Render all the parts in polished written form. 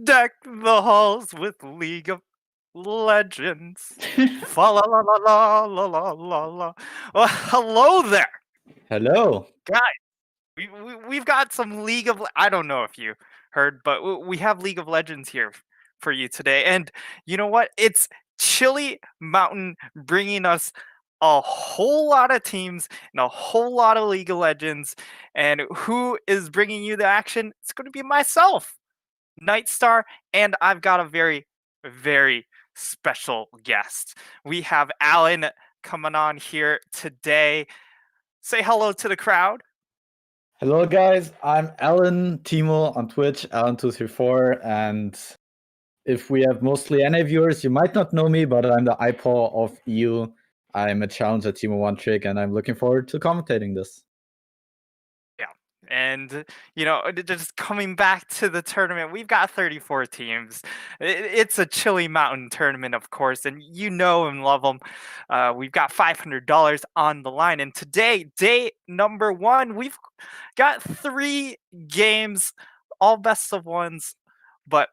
Deck the halls with League of Legends. Fa la la la la la la la la. Well, hello there, Hello. guys. We've got some I don't know if you heard, but we have League of Legends here for you today. And you know what? It's Chili Mountain bringing us a whole lot of teams and a whole lot of League of Legends. And who is bringing you the action? It's going to be myself, Nightstar, and I've got a very, very special guest. We have Alan coming on here today. Say hello to the crowd. Hello, guys. I'm AlanTeemo on Twitch, Alan234. And if we have mostly NA viewers, you might not know me, but I'm the iPaw of EU. I'm a challenger Teemo One Trick, and I'm looking forward to commentating this. Yeah, And, just coming back to the tournament, we've got 34 teams. It's a Chili Mountain tournament, of course, and you know and love them. We've got $500 on the line. And today, day number 1, we've got 3 games, all best of ones, but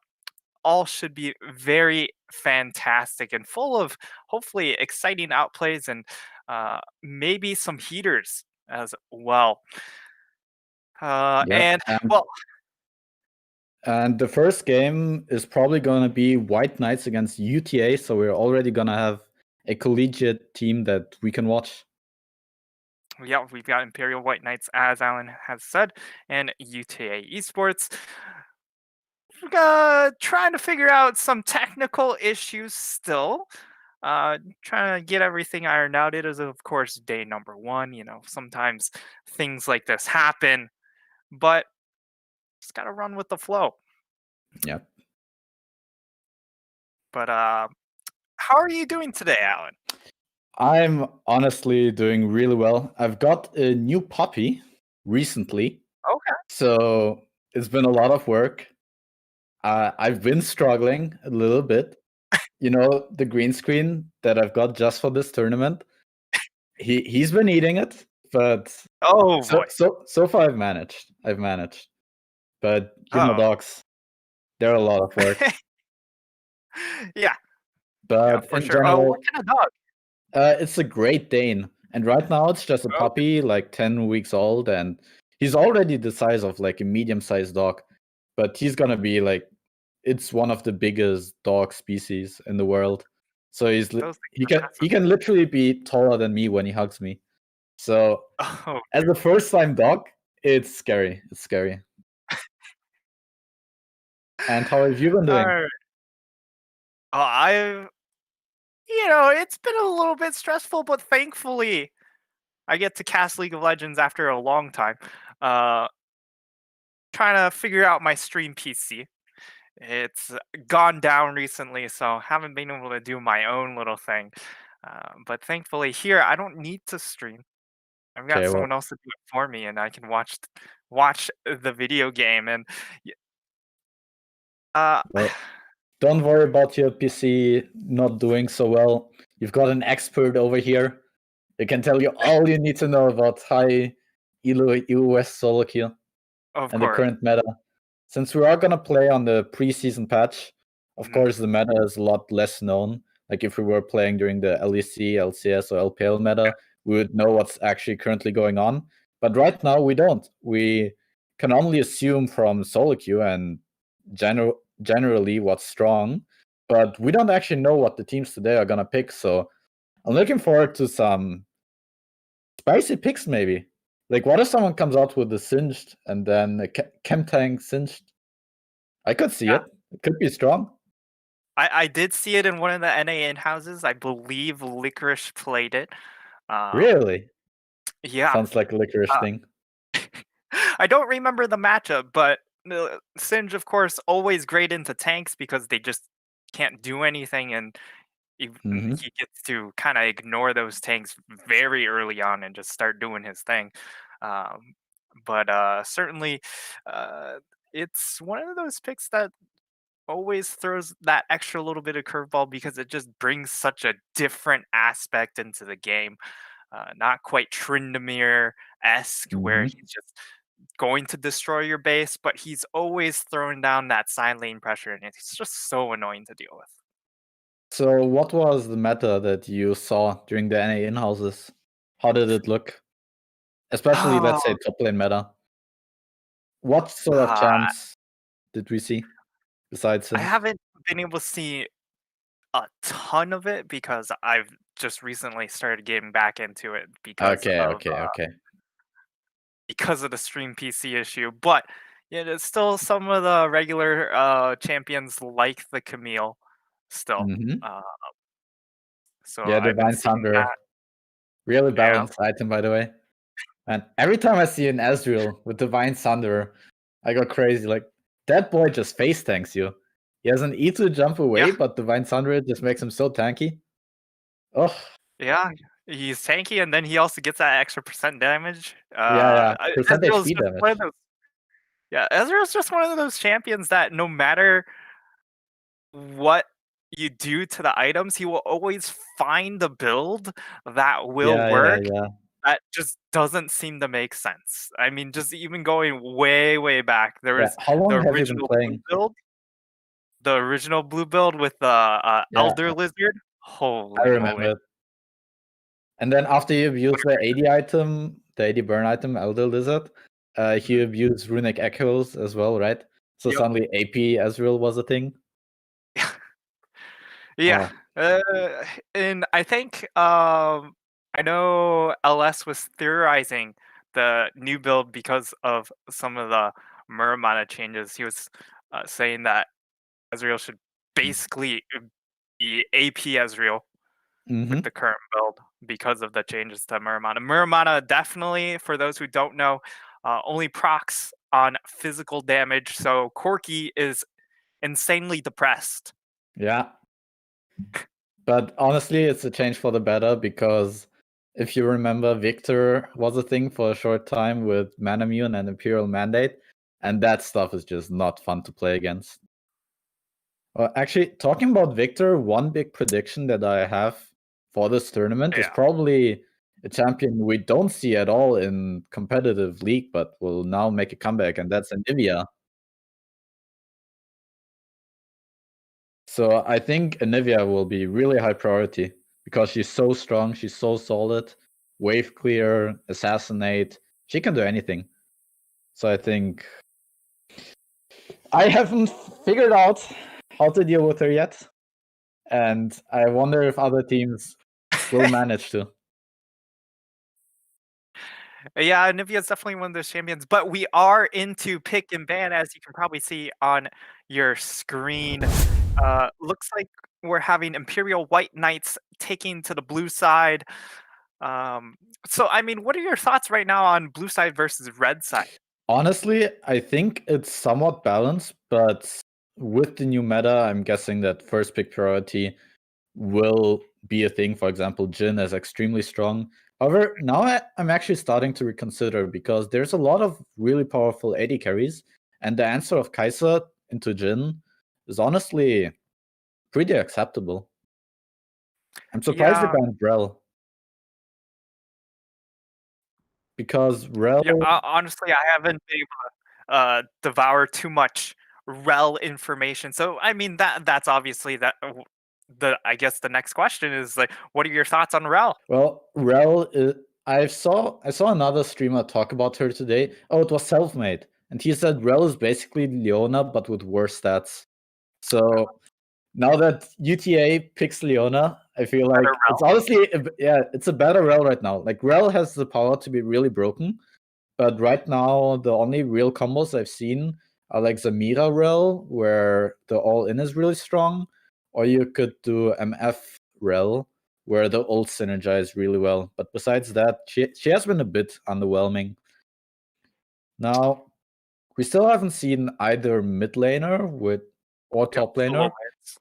all should be very fantastic and full of hopefully exciting outplays and maybe some heaters as well. Yep. And well, And the first game is probably going to be White Knights against UTA, so we're already going to have a collegiate team that we can watch. yeah, we've got Imperial White Knights, as Alan has said, and UTA Esports. Trying to figure out some technical issues still. Trying to get everything ironed out. It is, of course, day number 1. Sometimes things like this happen, but just got to run with the flow. Yep. But how are you doing today, Alan? I'm honestly doing really well. I've got a new puppy recently. Okay. So it's been a lot of work. I've been struggling a little bit. The green screen that I've got just for this tournament. He's been eating it, but Oh boy. so far I've managed. But dogs, they're a lot of work. Yeah. But for in sure. general, What kind of dog? It's a Great Dane, and right now it's just a Okay. puppy, like 10 weeks old, and he's already the size of like a medium-sized dog. But he's gonna be like, it's one of the biggest dog species in the world. So he can literally be taller than me when he hugs me. So as a first-time dog, it's scary. It's scary. And how have you been doing? It's been a little bit stressful, but thankfully I get to cast League of Legends after a long time. Trying to figure out my stream PC. It's gone down recently, so haven't been able to do my own little thing. But thankfully here, I don't need to stream. I've got someone else to do it for me, and I can watch the video game. And well, don't worry about your PC not doing so well. You've got an expert over here. They can tell you all you need to know about high EUS solo queue and the current meta. Since we are going to play on the preseason patch, of course, the meta is a lot less known. Like if we were playing during the LEC, LCS, or LPL meta, we would know what's actually currently going on. But right now, we don't. We can only assume from solo queue and generally what's strong, but we don't actually know what the teams today are going to pick. So I'm looking forward to some spicy picks, maybe. Like, what if someone comes out with the Singed and then a Chemtank Singed? I could see it. It could be strong. I did see it in one of the NA in-houses. I believe Licorice played it. Really? Yeah. Sounds like a Licorice thing. I don't remember the matchup, but Singe, of course, always great into tanks because they just can't do anything, and he gets to kind of ignore those tanks very early on and just start doing his thing. But certainly, it's one of those picks that always throws that extra little bit of curveball because it just brings such a different aspect into the game. Not quite Tryndamere-esque, where he's just going to destroy your base, but he's always throwing down that side lane pressure, and it's just so annoying to deal with. So what was the meta that you saw during the NA in-houses? How did it look? Especially, let's say, top lane meta. What sort of champs did we see besides him? I haven't been able to see a ton of it because I've just recently started getting back into it because of the stream PC issue. But there's still some of the regular champions like the Camille still. So yeah, Divine Thunder. Really balanced item, by the way. And every time I see an Ezreal with Divine Thunder, I go crazy. Like, that boy just face tanks you. He has an E to jump away, but Divine Thunder just makes him so tanky. Oh. Yeah, He's tanky, and then he also gets that extra percent damage. Yeah. Percent Ezreal's HP just one of damage. those. Yeah, Ezreal's just one of those champions that no matter what you do to the items, he will always find a build that will work. Yeah. That just doesn't seem to make sense. I mean, just even going way, way back, there Yeah. was How long the have you been original blue playing? build, the original blue build with the Yeah, Elder Lizard. I Holy moly! remember it. And then after you What abuse a the AD item, the AD burn item, Elder Lizard, you abuse Runic Echoes as well, right? So Yep. suddenly AP Ezreal was a thing. Yeah, Oh, and I think I know LS was theorizing the new build because of some of the Muramana changes. He was saying that Ezreal should basically be AP Ezreal with mm-hmm. the current build because of the changes to Muramana. Muramana definitely, for those who don't know, only procs on physical damage, so Corki is insanely depressed. Yeah. But honestly, it's a change for the better because if you remember, Victor was a thing for a short time with Manamune and Imperial Mandate, and that stuff is just not fun to play against. Well, actually, talking about Victor, one big prediction that I have for this tournament is Yeah. probably a champion we don't see at all in competitive league, but will now make a comeback, and that's Anivia. So I think Anivia will be really high priority because she's so strong, she's so solid, wave clear, assassinate, she can do anything. So I think I haven't figured out how to deal with her yet, and I wonder if other teams will manage to. Yeah, Nivea is definitely one of those champions, but we are into pick and ban, as you can probably see on your screen. Looks like we're having Imperial White Knights taking to the blue side. Um, so, I mean, what are your thoughts right now on blue side versus red side? Honestly, I think it's somewhat balanced, but with the new meta, I'm guessing that first pick priority will be a thing. For example, Jin is extremely strong. However, now I'm actually starting to reconsider because there's a lot of really powerful AD carries, and the answer of Kai'Sa into Jin is honestly pretty acceptable. I'm surprised they Yeah, banned Rel because Rel. yeah. Honestly, I haven't been able to devour too much rel information. So, I mean, that's obviously that. The I guess the next question is like, what are your thoughts on rel? Well, Rel, I saw another streamer talk about her today. Oh, it was Selfmade, and he said Rel is basically Leona but with worse stats. So now that UTA picks Leona, I feel Better like it's rel? honestly, it's a better Rel right now. Like Rel has the power to be really broken, but right now the only real combos I've seen are like Zamira Rel, where the all-in is really strong, or you could do MF Rel, where the ult synergize really well. But besides that, she has been a bit underwhelming. Now, we still haven't seen either mid laner or Yep, top solo laner, wins.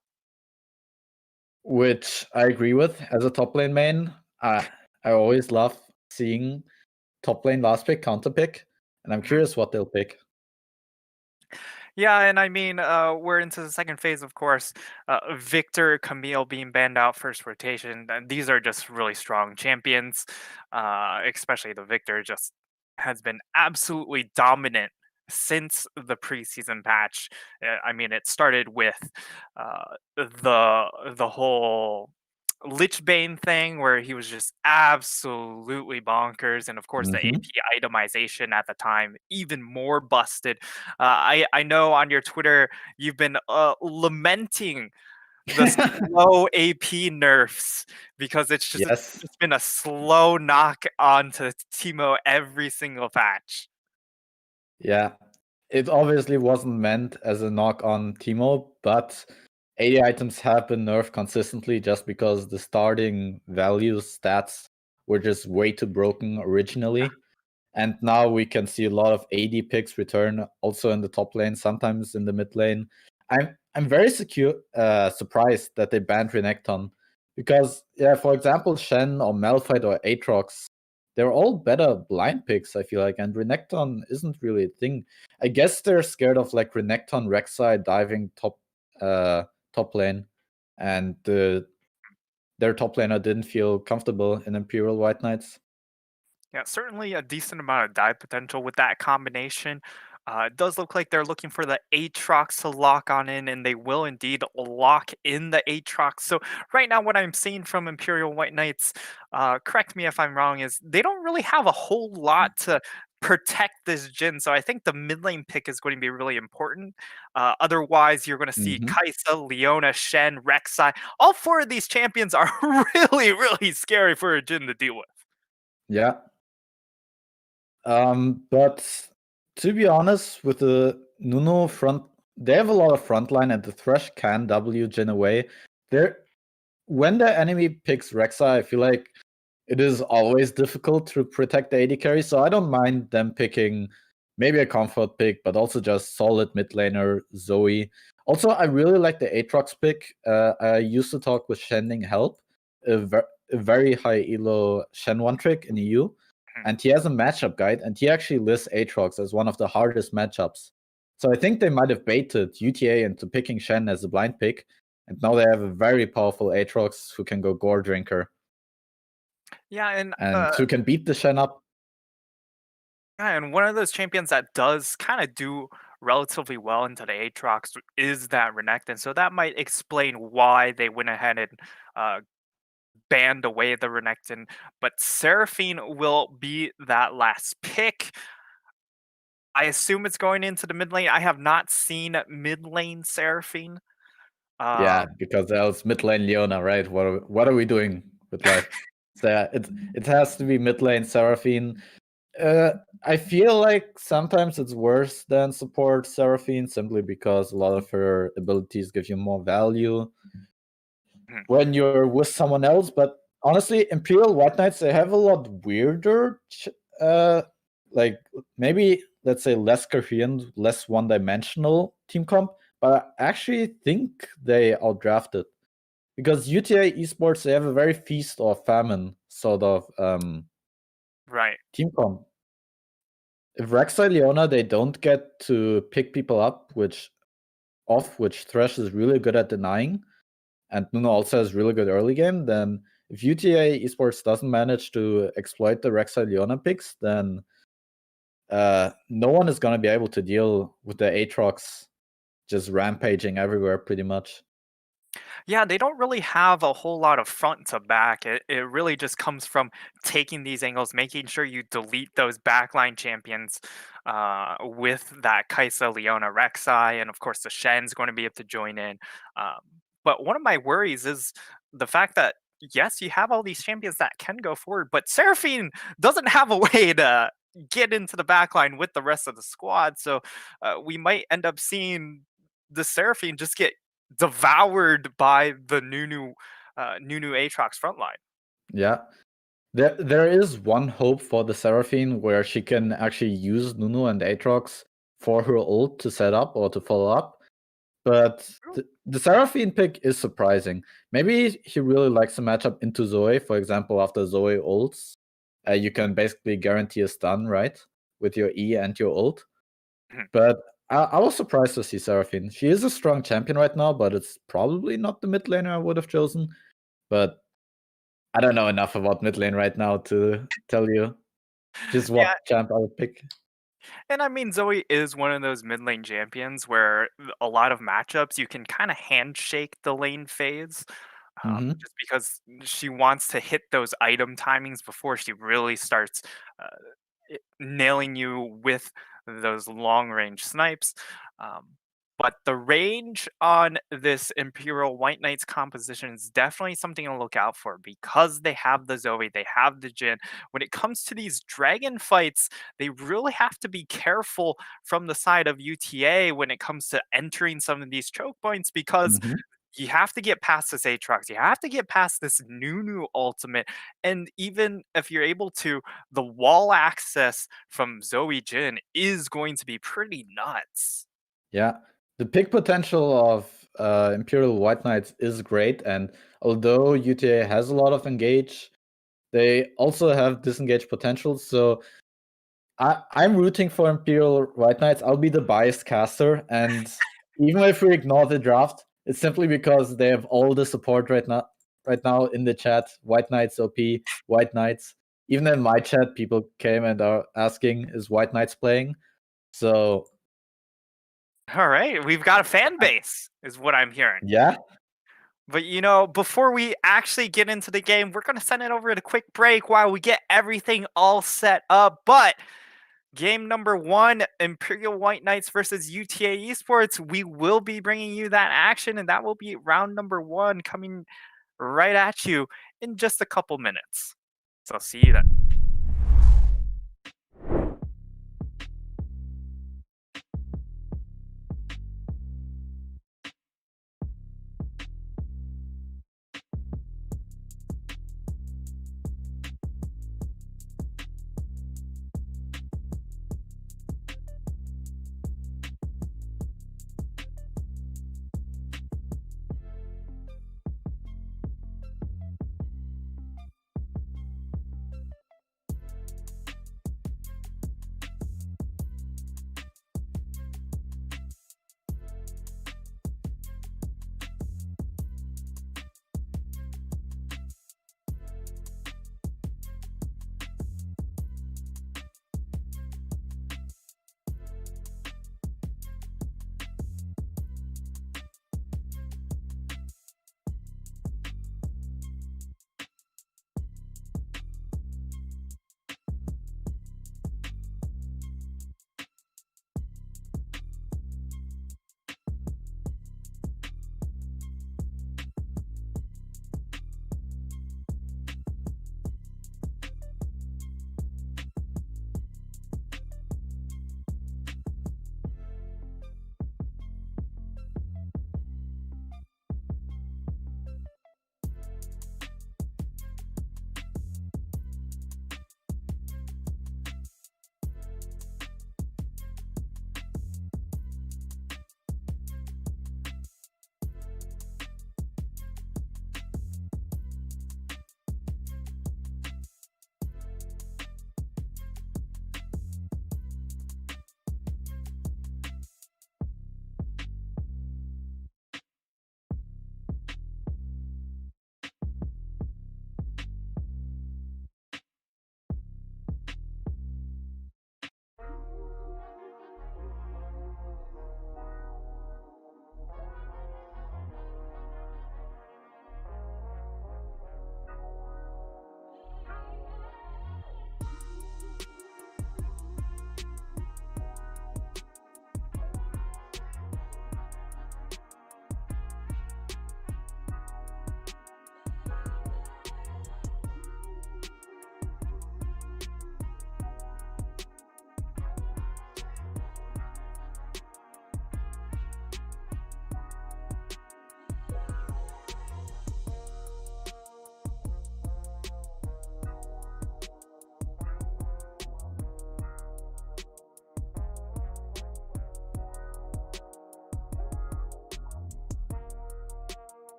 which I agree with. As a top lane main, I always love seeing top lane last pick, counter pick, and I'm Mhm. curious what they'll pick. Yeah, and I mean, we're into the second phase, of course. Victor, Camille being banned out first rotation. And these are just really strong champions. Especially the Victor just has been absolutely dominant since the preseason patch. I mean, it started with the whole Lichbane thing where he was just absolutely bonkers, and of course the Hmm. AP itemization at the time even more busted. I know on your Twitter you've been lamenting the slow AP nerfs because it's Yes. just been a slow knock onto Teemo every single patch. Yeah. It obviously wasn't meant as a knock on Teemo, but 80 items have been nerfed consistently just because the starting values stats were just way too broken originally. And now we can see a lot of AD picks return also in the top lane, sometimes in the mid lane. I'm very surprised that they banned Renekton Because, yeah, for example, Shen or Malphite or Aatrox, they're all better blind picks, I feel like, and Renekton isn't really a thing. I guess they're scared of like Renekton, Rek'Sai diving top lane, and their top laner didn't feel comfortable in Imperial White Knights. Yeah, certainly a decent amount of dive potential with that combination. It does look like they're looking for the Aatrox to lock on in, and they will indeed lock in the Aatrox. So right now, what I'm seeing from Imperial White Knights, correct me if I'm wrong, is they don't really have a whole lot to protect this Jhin. So I think the mid lane pick is going to be really important. Otherwise, you're going to see Hmm. Kai'Sa, Leona, Shen, Rek'Sai. All four of these champions are really, really scary for a Jhin to deal with. Yeah. But to be honest, with the Nuno front, they have a lot of frontline, and the Thresh can W Jhin away. They're when the enemy picks Rek'Sai, I feel like it is always difficult to protect the AD carry, so I don't mind them picking maybe a comfort pick, but also just solid mid laner Zoe. Also, I really like the Aatrox pick. I used to talk with Shending Help, a very high elo Shen one trick in EU, and he has a matchup guide, and he actually lists Aatrox as one of the hardest matchups. So I think they might have baited UTA into picking Shen as a blind pick, and now they have a very powerful Aatrox who can go Gore Drinker Yeah, and and who can beat the Shen up. yeah, and one of those champions that does kind of do relatively well into the Aatrox is that Renekton. So that might explain why they went ahead and uh, banned away the Renekton. But Seraphine will be that last pick. I assume it's going into the mid lane. I have not seen mid lane Seraphine. Yeah, Um, because else mid lane Leona, right? What are we doing with life? So yeah, it has to be mid lane Seraphine. I feel like sometimes it's worse than support Seraphine simply because a lot of her abilities give you more value mhm, when you're with someone else. But honestly, Imperial White Knights, they have a lot weirder, like maybe let's say less coherent, less one-dimensional team comp. But I actually think they outdrafted because UTA Esports, they have a very feast or famine sort of right. team comp. If Rek'Sai Leona, they don't get to pick people up, which Thresh is really good at denying, and Nuno also has really good early game, then if UTA Esports doesn't manage to exploit the Rek'Sai Leona picks, then no one is going to be able to deal with the Aatrox just rampaging everywhere pretty much. Yeah, they don't really have a whole lot of front to back. It really just comes from taking these angles, making sure you delete those backline champions with that Kaisa, Leona, Rek'Sai, and of course the Shen's going to be able to join in. Um, but one of my worries is the fact that yes, you have all these champions that can go forward, but Seraphine doesn't have a way to get into the backline with the rest of the squad. So we might end up seeing the Seraphine just get devoured by the Nunu Aatrox frontline. Yeah. There is one hope for the Seraphine where she can actually use Nunu and Aatrox for her ult to set up or to follow up. But True. the Seraphine pick is surprising. Maybe he really likes the matchup into Zoe. For example, after Zoe ults, you can basically guarantee a stun, right? With your E and your ult. Mhm. But I was surprised to see Seraphine. She is a strong champion right now, but it's probably not the mid laner I would have chosen. But I don't know enough about mid lane right now to tell you just Yeah, what champ I would pick. and I mean Zoe is one of those mid lane champions where a lot of matchups you can kind of handshake the lane phase. Hmm. Just because she wants to hit those item timings before she really starts uh, nailing you with those long range snipes. Um, but the range on this Imperial White Knights composition is definitely something to look out for because they have the Zoe, they have the Jin. When it comes to these dragon fights, they really have to be careful from the side of UTA when it comes to entering some of these choke points because Hmm. you have to get past this Aatrox. You have to get past this Nunu ultimate. And even if you're able to, the wall access from Zoe Jin is going to be pretty nuts. Yeah. The pick potential of Imperial White Knights is great, and although UTA has a lot of engage, they also have disengage potential. So I'm rooting for Imperial White Knights. I'll be the biased caster, and even if we ignore the draft, it's simply because they have all the support right now. Right now in the chat, White Knights OP, White Knights. Even in my chat, people came and are asking, "Is White Knights playing?" So All right, we've got a fan base, is what I'm hearing. yeah, But before we actually get into the game, we're gonna send it over to a quick break while we get everything all set up. But game number 1, Imperial White Knights versus UTA Esports. We will be bringing you that action, and that will be round number 1 coming right at you in just a couple minutes. So see you then.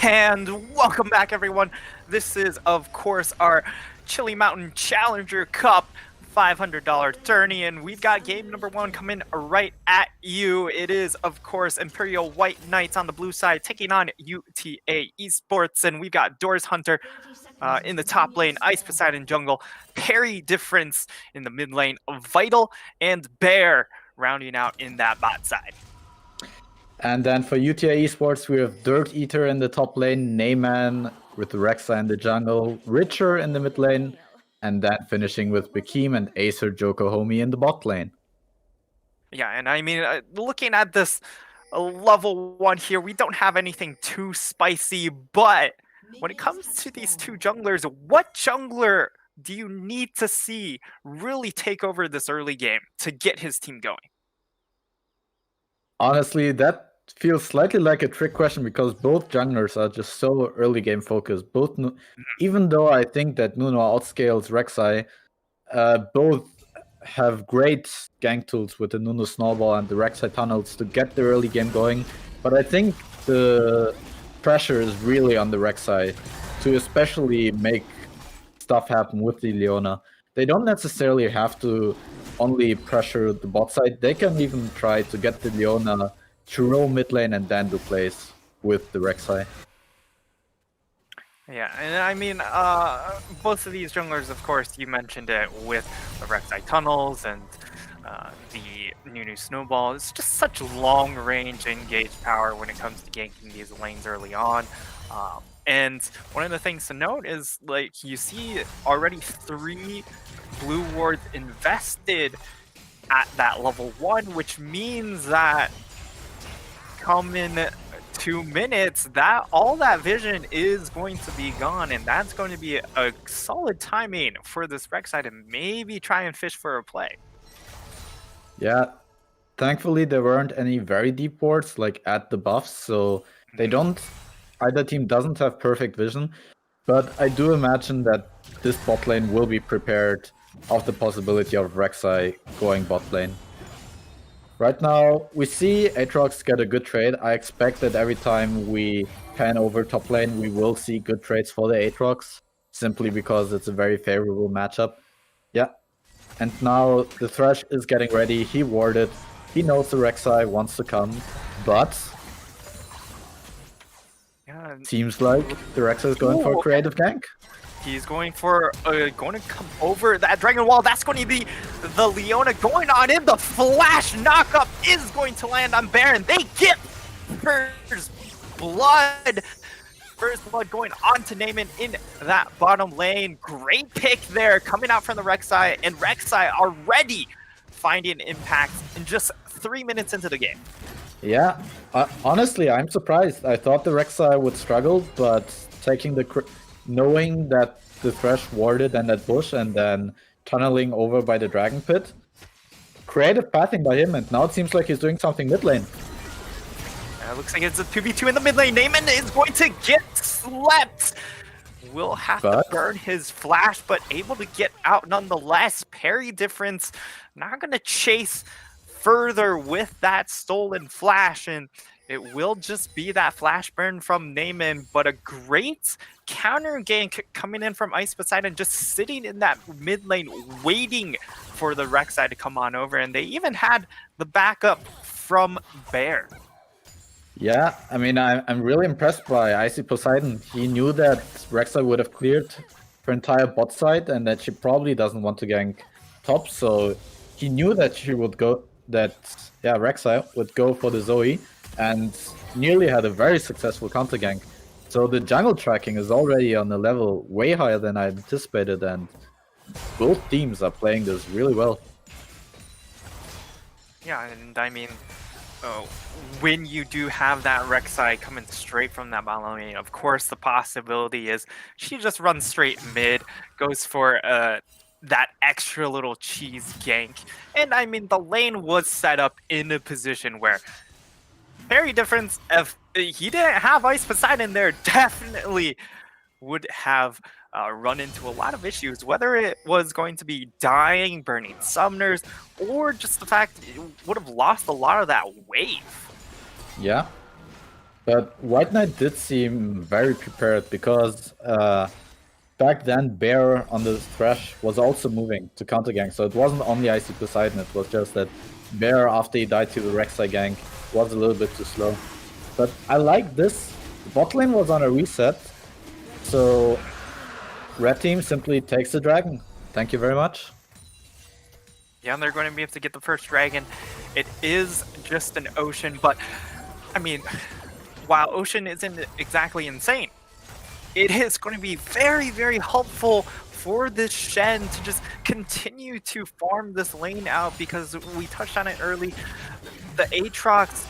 And welcome back, everyone. This is, of course, our Chili Mountain Challenger Cup $500 tourney, and we've got game number 1 coming right at you. It is, of course, Imperial White Knights on the blue side taking on UTA Esports, and we've got Doors Hunter in the top lane, Ice Poseidon jungle, Parry Difference in the mid lane, Vital and Bear rounding out in that bot side. And then for UTA Esports, we have Dirt Eater in the top lane, Neyman with Rexa in the jungle, Richer in the mid lane, and then finishing with Bekeem and Acer Jokohomi in the bot lane. Yeah, and I mean, looking at this level 1 here, we don't have anything too spicy, but when it comes to these two junglers, what jungler do you need to see really take over this early game to get his team going? Honestly, that feels slightly like a trick question because both junglers are just so early game focused. Even though I think that Nuno outscales Rek'Sai, both have great gank tools with the Nuno Snowball and the Rek'Sai tunnels to get the early game going. But I think the pressure is really on the Rek'Sai to especially make stuff happen with the Leona. They don't necessarily have to only pressure the bot side. They can even try to get the Leona to roll mid lane and then do plays with the Rek'Sai. Yeah, and I mean, both of these junglers, of course, you mentioned it with the Rek'Sai tunnels and the Nunu Snowball. It's just such long-range engage power when it comes to ganking these lanes early on. And one of the things to note is, like, you see already 3 blue wards invested at that level 1, which means that come in 2 minutes, that all that vision is going to be gone, and that's going to be a solid timing for this Rek'Sai to maybe try and fish for a play. Yeah, thankfully there weren't any very deep wards like at the buffs, so either team doesn't have perfect vision, but I do imagine that this bot lane will be prepared of the possibility of Rek'Sai going bot lane. Right now, we see Aatrox get a good trade. I expect that every time we pan over top lane, we will see good trades for the Aatrox, simply because it's a very favorable matchup. Yeah, and now the Thresh is getting ready. He warded. He knows the Rek'Sai wants to come, but yeah, seems like the Rek'Sai is going for a creative gank. He's going for going to come over that Dragon Wall. That's going to be the Leona going on in. The flash knockup is going to land on Baron. They get first blood. First blood going on to Neyman in that bottom lane. Great pick there coming out from the Rek'Sai. And Rek'Sai already finding impact in just 3 minutes into the game. Yeah, honestly, I'm surprised. I thought the Rek'Sai would struggle, but knowing that the Thresh warded and that bush and then tunneling over by the Dragon Pit. Creative pathing by him, and now it seems like he's doing something mid lane. Looks like it's a 2v2 in the mid lane. Neyman is going to get slept. Will have to burn his flash, but able to get out nonetheless. Parry Difference not going to chase further with that stolen flash, and it will just be that flash burn from Neyman, but a great counter gank coming in from Ice Poseidon, just sitting in that mid lane waiting for the Rek'Sai to come on over, and they even had the backup from Bear. Yeah, I mean, I'm really impressed by Icy Poseidon. He knew that Rek'Sai would have cleared her entire bot side and that she probably doesn't want to gank top, so he knew that Rek'Sai would go for the Zoe, and nearly had a very successful counter gank. So the jungle tracking is already on a level way higher than I anticipated, and both teams are playing this really well. Yeah, and I mean, when you do have that Rek'Sai coming straight from that bottom lane, of course the possibility is she just runs straight mid, goes for that extra little cheese gank. And I mean, the lane was set up in a position where Parry Difference, if he didn't have Ice Poseidon there, definitely would have run into a lot of issues, whether it was going to be dying, burning summoners, or just the fact it would have lost a lot of that wave. Yeah. But White Knight did seem very prepared because back then Bear on the Thresh was also moving to counter gank, so it wasn't only Icy Poseidon, it was just that Bear, after he died to the Rek'Sai gank, was a little bit too slow. But I like this. The bot lane was on a reset, so red team simply takes the dragon. Thank you very much. Yeah, and they're going to be able to get the first dragon. It is just an ocean, but I mean, while ocean isn't exactly insane, it is going to be very, very helpful for this Shen to just continue to farm this lane out, because we touched on it early. The Aatrox,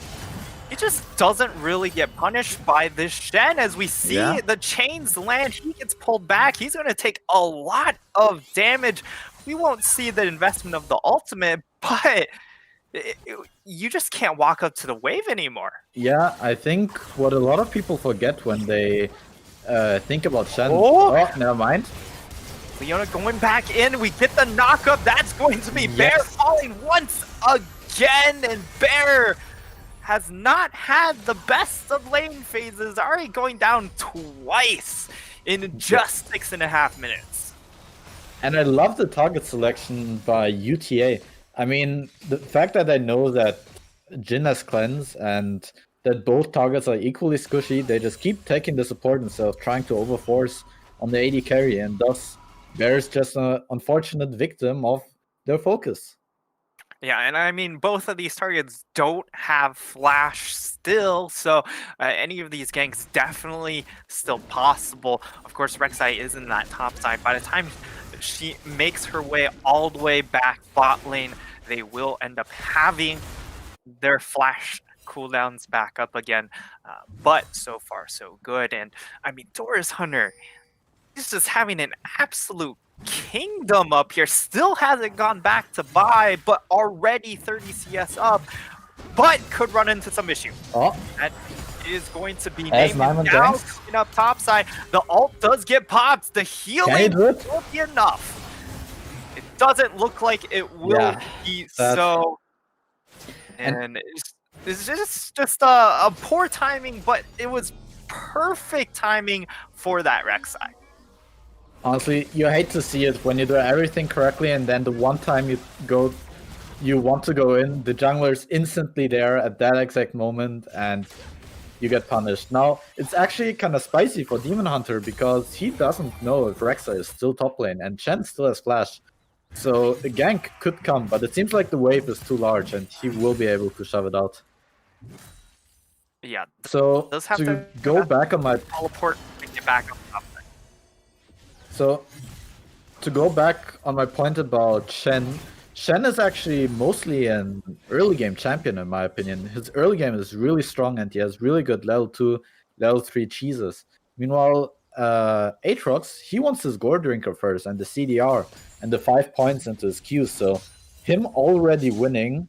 he just doesn't really get punished by this Shen. As we see the chains land, he gets pulled back. He's going to take a lot of damage. We won't see the investment of the ultimate, but you just can't walk up to the wave anymore. Yeah, I think what a lot of people forget when they think about Shen. Oh, never mind. Leona going back in. We get the knockup. That's going to be Bear falling once again, and Bear has not had the best of lane phases, already going down twice in just 6.5 minutes. And I love the target selection by UTA. I mean, the fact that I know that Jhin has cleanse and that both targets are equally squishy, they just keep taking the support instead of trying to overforce on the AD carry, and thus Bear is just an unfortunate victim of their focus. Yeah, and I mean, both of these targets don't have flash still, so any of these ganks definitely still possible. Of course, Rek'Sai is in that top side. By the time she makes her way all the way back bot lane, they will end up having their flash cooldowns back up again. But so far, so good. And I mean, Doris Hunter is just having an absolute kingdom up here. Still hasn't gone back to buy, but already 30 CS up, but could run into some issue. That is going to be named now up top side. The ult does get popped. The healing will be enough. It doesn't look like it will be so. And it's just a poor timing, but it was perfect timing for that Rek'Sai. Honestly, you hate to see it when you do everything correctly, and then the one time you want to go in, the jungler is instantly there at that exact moment, and you get punished. Now, it's actually kind of spicy for Demon Hunter, because he doesn't know if Rek'Sai is still top lane, and Shen still has flash. So the gank could come, but it seems like the wave is too large, and he will be able to shove it out. Yeah. So to go back on my teleport to get back up. So, to go back on my point about Shen is actually mostly an early game champion in my opinion. His early game is really strong and he has really good level 2, level 3 cheeses. Meanwhile, Aatrox, he wants his Gore Drinker first and the CDR and the 5 points into his Q, so him already winning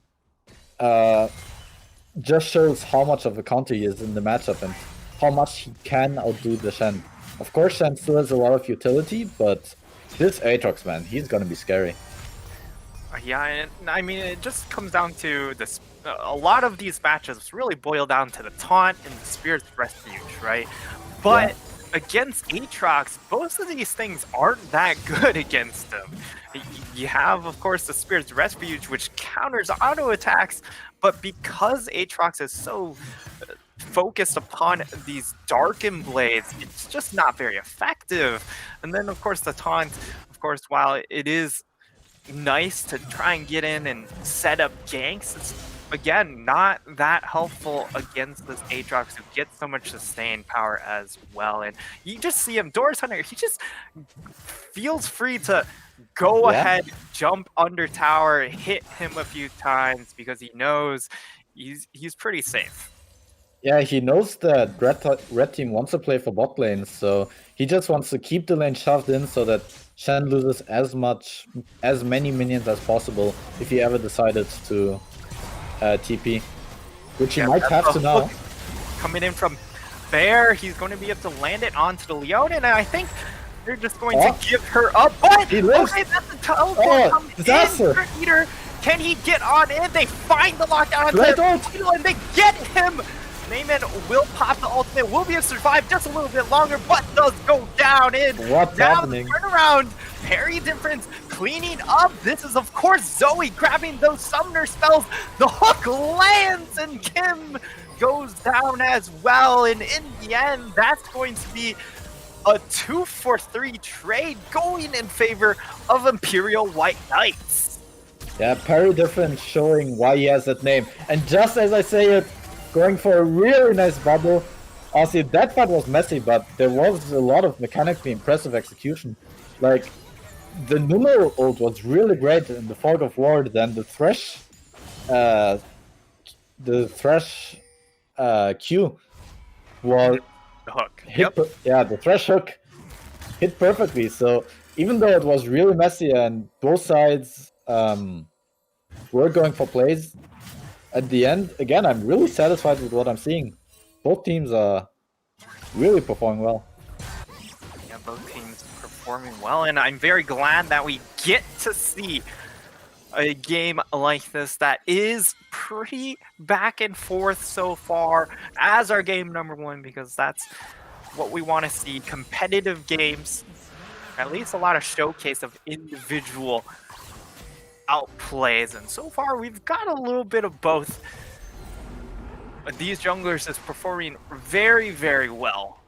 just shows how much of a counter he is in the matchup and how much he can outdo the Shen. Of course, Shen still has a lot of utility, but this Aatrox, man, he's gonna be scary. Yeah, and I mean, it just comes down to this. A lot of these matches really boil down to the taunt and the Spirit's Refuge, right? But against Aatrox, both of these things aren't that good against him. You have, of course, the Spirit's Refuge, which counters auto attacks, but because Aatrox is so focused upon these darkened blades, it's just not very effective. And then of course the taunt, of course, while it is nice to try and get in and set up ganks, it's again not that helpful against this Aatrox who gets so much sustained power as well. And you just see him, Doris Hunter, he just feels free to go ahead, jump under tower, hit him a few times because he knows he's pretty safe. Yeah, he knows that red team wants to play for bot lane, so he just wants to keep the lane shoved in so that Shen loses as many minions as possible if he ever decided to TP, which he might have to now. Coming in from Bear, he's going to be able to land it onto the Leona, and I think they're just going to give her up. But he lives. Okay, that's the teleport Disaster. Eater. Can he get on in? They find the lockdown on the and they get him Neyman will pop the ultimate, will be able to survive just a little bit longer, but does go down in. What's now happening? The turnaround, parry difference, cleaning up. This is, of course, Zoe grabbing those summoner spells. The hook lands, and Kim goes down as well. And in the end, that's going to be a 2-for-3 trade going in favor of Imperial White Knights. Yeah, parry difference showing why he has that name. And just as I say it, going for a really nice bubble. Honestly, that part was messy, but there was a lot of mechanically impressive execution. Like, the numeral ult was really great in the Fog of War, then the Thresh Q was The hook. hit. Yeah, the Thresh hook hit perfectly. So even though it was really messy and both sides were going for plays, at the end, again, I'm really satisfied with what I'm seeing. Both teams are really performing well. Yeah, both teams performing well, and I'm very glad that we get to see a game like this that is pretty back and forth so far as our game number one, because that's what we want to see. Competitive games, at least a lot of showcase of individual outplays, and so far we've got a little bit of both. These junglers is performing very, very well,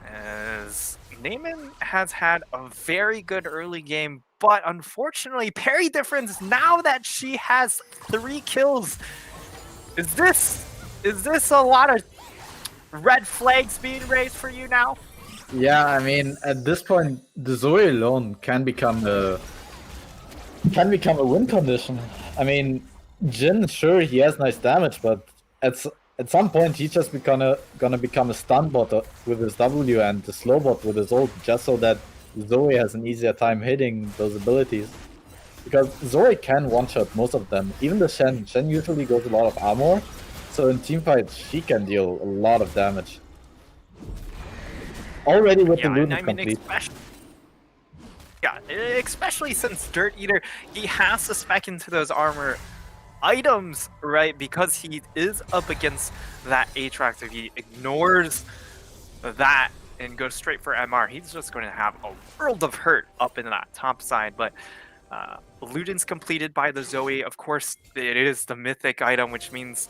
as Neyman has had a very good early game, but unfortunately parry difference, now that she has 3 kills, is this a lot of red flags being raised for you now? Yeah, I mean, at this point, the Zoe alone can become a win condition. I mean, Jin, sure, he has nice damage, but at some point he's just gonna become a stun bot with his W and the slow bot with his ult, just so that Zoe has an easier time hitting those abilities. Because Zoe can one-shot most of them. Even the Shen usually goes a lot of armor, so in teamfights she can deal a lot of damage. Already with the Luden's complete. Especially since Dirt Eater, he has to spec into those armor items, right? Because he is up against that Aatrox. If he ignores that and goes straight for MR, he's just going to have a world of hurt up in that top side. But Luden's completed by the Zoe. Of course, it is the mythic item, which means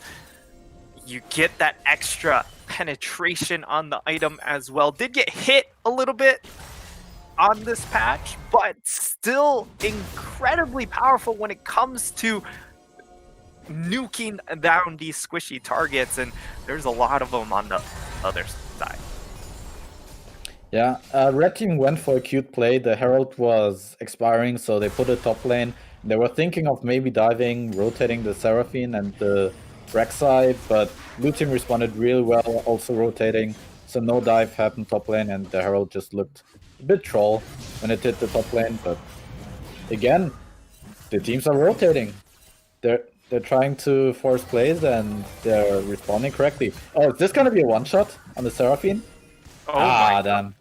you get that extra penetration on the item as well. Did get hit a little bit on this patch, but still incredibly powerful when it comes to nuking down these squishy targets, and there's a lot of them on the other side. Yeah, Red Team went for a cute play. The Herald was expiring, so they put a top lane. They were thinking of maybe diving, rotating the Seraphine and the Rek'Sai, but Blue Team responded really well, also rotating, so no dive happened top lane, and the Herald just looked a bit troll when it hit the top lane. But again, the teams are rotating. They're trying to force plays and they're responding correctly. Oh, is this gonna be a one-shot on the Seraphine? Oh damn.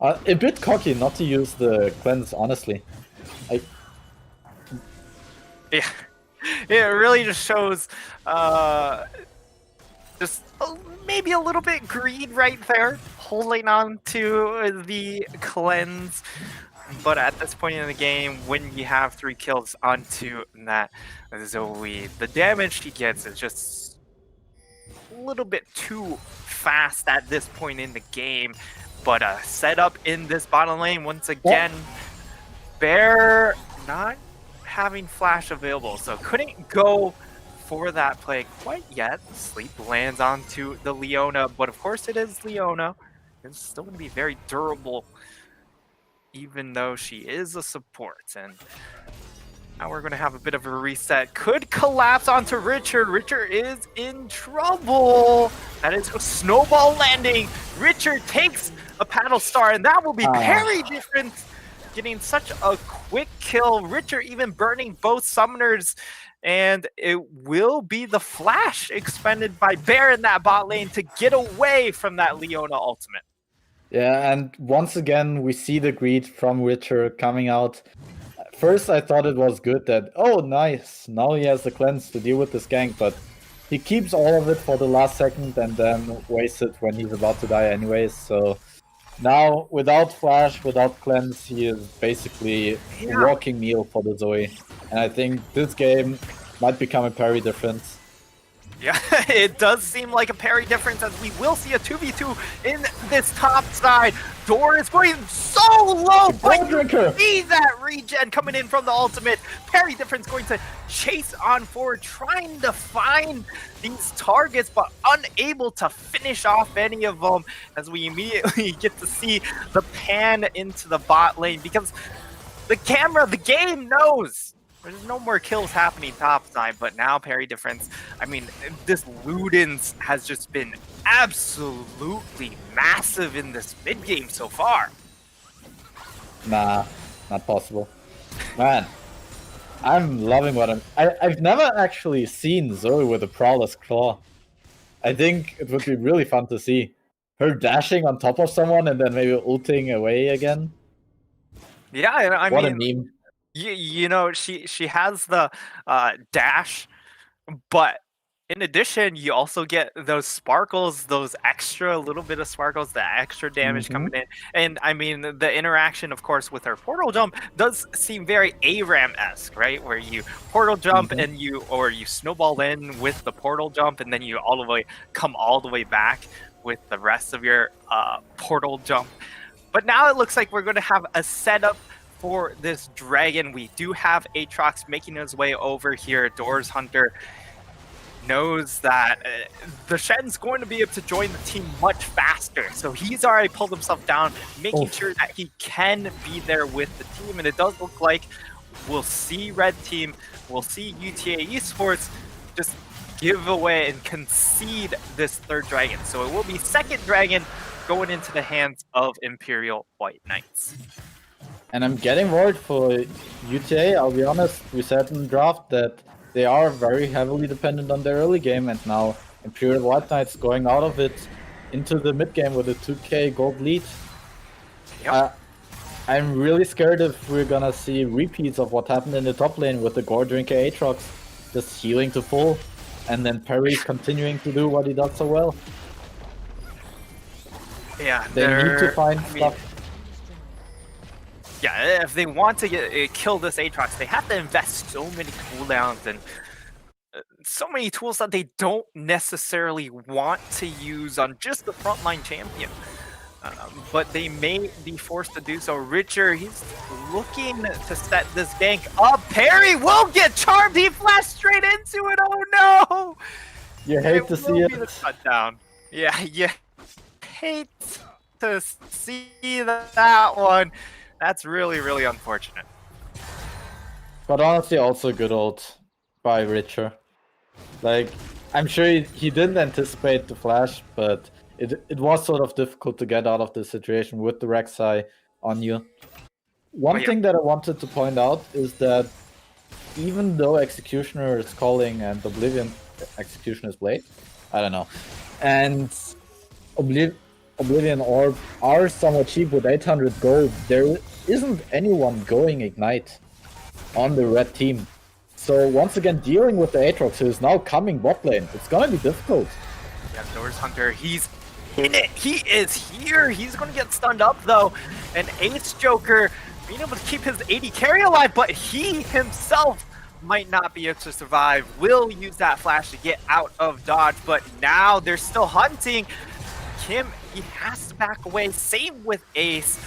A bit cocky not to use the cleanse, honestly. Yeah, it really just shows just maybe a little bit greed right there, holding on to the cleanse. But at this point in the game, when you have 3 kills onto that Zoe, the damage she gets is just a little bit too fast at this point in the game. But setup in this bottom lane, once again, Bear not having flash available, so couldn't go for that play quite yet. Sleep lands onto the Leona, but of course it is Leona. It's still going to be very durable, even though she is a support. And now we're going to have a bit of a reset. Could collapse onto Richard. Richard is in trouble. That is a snowball landing. Richard takes a paddle star, and that will be parry difference. Getting such a quick kill. Richard even burning both summoners, and it will be the flash expended by Bear in that bot lane to get away from that Leona ultimate. Yeah, and once again, we see the greed from Richard coming out. First, I thought it was good that, oh, nice, now he has the cleanse to deal with this gank, but he keeps all of it for the last second and then wastes it when he's about to die anyways. So now, without Flash, without Cleanse, he is basically a walking meal for the Zoe. And I think this game might become a parry difference. Yeah, it does seem like a parry difference as we will see a 2v2 in this top side. Door is going so low, but you see that regen coming in from the ultimate. Parry difference going to chase on forward, trying to find these targets, but unable to finish off any of them as we immediately get to see the pan into the bot lane because the camera, the game knows there's no more kills happening top side, but now parry difference. I mean, this Ludens has just been absolutely massive in this mid game so far. Nah, not possible. Man, I'm loving what I've never actually seen Zoe with a Prowler's Claw. I think it would be really fun to see her dashing on top of someone and then maybe ulting away again. Yeah, I what mean, a meme. You know, she has the dash, but in addition, you also get those sparkles, those extra little bit of sparkles, the extra damage coming in. And I mean, the interaction, of course, with her portal jump does seem very ARAM-esque, right? Where you portal jump and you snowball in with the portal jump, and then you come all the way back with the rest of your portal jump. But now it looks like we're going to have a setup for this dragon. We do have Aatrox making his way over here. Doors Hunter knows that the Shen's going to be able to join the team much faster. So he's already pulled himself down, making sure that he can be there with the team. And it does look like we'll see Red Team, we'll see UTA Esports just give away and concede this third dragon. So it will be second dragon going into the hands of Imperial White Knights. And I'm getting worried for UTA. I'll be honest, we said in the draft that they are very heavily dependent on their early game, and now Imperial White Knights going out of it into the mid game with a 2k gold lead. Yep. I'm really scared if we're gonna see repeats of what happened in the top lane with the Gore Drinker Aatrox just healing to full, and then Perry continuing to do what he does so well. Yeah, they need to find stuff. Yeah, if they want to kill this Aatrox, they have to invest so many cooldowns and so many tools that they don't necessarily want to use on just the frontline champion. But they may be forced to do so. Richard, he's looking to set this gank up. Perry will get charmed. He flashed straight into it. Oh no! You hate to see it. Shutdown. Yeah, you hate to see that one. That's really, really unfortunate. But honestly, also good ult by Richard. Like, I'm sure he didn't anticipate the flash, but it was sort of difficult to get out of this situation with the Rek'Sai on you. One thing that I wanted to point out is that even though Executioner is calling and Oblivion Execution is Blade, I don't know, and Oblivion Orb are somewhat cheap with 800 gold, there isn't anyone going Ignite on the red team. So once again, dealing with the Aatrox, who is now coming bot lane, it's gonna be difficult. Yeah, Doors Hunter, he's in it. He is here. He's gonna get stunned up though. And Ace Joker being able to keep his 80 carry alive, but he himself might not be able to survive. Will use that flash to get out of dodge, but now they're still hunting. Kim, he has to back away. Same with Ace.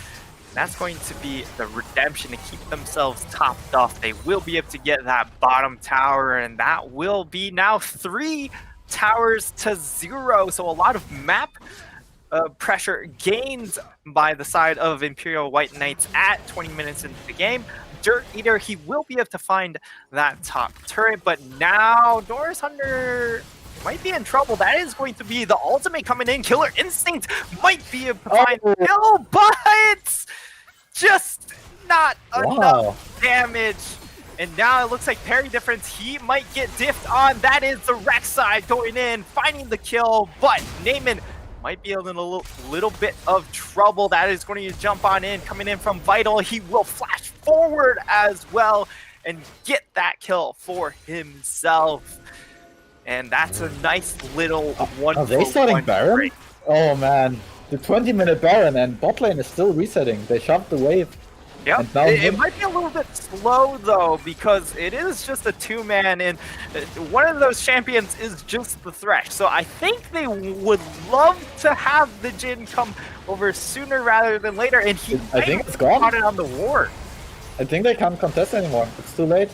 That's going to be the redemption to keep themselves topped off. They will be able to get that bottom tower, and that will be now 3 towers to 0. So a lot of map pressure gains by the side of Imperial White Knights at 20 minutes into the game. Dirt Eater, he will be able to find that top turret, but now Doors Hunter might be in trouble. That is going to be the ultimate coming in. Killer Instinct might be able to find kill, but just not enough damage. And now it looks like parry difference. He might get diffed on. That is the Rek'Sai going in, finding the kill, but Naaman might be in a little bit of trouble. That is going to jump on in, coming in from Vital. He will flash forward as well and get that kill for himself. And that's a nice little one. Are they starting Baron? Break. Oh man, the 20-minute Baron, and bot lane is still resetting. They shoved the wave. Yep. And now It might be a little bit slow though, because it is just a 2-man, and one of those champions is just the Thresh. So I think they would love to have the Jhin come over sooner rather than later, and I think it's gone. Got it on the ward. I think they can't contest anymore. It's too late.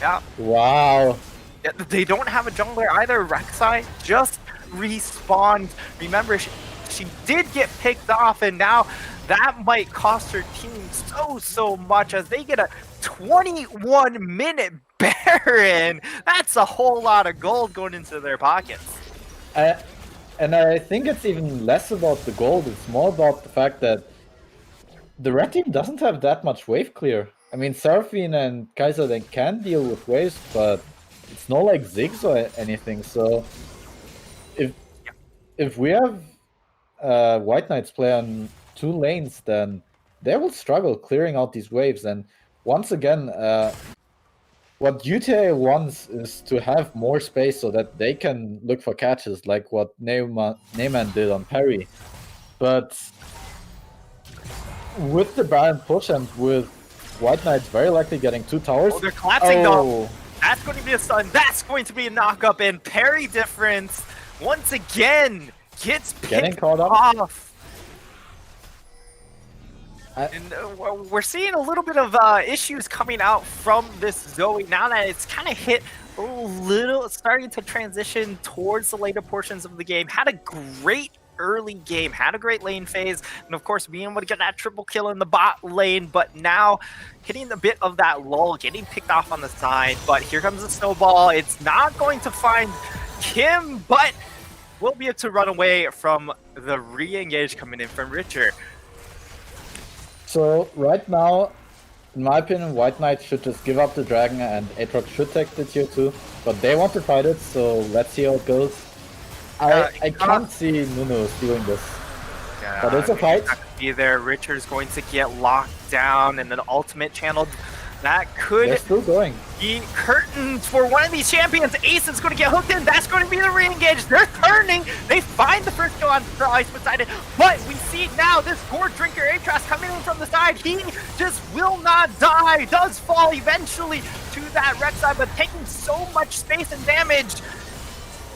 Yeah. Wow. Yeah, they don't have a jungler either. Rek'Sai just respawned. Remember, she did get picked off, and now that might cost her team so much as they get a 21-minute Baron. That's a whole lot of gold going into their pockets. And I think it's even less about the gold. It's more about the fact that the red team doesn't have that much wave clear. I mean, Seraphine and Kaiser, they can deal with waves, but it's not like Ziggs or anything. So if we have White Knights play on 2 lanes, then they will struggle clearing out these waves. And once again, what UTA wants is to have more space so that they can look for catches, like what Neyman did on Perry. But with the Baron push and with White Knights very likely getting 2 towers. Oh, they're collapsing though. That's going to be a stun. That's going to be a knock-up, and Perry difference once again gets picked off. And we're seeing a little bit of issues coming out from this Zoe now that it's kind of hit a little, starting to transition towards the later portions of the game. Had a great early game, had a great lane phase, and of course being able to get that triple kill in the bot lane, but now hitting a bit of that lull, getting picked off on the side. But here comes the snowball. It's not going to find Kim, but we'll be able to run away from the re-engage coming in from Richard. So right now, in my opinion, White Knight should just give up the dragon and Aatrox should take the tier 2, but they want to fight it, so let's see how it goes. I can't see Nuno doing this, but it's a fight. Be there. Richard's going to get locked down, and an ultimate channeled. That could They're still going. be curtains for one of these champions. Ace is going to get hooked in. That's going to be the re-engage. They're turning. They find the first kill on the ice beside it. But we see now this Gourd Drinker Aatrox coming in from the side. He just will not die. Does fall eventually to that Rek'Sai, but taking so much space and damage.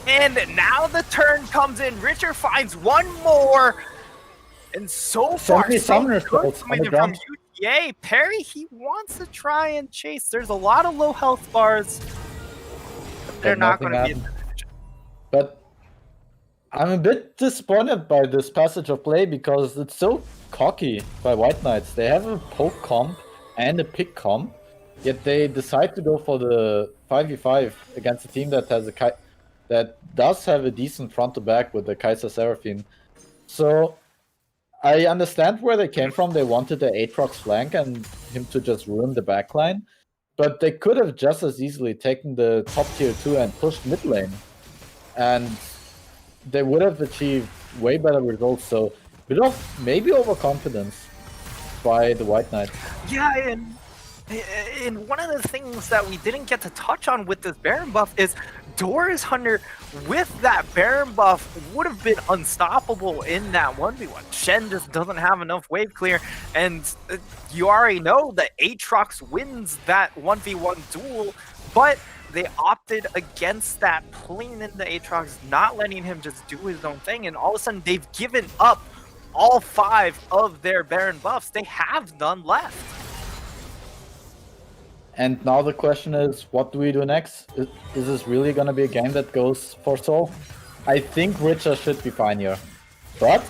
And now the turn comes in. Richard finds one more. And so far, so good coming in from UTA. Perry, he wants to try and chase. There's a lot of low health bars. But they're not going to be in the position. But I'm a bit disappointed by this passage of play because it's so cocky by White Knights. They have a poke comp and a pick comp, yet they decide to go for the 5v5 against a team that has that does have a decent front to back with the Kaiser Seraphine. So I understand where they came from. They wanted the Aatrox flank and him to just ruin the backline, but they could have just as easily taken the top tier 2 and pushed mid lane, and they would have achieved way better results. So a bit of maybe overconfidence by the White Knight. Yeah, and one of the things that we didn't get to touch on with this Baron buff is Doris Hunter with that Baron buff would have been unstoppable in that 1v1. Shen just doesn't have enough wave clear, and you already know that Aatrox wins that 1v1 duel, but they opted against that, pulling in the Aatrox, not letting him just do his own thing, and all of a sudden they've given up all 5 of their Baron buffs. They have none left. And now the question is, what do we do next? Is this really going to be a game that goes for Soul? I think Richard should be fine here. But,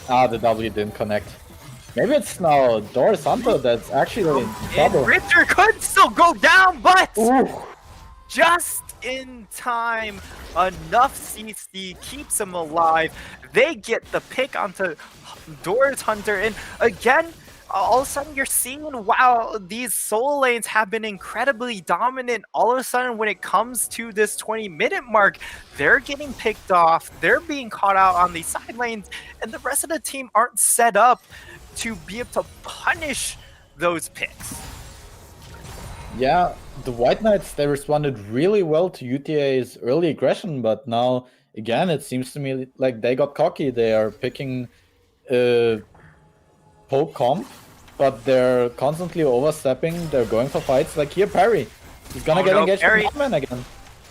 the W didn't connect. Maybe it's now Doris Hunter that's actually in trouble. Richard could still go down, but Ooh. Just in time, enough CC keeps him alive. They get the pick onto Doris Hunter, and again, all of a sudden you're seeing, wow, these solo lanes have been incredibly dominant. All of a sudden when it comes to this 20-minute mark, they're getting picked off, they're being caught out on these side lanes, and the rest of the team aren't set up to be able to punish those picks. Yeah, the White Knights, they responded really well to UTA's early aggression, but now, again, it seems to me like they got cocky. They are picking poke comp, but they're constantly overstepping. They're going for fights. Like here, Parry. He's gonna Oh get no, engaged with Perry, Hotman again.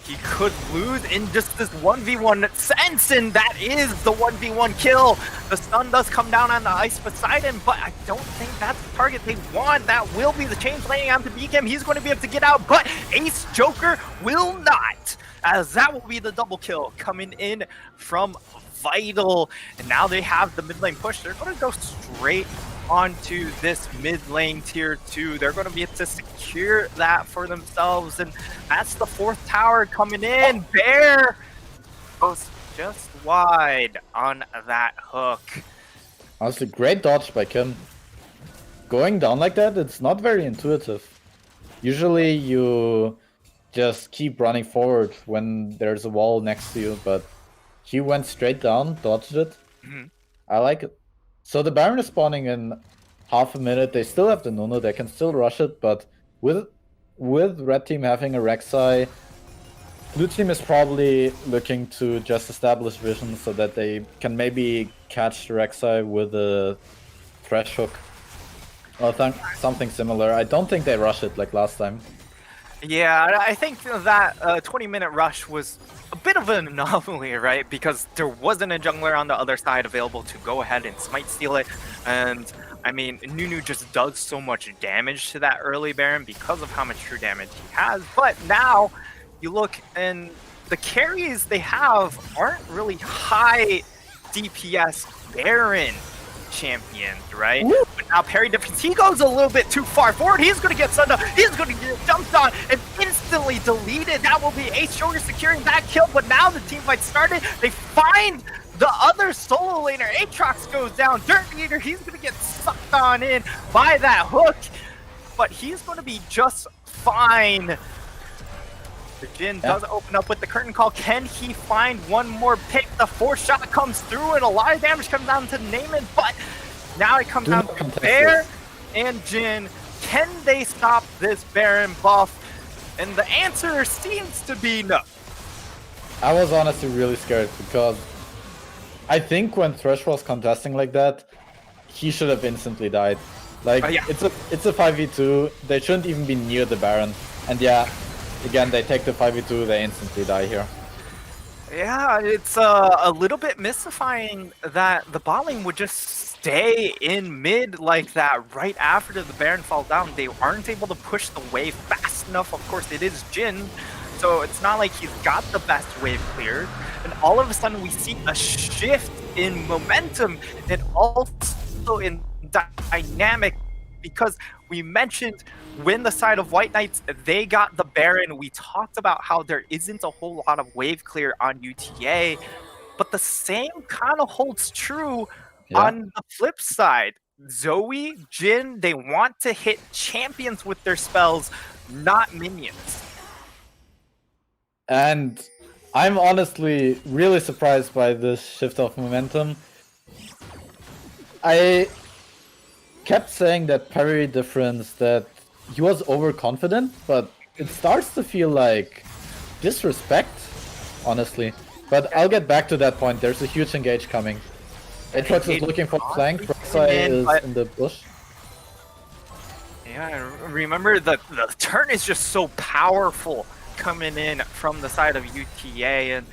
he could lose in just this 1v1 sense, and that is the 1v1 kill. The stun does come down on the ice beside him, but I don't think that's the target they want. That will be the change landing onto BKM. He's going to be able to get out, but Ace Joker will not, as that will be the double kill coming in from Vital. And now they have the mid lane push. They're going to go straight onto this mid lane tier 2. They're going to be able to secure that for themselves, and that's the 4th tower coming in. Bear goes just wide on that hook. Honestly, great dodge by Kim. Going down like that, it's not very intuitive. Usually you just keep running forward when there's a wall next to you, but he went straight down, dodged it. I like it. So the Baron is spawning in half a minute. They still have the Nunu. They can still rush it, but with Red Team having a Rek'Sai, Blue Team is probably looking to just establish vision so that they can maybe catch the Rek'Sai with a Thresh Hook or something similar. I don't think they rush it like last time. Yeah, I think that 20-minute rush was a bit of an anomaly, right? Because there wasn't a jungler on the other side available to go ahead and smite steal it. And I mean, Nunu just does so much damage to that early Baron because of how much true damage he has. But now you look and the carries they have aren't really high DPS Baron champions, right? Woo! But now parry difference, he goes a little bit too far forward. He's going to get sunned up. He's going to get jumped on and instantly deleted. That will be Ace Joker securing that kill. But now the team fight started. They find the other solo laner. Aatrox goes down. Dirt Eater, he's going to get sucked on in by that hook. But he's going to be just fine. The Jhin does open up with the curtain call. Can he find one more pick? The 4th shot comes through and a lot of damage comes down to Naaman, but now it comes down to Bear and Jhin. Can they stop this Baron buff? And the answer seems to be no. I was honestly really scared because I think when Thresh was contesting like that, he should have instantly died. Like, it's a 5v2, they shouldn't even be near the Baron. And yeah, again, they take the 5v2, they instantly die here. Yeah, it's a little bit mystifying that the bot lane would just stay in mid like that right after the Baron falls down. They aren't able to push the wave fast enough. Of course, it is Jhin, so it's not like he's got the best wave cleared. And all of a sudden, we see a shift in momentum and also in dynamic, because we mentioned when the side of White Knights, they got the Baron. We talked about how there isn't a whole lot of wave clear on UTA, but the same kind of holds true on the flip side. Zoe, Jhin, they want to hit champions with their spells, not minions. And I'm honestly really surprised by this shift of momentum. I kept saying that parry difference, that he was overconfident, but it starts to feel like disrespect, honestly. But I'll get back to that point. There's a huge engage coming. Aatrox is looking for the flank. Rek'Sai is in the bush. Yeah, remember the turn is just so powerful coming in from the side of UTA. And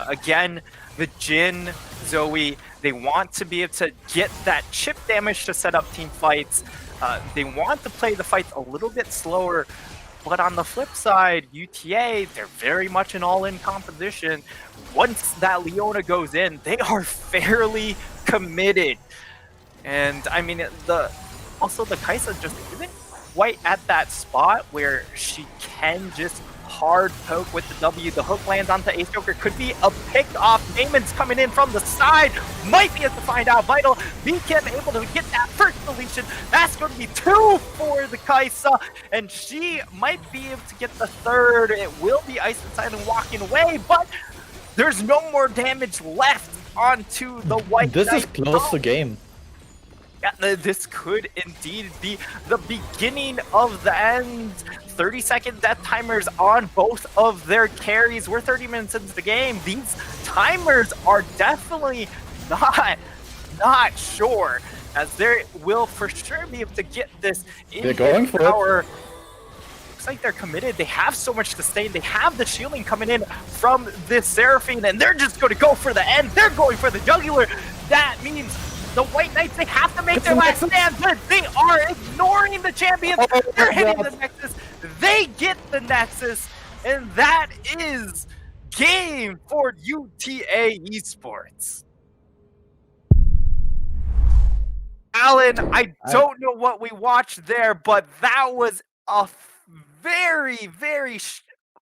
again, the Jhin, Zoe, they want to be able to get that chip damage to set up team fights. They want to play the fights a little bit slower, but on the flip side, UTA, they're very much an all-in composition. Once that Leona goes in, they are fairly committed. And I mean, also the Kai'Sa just isn't quite at that spot where she can just hard poke with the W. The hook lands onto Ace Joker. Could be a pick off. Naaman's coming in from the side. Might be able to find out. Vital, BKM able to get that first deletion. That's going to be 2 for the Kai'Sa. And she might be able to get the 3rd. It will be Ice Inside and walking away, but there's no more damage left onto the White This Knight. is close to game. This could indeed be the beginning of the end. 30-second death timers on both of their carries. We're 30 minutes into the game. These timers are definitely not sure, as they will for sure be able to get this in. They're going for power. Looks like they're committed. They have so much to stay. They have the shielding coming in from this Seraphine, and they're just going to go for the end. They're going for the jugular. That means the White Knights, they have to make their last stand, but they are ignoring the champions. They're hitting the Nexus. They get the Nexus, and that is game for UTA Esports. Alan, I don't know what we watched there, but that was a very, very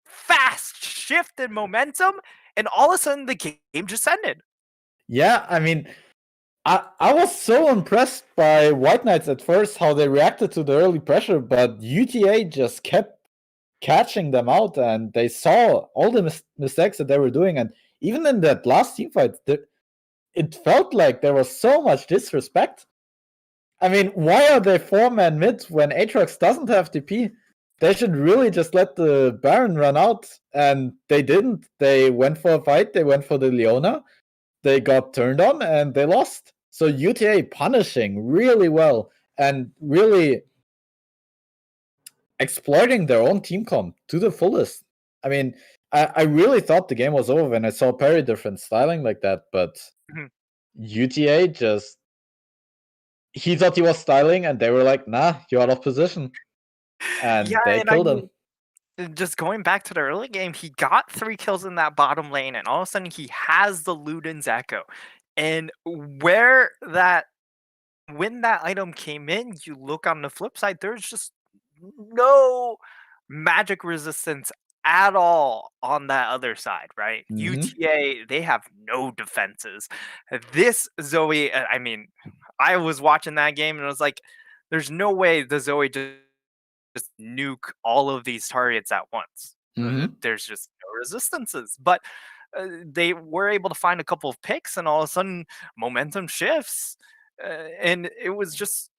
fast shift in momentum, and all of a sudden the game just ended. Yeah, I mean, I was so impressed by White Knights at first, how they reacted to the early pressure, but UTA just kept catching them out, and they saw all the mistakes that they were doing. And even in that last team fight, it felt like there was so much disrespect. I mean, why are they 4-man mid when Aatrox doesn't have TP? They should really just let the Baron run out, and they didn't. They went for a fight, they went for the Leona, they got turned on, and they lost. So UTA punishing really well, and really exploiting their own team comp to the fullest. I mean, I really thought the game was over when I saw very different styling like that, but UTA just... he thought he was styling, and they were like, nah, you're out of position. And they killed him. Just going back to the early game, he got 3 kills in that bottom lane, and all of a sudden he has the Luden's Echo. And when that item came in, you look on the flip side, there's just no magic resistance at all on that other side, right? UTA, they have no defenses. This Zoe, I mean, I was watching that game and I was like, there's no way the Zoe just nuke all of these targets at once. There's just no resistances. But they were able to find a couple of picks, and all of a sudden momentum shifts. And it was just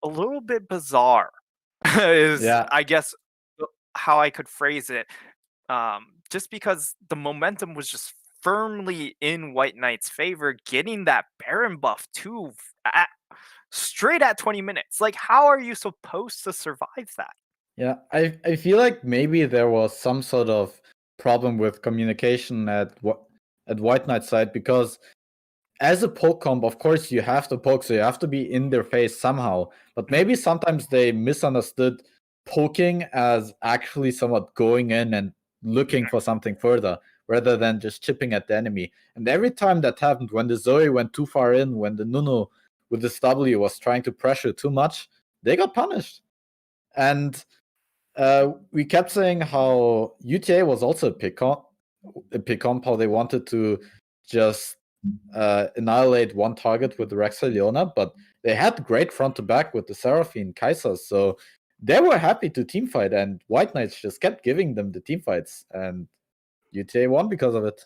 a little bit bizarre, I guess how I could phrase it. Just because the momentum was just firmly in White Knight's favor, getting that Baron buff too straight at 20 minutes. Like, how are you supposed to survive that? Yeah, I feel like maybe there was some sort of problem with communication at White Knight's side, because as a poke comp, of course, you have to poke, so you have to be in their face somehow. But maybe sometimes they misunderstood poking as actually somewhat going in and looking for something further, rather than just chipping at the enemy. And every time that happened, when the Zoe went too far in, when the Nunu with this W was trying to pressure too much, they got punished. And we kept saying how UTA was also a pick comp, how they wanted to just annihilate one target with the Rexa Leona, but they had great front to back with the Seraphine Kaiser, so they were happy to teamfight, and White Knights just kept giving them the teamfights, and UTA won because of it.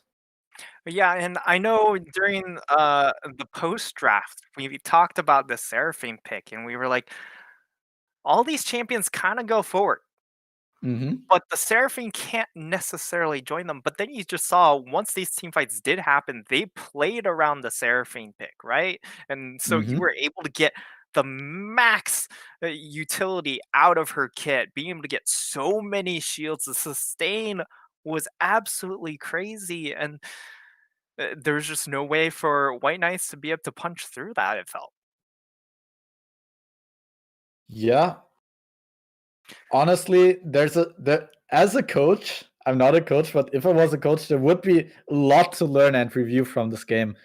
Yeah, and I know during the post draft, we talked about the Seraphine pick, and we were like, all these champions kind of go forward. But the Seraphine can't necessarily join them. But then you just saw, once these team fights did happen, they played around the Seraphine pick, right? And so you were able to get the max utility out of her kit, being able to get so many shields. The sustain was absolutely crazy, and there's just no way for White Knights to be able to punch through that, it felt. Yeah. Honestly, as a coach, I'm not a coach, but if I was a coach, there would be a lot to learn and review from this game.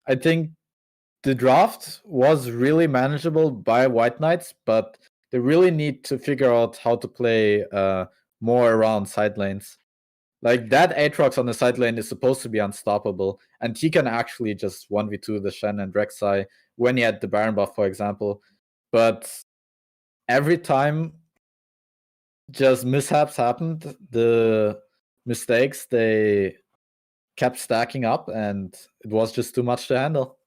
I think the draft was really manageable by White Knights, but they really need to figure out how to play more around side lanes. Like, that Aatrox on the side lane is supposed to be unstoppable, and he can actually just 1v2 the Shen and Rek'Sai when he had the Baron buff, for example. But every time just mishaps happened, the mistakes, they kept stacking up, and it was just too much to handle.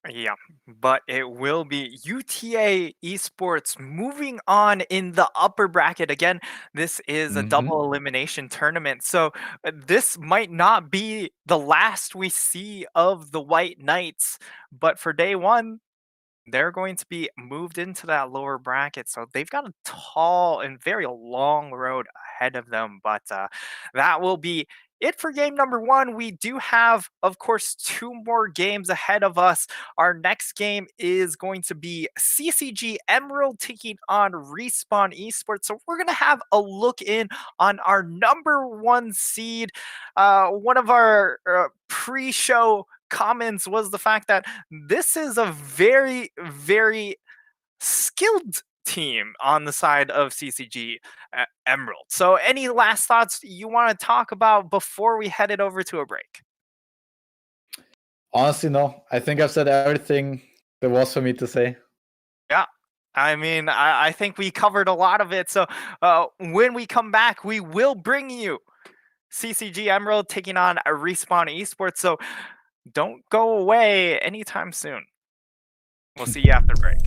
Yeah, but it will be UTA Esports moving on in the upper bracket. Again, this is a Hmm. double elimination tournament. So this might not be the last we see of the White Knights, but for day one, they're going to be moved into that lower bracket. So they've got a tall and very long road ahead of them. But that will be it for game number one. We do have, of course, two more games ahead of us. Our next game is going to be CCG Emerald taking on Respawn Esports. So we're going to have a look in on our number one seed. One of our pre show comments was the fact that this is a very, very skilled team on the side of CCG Emerald. So, any last thoughts you want to talk about before we head it over to a break? Honestly, no. I think I've said everything there was for me to say. Yeah. I mean, I think we covered a lot of it. So, when we come back, we will bring you CCG Emerald taking on a Respawn Esports. So, don't go away anytime soon. We'll see you after break.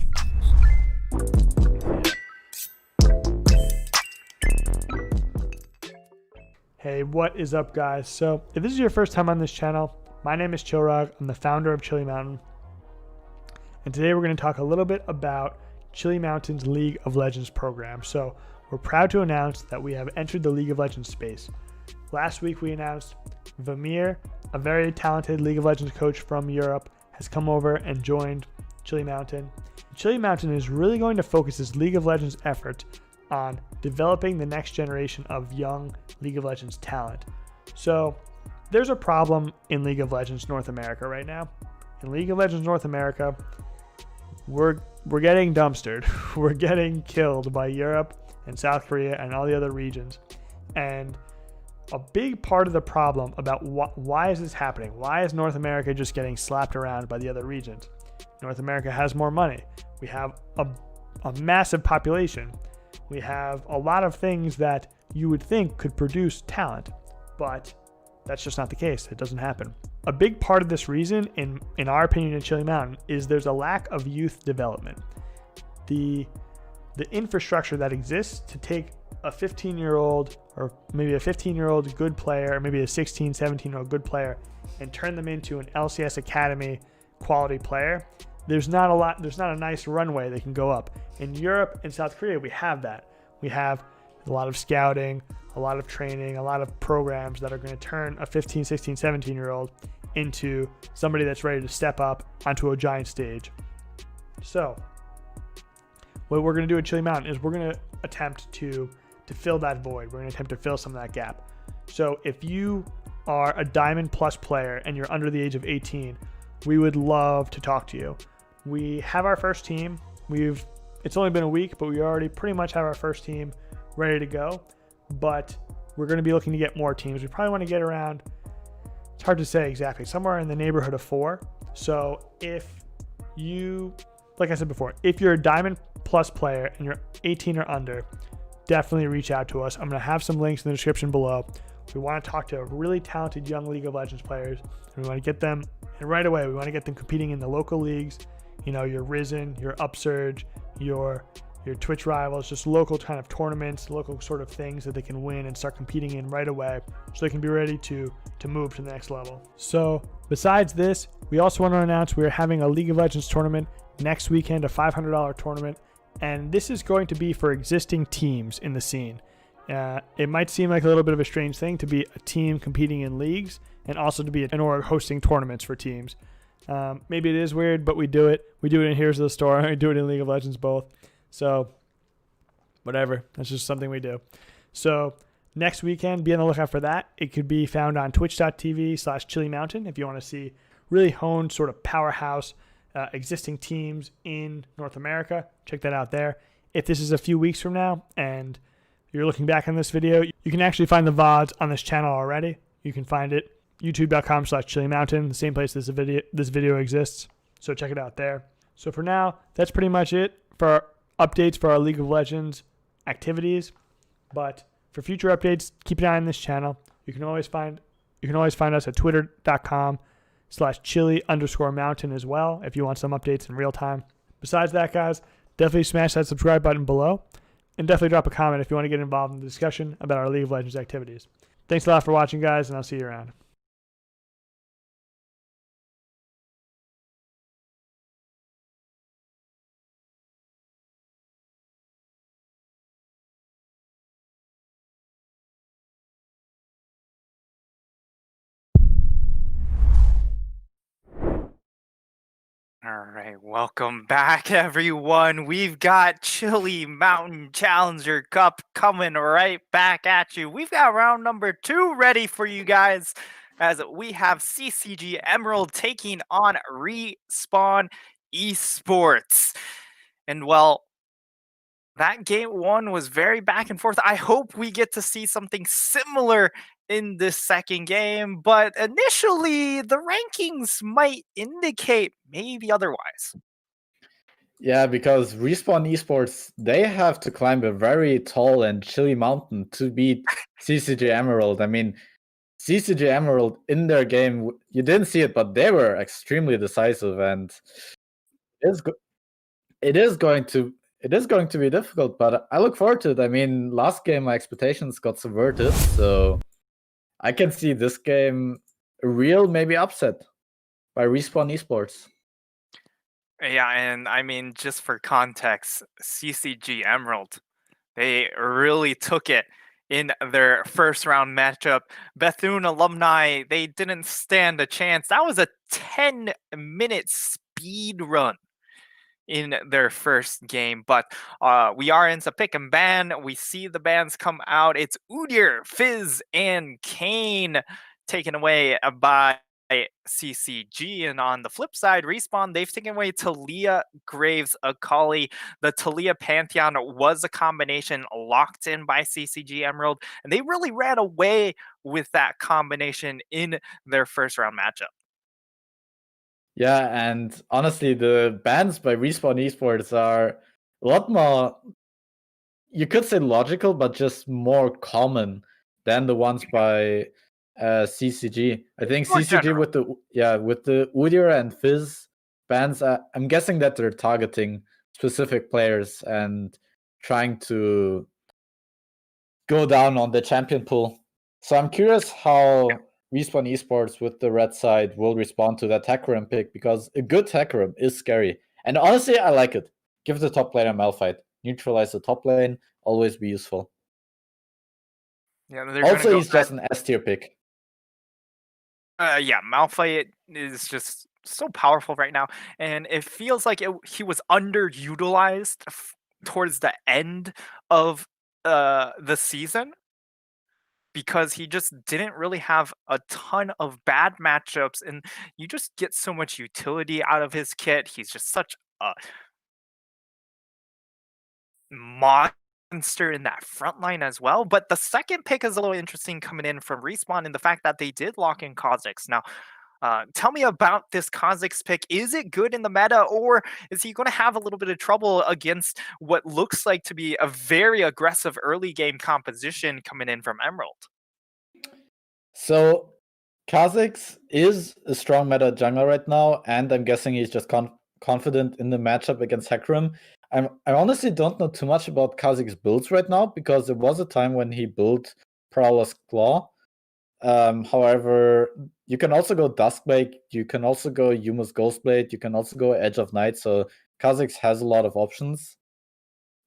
Hey, what is up, guys? So, if this is your first time on this channel, my name is Chillrog. I'm the founder of Chili Mountain. And today we're going to talk a little bit about Chili Mountain's League of Legends program. So, we're proud to announce that we have entered the League of Legends space. Last week we announced Vamir, a very talented League of Legends coach from Europe, has come over and joined Chili Mountain. Chili Mountain is really going to focus its League of Legends effort on developing the next generation of young League of Legends talent. So there's a problem in League of Legends North America right now. In League of Legends North America, we're getting dumpstered. We're getting killed by Europe and South Korea and all the other regions. And a big part of the problem about why is this happening? Why is North America just getting slapped around by the other regions? North America has more money. We have a massive population. We have a lot of things that you would think could produce talent, but that's just not the case. It doesn't happen. A big part of this reason, in our opinion at Chili Mountain, is there's a lack of youth development. The infrastructure that exists to take a 15-year-old or maybe a 15-year-old good player, or maybe a 16, 17-year-old good player, and turn them into an LCS Academy quality player, there's not a nice runway they can go up. In Europe and South Korea, we have that. We have a lot of scouting, a lot of training, a lot of programs that are going to turn a 15, 16, 17-year-old into somebody that's ready to step up onto a giant stage. So what we're going to do at Chili Mountain is we're going to attempt to fill that void. We're going to attempt to fill some of that gap. So if you are a Diamond Plus player and you're under the age of 18, we would love to talk to you. We have our first team. It's only been a week, but we already pretty much have our first team ready to go. But we're going to be looking to get more teams. We probably want to get around, it's hard to say exactly, somewhere in the neighborhood of 4. So if you, like I said before, if you're a Diamond Plus player and you're 18 or under, definitely reach out to us. I'm going to have some links in the description below. We want to talk to really talented young League of Legends players. And we want to get them, and right away, we want to get them competing in the local leagues. You know, your Risen, your Upsurge, your Twitch rivals, just local kind of tournaments, local sort of things that they can win and start competing in right away so they can be ready to move to the next level. So besides this, we also want to announce we're having a League of Legends tournament next weekend, a $500 tournament. And this is going to be for existing teams in the scene. It might seem like a little bit of a strange thing to be a team competing in leagues and also to be an org hosting tournaments for teams. Maybe it is weird, but we do it. We do it in Heroes of the Storm. We do it in League of Legends both. So whatever. That's just something we do. So next weekend, be on the lookout for that. It could be found on twitch.tv/Chili Mountain if you want to see really honed sort of powerhouse existing teams in North America. Check that out there. If this is a few weeks from now and you're looking back on this video, you can actually find the VODs on this channel already. You can find it youtube.com/Chili Mountain, the same place this video exists. So check it out there. So for now, that's pretty much it for our updates for our League of Legends activities. But for future updates, keep an eye on this channel. You can always find us at twitter.com youtube.com/chili_mountain as well if you want some updates in real time. Besides that, guys, definitely smash that subscribe button below and definitely drop a comment if you want to get involved in the discussion about our League of Legends activities. Thanks a lot for watching, guys, and I'll see you around. All right, welcome back, everyone. We've got Chili Mountain Challenger Cup coming right back at you. We've got round number 2 ready for you guys, as we have CCG Emerald taking on Respawn Esports. And well, that game 1 was very back and forth. I hope we get to see something similar in this second game, but initially the rankings might indicate maybe otherwise. Yeah, because Respawn Esports, they have to climb a very tall and chilly mountain to beat CCG Emerald. I mean, CCG Emerald in their game, you didn't see it, but they were extremely decisive, and it's it is going to be difficult. But I look forward to it. I mean, last game my expectations got subverted, so I can see this game a real maybe upset by Respawn Esports. Yeah, and I mean, just for context, CCG Emerald, they really took it in their first round matchup. Bethune alumni, they didn't stand a chance. That was a 10-minute speed run in their first game, but we are into pick and ban. We see the bans come out. It's Udyr, Fizz, and Kane taken away by CCG. And on the flip side, Respawn, they've taken away Talia, Graves, Akali. The Talia Pantheon was a combination locked in by CCG Emerald, and they really ran away with that combination in their first round matchup. Yeah, and honestly, the bans by Respawn Esports are a lot more, you could say logical, but just more common than the ones by CCG. I think More CCG general. with the Udyr and Fizz bans, I'm guessing that they're targeting specific players and trying to go down on the champion pool. So I'm curious how Respawn Esports with the red side will respond to that Hecarim pick, because a good Hecarim is scary. And honestly, I like it. Give the top lane a Malphite. Neutralize the top lane, always be useful. Yeah, they're Also, gonna he's just an S tier pick. Yeah, Malphite is just so powerful right now, and it feels like he was underutilized towards the end of the season, because he just didn't really have a ton of bad matchups, and you just get so much utility out of his kit. He's just such a monster in that front line as well. But the second pick is a little interesting coming in from Respawn in the fact that they did lock in Kha'Zix. Now, tell me about this Kha'Zix pick. Is it good in the meta, or is he going to have a little bit of trouble against what looks like to be a very aggressive early game composition coming in from Emerald? So Kha'Zix is a strong meta jungler right now, and I'm guessing he's just confident in the matchup against Hecarim. I honestly don't know too much about Kha'Zix builds right now, because there was a time when he built Prowler's Claw. However, you can also go Duskblade, you can also go Yuma's Ghostblade, you can also go Edge of Night, so Kha'Zix has a lot of options.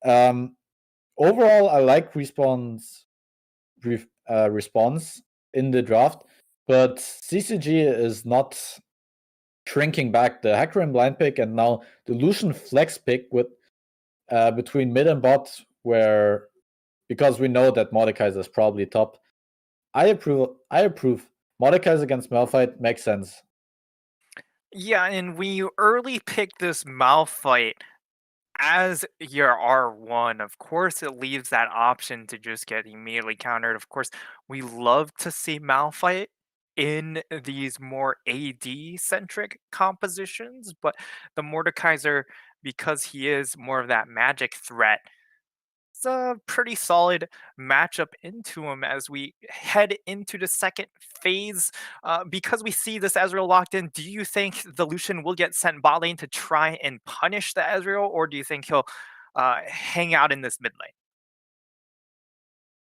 Overall, I like Respawn's response in the draft, but CCG is not shrinking back. The Hecarim blind pick and now the Lucian flex pick with between mid and bot, where, because we know that Mordekaiser is probably top. I approve. Mordekaiser against Malphite makes sense. Yeah, and when you early pick this Malphite as your R1, of course, it leaves that option to just get immediately countered. Of course, we love to see Malphite in these more AD-centric compositions, but the Mordekaiser, because he is more of that magic threat, It's a pretty solid matchup into him as we head into the second phase. Because we see this Ezreal locked in, do you think the Lucian will get sent bot lane to try and punish the Ezreal, or do you think he'll hang out in this mid lane?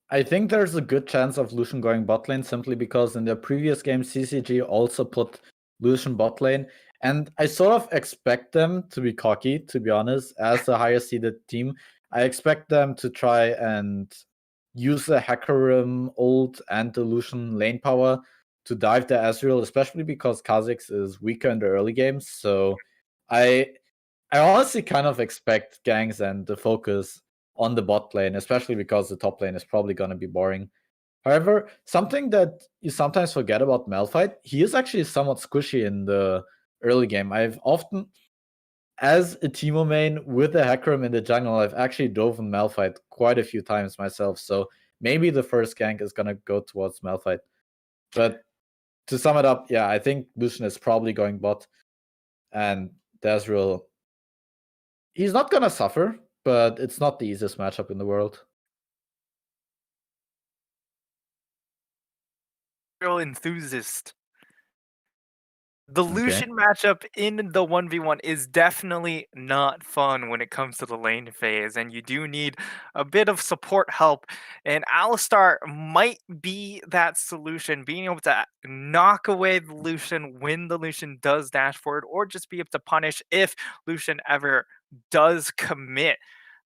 I think there's a good chance of Lucian going bot lane simply because in their previous game, CCG also put Lucian bot lane. And I sort of expect them to be cocky, to be honest, as the higher seeded team. I expect them to try and use the Hecarim ult and the Lucian lane power to dive the Ezreal, especially because Kha'Zix is weaker in the early games. So I honestly kind of expect gangs and the focus on the bot lane, especially because the top lane is probably going to be boring. However, something that you sometimes forget about Malphite, he is actually somewhat squishy in the early game. I've often, as a Teemo main with the Hecarim in the jungle, I've actually driven Malphite quite a few times myself. So maybe the first gank is going to go towards Malphite. But to sum it up, yeah, I think Lucian is probably going bot. And Ezreal, he's not going to suffer, but it's not the easiest matchup in the world. Real enthusiast. The Okay. Lucian matchup in the 1v1 is definitely not fun when it comes to the lane phase, and you do need a bit of support help. And Alistar might be that solution, being able to knock away the Lucian when the Lucian does dash forward, or just be able to punish if Lucian ever does commit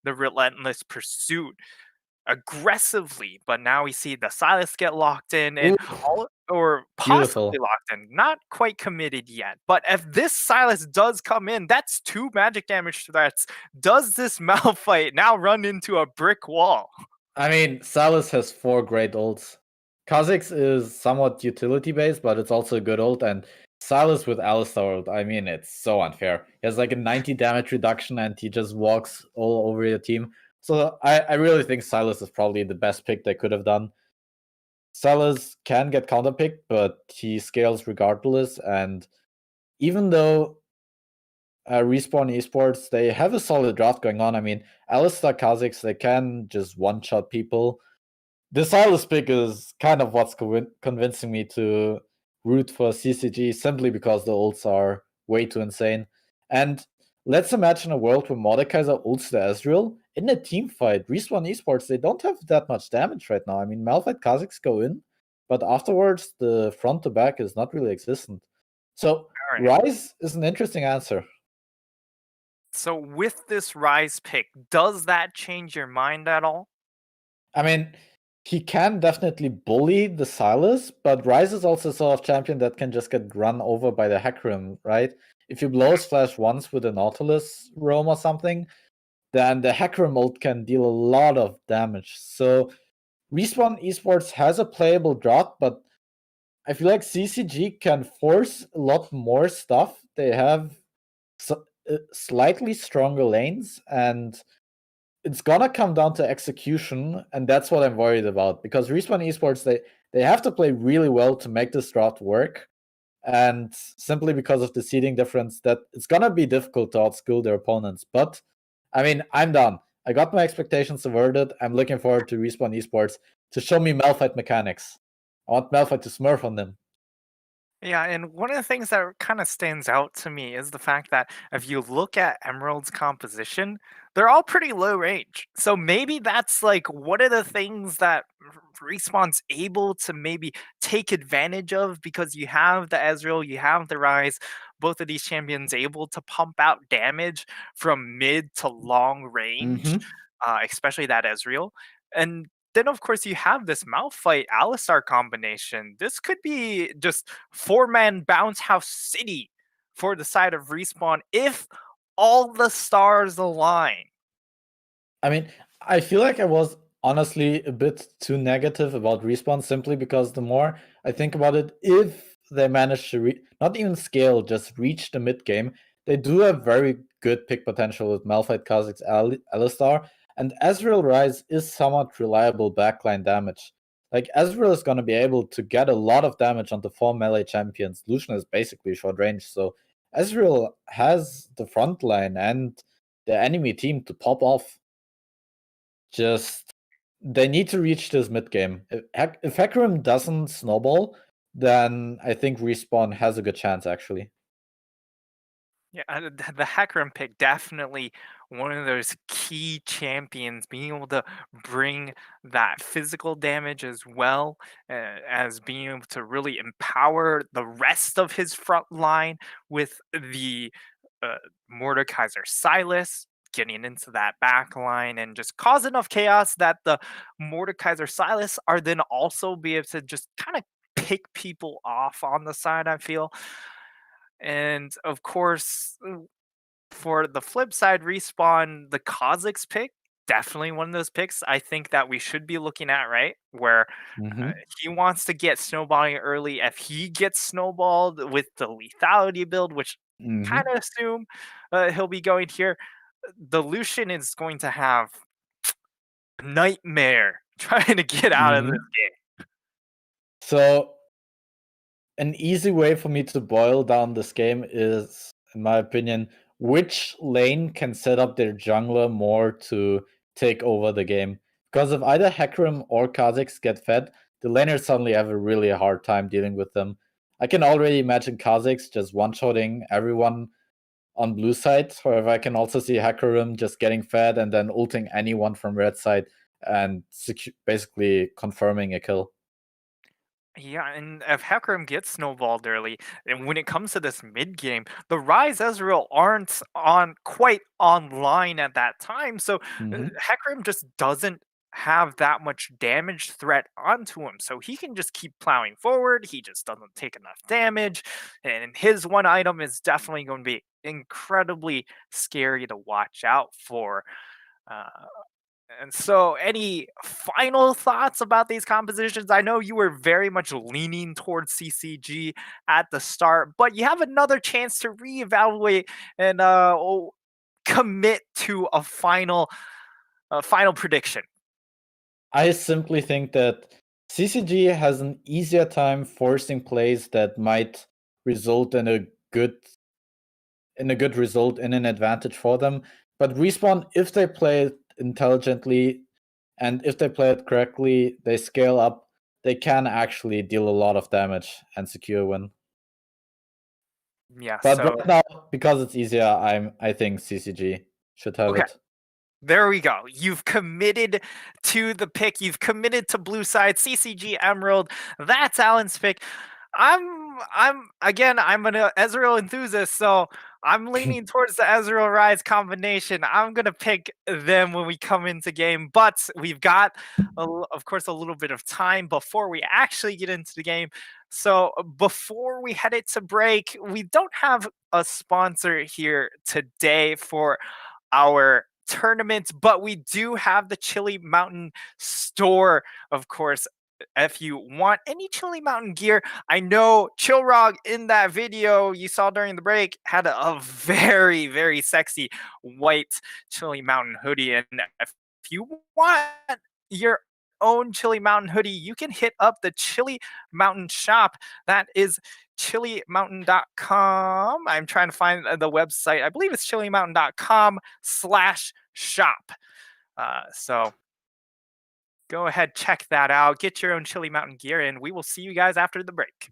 the relentless pursuit aggressively. But now we see the Silas get locked in and Ooh, or possibly beautiful. locked in, not quite committed yet. But if this Silas does come in, that's 2 magic damage threats. Does this Malphite now run into a brick wall? I mean, Silas has 4 great ults. Kha'Zix is somewhat utility based, but it's also a good ult. And Silas with Alistar ult, I mean, it's so unfair. He has like a 90 damage reduction and he just walks all over your team. So I really think Silas is probably the best pick they could have done. Silas can get counterpicked, but he scales regardless. And even though Respawn Esports, they have a solid draft going on. I mean, Alistar, Kha'Zix, they can just one-shot people. The Silas pick is kind of what's convincing me to root for CCG simply because the ults are way too insane. And let's imagine a world where Mordekaiser ults the Ezreal. In a team fight, Respawn Esports, they don't have that much damage right now. I mean, Malphite, Kha'Zix go in, but afterwards, the front to back is not really existent. So, Alright. Ryze is an interesting answer. So with this Rise pick, does that change your mind at all? I mean, he can definitely bully the Silas, but Ryze is also a sort of champion that can just get run over by the Hecarim, right? If you blow Splash once with a Nautilus roam or something, then the Hecarim ult can deal a lot of damage. So Respawn Esports has a playable drought, but I feel like CCG can force a lot more stuff. They have slightly stronger lanes, and it's gonna come down to execution, and that's what I'm worried about. Because Respawn Esports, they have to play really well to make this draft work, and simply because of the seeding difference, that it's gonna be difficult to outschool their opponents. But I mean, I'm done. I got my expectations averted. I'm looking forward to Respawn Esports to show me Malphite mechanics. I want Malphite to smurf on them. Yeah, and one of the things that kind of stands out to me is the fact that if you look at Emerald's composition, they're all pretty low range. So maybe that's like one of the things that Respawn's able to maybe take advantage of because you have the Ezreal, you have the Rise, both of these champions able to pump out damage from mid to long range, Mm-hmm. especially that Ezreal. And then of course you have this Malphite Alistar combination. This could be just 4-man bounce house city for the side of Respawn if all the stars align. I mean, I feel like I was honestly a bit too negative about Respawn simply because the more I think about it, if they manage to not even scale, just reach the mid game, they do have very good pick potential with Malphite, Kha'Zix, Alistar, and Ezreal Rise is somewhat reliable backline damage. Like, Ezreal is going to be able to get a lot of damage onto 4 melee champions. Lucian is basically short range, so Ezreal has the front line and the enemy team to pop off. Just they need to reach this mid game. If Hecarim doesn't snowball, then I think Respawn has a good chance actually. Yeah, the Hecarim pick, definitely one of those key champions, being able to bring that physical damage as well as being able to really empower the rest of his front line with the uh, Mordekaiser Silas getting into that back line and just cause enough chaos that the Mordekaiser Silas are then also be able to just kind of pick people off on the side, I feel. And of course, for the flip side, Respawn, the Kha'Zix pick, definitely one of those picks I think that we should be looking at, right? Where Mm-hmm. he wants to get snowballing early. If he gets snowballed with the lethality build, which Mm-hmm. kind of assume he'll be going here, the Lucian is going to have a nightmare trying to get out of this Mm-hmm. game. So an easy way for me to boil down this game is, in my opinion, which lane can set up their jungler more to take over the game. Because if either Hecarim or Kha'Zix get fed, the laners suddenly have a really hard time dealing with them. I can already imagine Kha'Zix just one-shotting everyone on blue side. However, I can also see Hecarim just getting fed and then ulting anyone from red side and basically confirming a kill. Yeah, and if Hecarim gets snowballed early, and when it comes to this mid game, the Rise Ezreal aren't on quite online at that time, so Mm-hmm. Hecarim just doesn't have that much damage threat onto him, so he can just keep plowing forward. He just doesn't take enough damage, and his one item is definitely going to be incredibly scary to watch out for. Uh, and so, any final thoughts about these compositions? I know you were very much leaning towards CCG at the start, but you have another chance to reevaluate and commit to a final prediction. I simply think that CCG has an easier time forcing plays that might result in a good result in an advantage for them. But Respawn, if they play it intelligently and if they play it correctly, they scale up, they can actually deal a lot of damage and secure a win. Yeah. But So right now, because it's easier, I think CCG should have okay. it. There we go. You've committed to the pick. You've committed to blue side CCG Emerald. That's Alan's pick. I'm an Ezreal enthusiast, so I'm leaning towards the Ezreal Rise combination. I'm gonna pick them when we come into game, but we've got, of course, a little bit of time before we actually get into the game. So before we head it to break, we don't have a sponsor here today for our tournament, but we do have the Chili Mountain store, of course. If you want any Chili Mountain gear, I know Chillrog in that video you saw during the break had a very, very sexy white Chili Mountain hoodie. And if you want your own Chili Mountain hoodie, you can hit up the Chili Mountain shop. That is chilimountain.com. I'm trying to find the website. I believe it's chilimountain.com/shop. So go ahead, check that out. Get your own Chili Mountain gear, and we will see you guys after the break.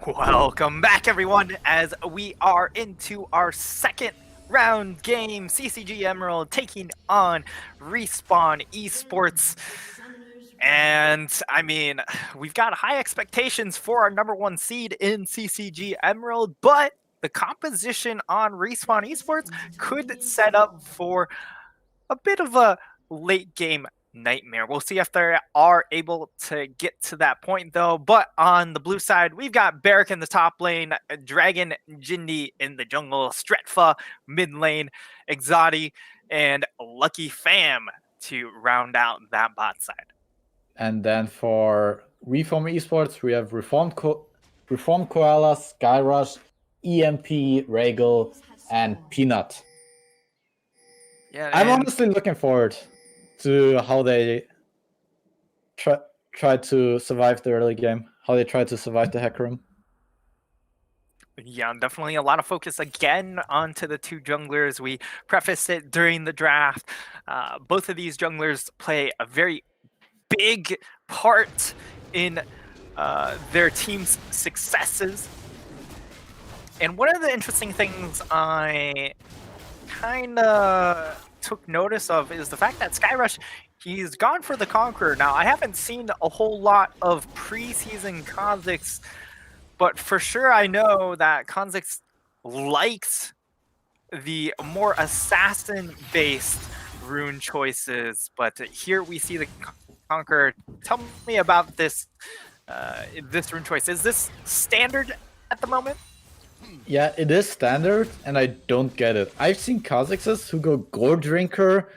Welcome back, everyone, as we are into our second round game. CCG Emerald taking on Respawn Esports. And, I mean, we've got high expectations for our #1 seed in CCG Emerald, but the composition on Respawn Esports could set up for a bit of a late game nightmare. We'll see if they are able to get to that point, though. But on the blue side, we've got Barrack in the top lane, Dragon Jindy in the jungle, Stretfa mid lane, Exotti, and Lucky Fam to round out that bot side. And then for Reform Esports, we have Reformed Koala, Skyrush, EMP, Regal, and Peanut. Yeah, I'm honestly looking forward to how they try to survive the early game, how they try to survive the hack room. Yeah, definitely a lot of focus again onto the two junglers. We prefaced it during the draft. Both of these junglers play a very big part in their team's successes. And one of the interesting things I kind of took notice of is the fact that Skyrush, he's gone for the Conqueror. Now, I haven't seen a whole lot of preseason Kha'Zix, but for sure I know that Kha'Zix likes the more assassin-based rune choices, but here we see the Conqueror. Tell me about this this rune choice. Is this standard at the moment? Yeah, it is standard, and I don't get it. I've seen Kha'Zixes who go Gore Drinker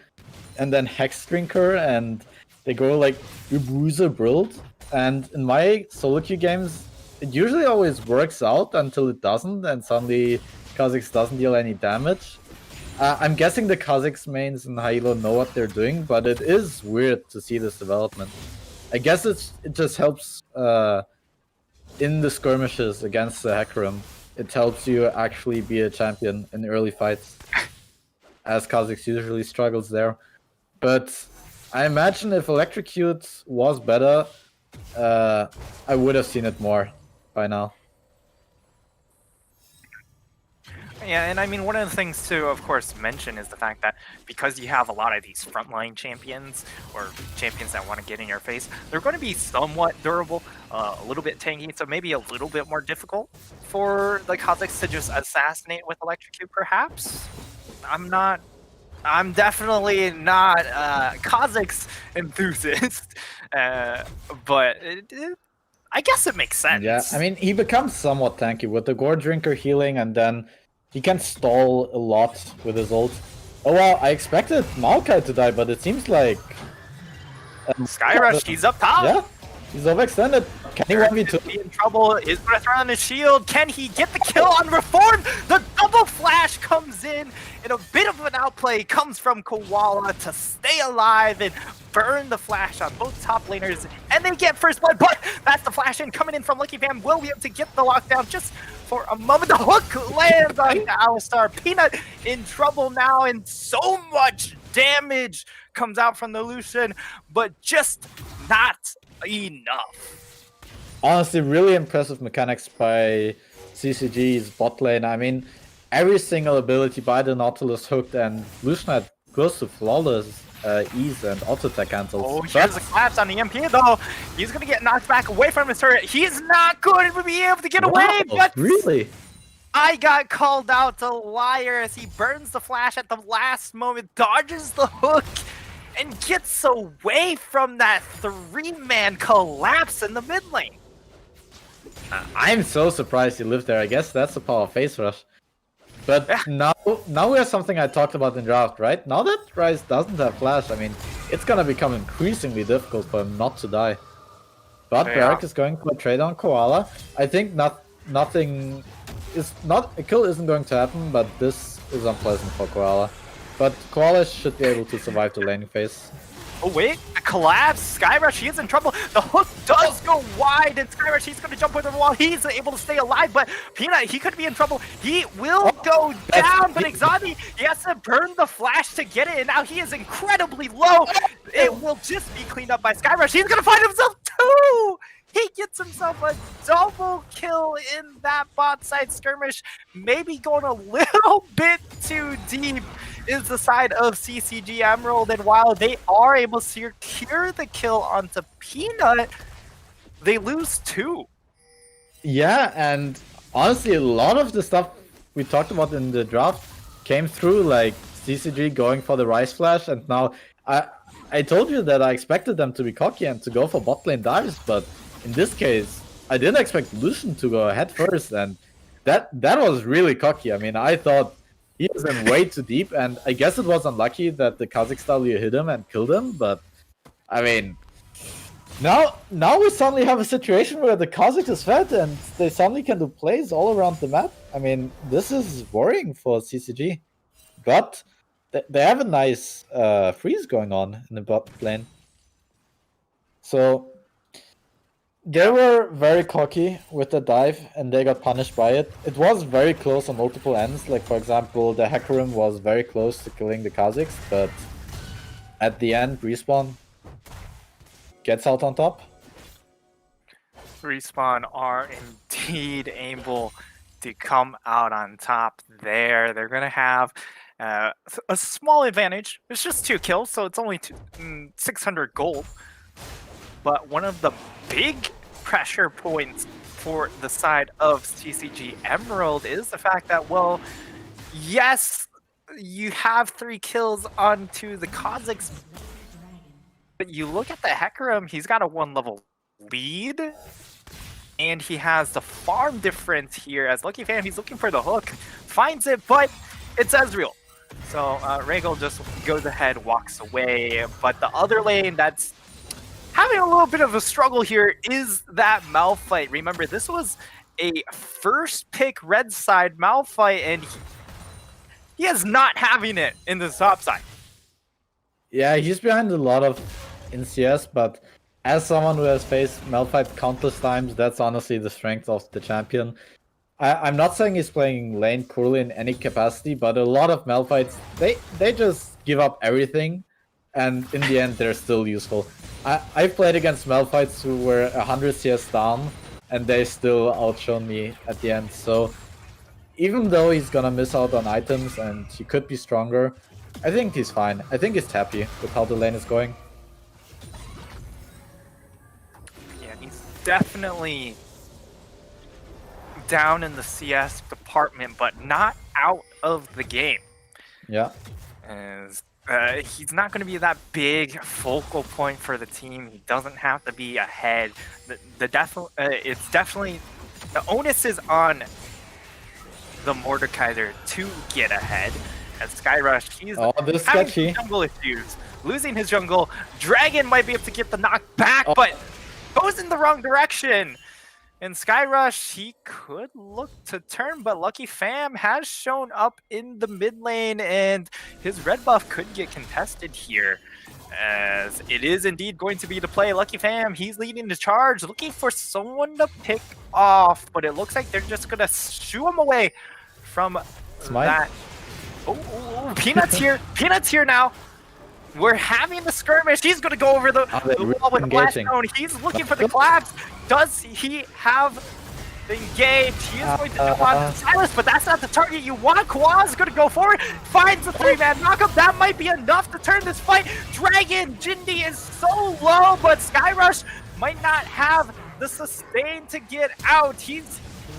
and then Hex Drinker, and they go like Bruiser build. And in my solo queue games, it usually always works out until it doesn't, and suddenly Kha'Zix doesn't deal any damage. I'm guessing the Kha'Zix mains in Hilo know what they're doing, but it is weird to see this development. I guess it just helps in the skirmishes against the hack room. It helps you actually be a champion in early fights, as Kha'Zix usually struggles there. But I imagine if Electrocute was better, I would have seen it more by now. Yeah, and I mean, one of the things to, of course, mention is the fact that because you have a lot of these frontline champions, or champions that want to get in your face, they're going to be somewhat durable, a little bit tanky, so maybe a little bit more difficult for the Kha'Zix to just assassinate with Electrocute, perhaps? I'm definitely not a Kha'Zix enthusiast, but I guess it makes sense. Yeah, I mean, he becomes somewhat tanky with the Gore Drinker healing, and then he can stall a lot with his ult. Oh wow, I expected Maokai to die, but it seems like... Skyrush, he's up top! Yeah, he's overextended. Can he 1v2? Be in trouble, is going to throw on his shield. Can he get the kill on Reform? The double flash comes in, and a bit of an outplay comes from Koala to stay alive and burn the flash on both top laners, and they get first blood, but that's the flash in coming in from Lucky Fam. Will be able to get the lockdown just for a moment. The hook lands on Alistar. Peanut in trouble now, and so much damage comes out from the Lucian, but just not enough. Honestly, really impressive mechanics by CCG's bot lane. I mean, every single ability by the Nautilus hooked, and Lucian had close to flawless ease and auto attack cancels. Oh, here's a collapse on the MP though. He's gonna get knocked back away from his turret. He's not going to be able to get away, but really? I got called out to liar as he burns the flash at the last moment, dodges the hook, and gets away from that 3-man collapse in the mid lane. I'm so surprised he lived there. I guess that's the power of Face Rush. But now we have something I talked about in draft, right? Now that Ryze doesn't have flash, I mean, it's gonna become increasingly difficult for him not to die. But Barrack is going for a trade on Koala. I think nothing is not a kill isn't going to happen, but this is unpleasant for Koala. But Koala should be able to survive the laning phase. Oh wait, a collapse. Skyrush, he is in trouble. The hook does go wide, and Skyrush, he's going to jump over the wall. He's able to stay alive, but Peanut, he could be in trouble. He will go down, but Exotti, he has to burn the flash to get it, and now he is incredibly low. It will just be cleaned up by Skyrush. He's going to find himself too. He gets himself a double kill in that bot side skirmish. Maybe going a little bit too deep is the side of CCG Emerald, and while they are able to secure the kill onto Peanut, they lose 2. Yeah, and honestly, a lot of the stuff we talked about in the draft came through, like CCG going for the Rise Flash, and now I told you that I expected them to be cocky and to go for bot lane dives, but in this case, I didn't expect Lucian to go ahead first, and that was really cocky. I mean, I thought he was in way too deep, and I guess it was unlucky that the Kha'Zix W hit him and killed him, but I mean, now we suddenly have a situation where the Kha'Zix is fed and they suddenly can do plays all around the map. I mean, this is worrying for CCG, but they have a nice freeze going on in the bot lane. So they were very cocky with the dive and they got punished by it. It was very close on multiple ends. Like, for example, the Hecarim was very close to killing the Kha'Zix, but at the end, Respawn gets out on top. Respawn are indeed able to come out on top there. They're going to have a small advantage. It's just 2 kills, so it's only 600 gold. But one of the big pressure points for the side of CCG Emerald is the fact that, well, yes, you have 3 kills onto the Kha'Zix, but you look at the Hecarim, he's got a 1-level lead, and he has the farm difference here. As Lucky Fan, he's looking for the hook, finds it, but it's Ezreal. So Regal just goes ahead, walks away, but the other lane that's having a little bit of a struggle here is that Malphite. Remember, this was a first pick red side Malphite, and he is not having it in the top side. Yeah, he's behind a lot of NCS, but as someone who has faced Malphite countless times, that's honestly the strength of the champion. I'm not saying he's playing lane poorly in any capacity, but a lot of Malphites, they just give up everything, and in the end, they're still useful. I've played against Malphites who were 100 CS down, and they still outshone me at the end. So even though he's gonna miss out on items and he could be stronger, I think he's fine. I think he's happy with how the lane is going. Yeah, he's definitely down in the CS department, but not out of the game. Yeah. As he's not going to be that big focal point for the team. He doesn't have to be ahead. It's definitely the onus is on the Mordekaiser to get ahead. As Skyrush, he's having some jungle issues, losing his jungle. Dragon might be able to get the knock back, but goes in the wrong direction. And Skyrush, he could look to turn, but Lucky Fam has shown up in the mid lane, and his red buff could get contested here. As it is indeed going to be the play. Lucky Fam, he's leading the charge, looking for someone to pick off, but it looks like they're just going to shoo him away from that. Oh, Peanut's here. Peanut's here now. We're having the skirmish. He's going to go over the wall with Blaststone. He's looking for the collapse. Does he have the engage? He is going to jump on Silas, but that's not the target you want. Kawhi's going to go forward. Finds the 3-man knockup. That might be enough to turn this fight. Dragon, Jindy is so low, but Skyrush might not have the sustain to get out. He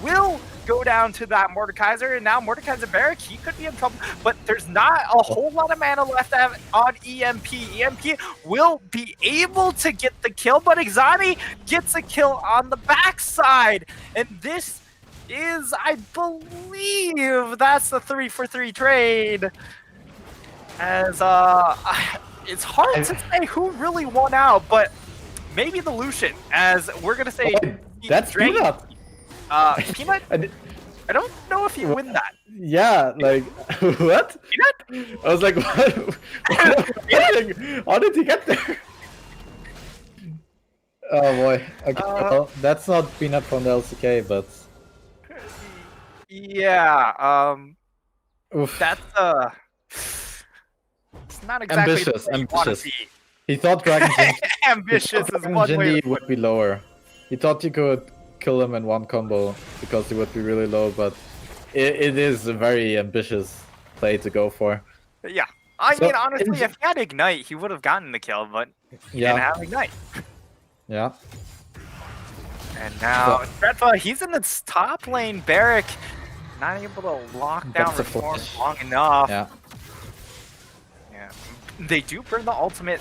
will go down to that Mordekaiser, and now Mordekaiser Barrack, he could be in trouble, but there's not a whole lot of mana left on EMP. EMP will be able to get the kill, but Exani gets a kill on the backside, and this is, I believe, that's the 3-for-3 trade. As it's hard to say who really won out, but maybe the Lucian, as we're gonna say that's Peanut. Peanut? I don't know if you win that. Yeah, like, what? Peanut? I was like, what? How did he get there? Oh boy. Okay, well, that's not Peanut from the LCK, but... Yeah, Oof. that's, it's not exactly ambitious. the way you want to see. He thought Dragon Ambitious is one way would be lower. He thought he could kill him in one combo because he would be really low, but it is a very ambitious play to go for. Yeah. I So, mean, honestly, if he had Ignite, he would have gotten the kill, but he didn't have Ignite. Yeah. And now, Dreadfa, he's in the top lane. Barrick not able to lock down That's a Reform flash. long enough. Yeah. Yeah. They do burn the ultimate.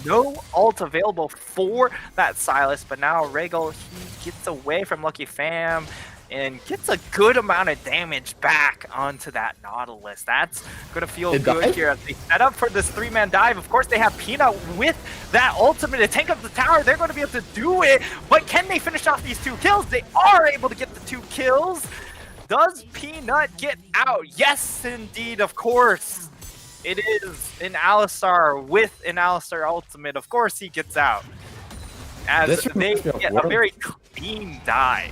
No ult available for that Silas, but now Regal, he gets away from Lucky Fam and gets a good amount of damage back onto that Nautilus. That's going to feel good here as they set up for this 3-man dive. Of course, they have Peanut with that ultimate to tank up the tower. They're going to be able to do it, but can they finish off these 2 kills? They are able to get the 2 kills. Does Peanut get out? Yes, indeed, of course. It is an Alistar with an Alistar ultimate. Of course he gets out. As they get a very clean dive.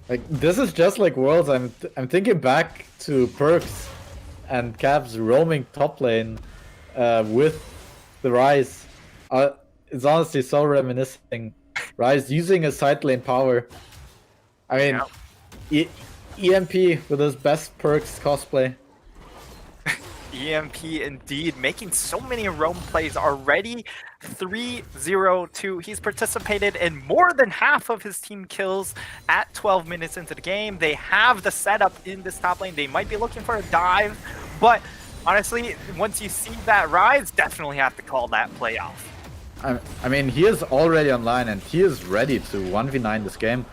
Like, this is just like Worlds. I'm thinking back to Perks and Cavs roaming top lane with the Rise. It's honestly so reminiscing. Rise using his side lane power. I mean, EMP with his best Perks cosplay. EMP indeed, making so many roam plays already. 3-0-2. He's participated in more than half of his team kills at 12 minutes into the game. They have the setup in this top lane. They might be looking for a dive, but honestly, once you see that Rise, definitely have to call that play off. I mean, he is already online and he is ready to 1v9 this game.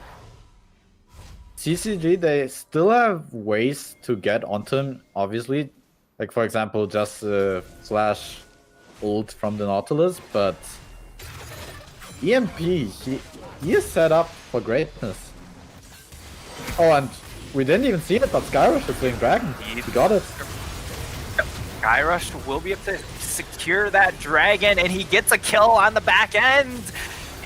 CCG, they still have ways to get onto him, obviously. Like, for example, just flash ult from the Nautilus, but EMP, he is set up for greatness. Oh, and we didn't even see it, but Skyrush is doing Dragon. He got it. Skyrush will be able to secure that Dragon, and he gets a kill on the back end.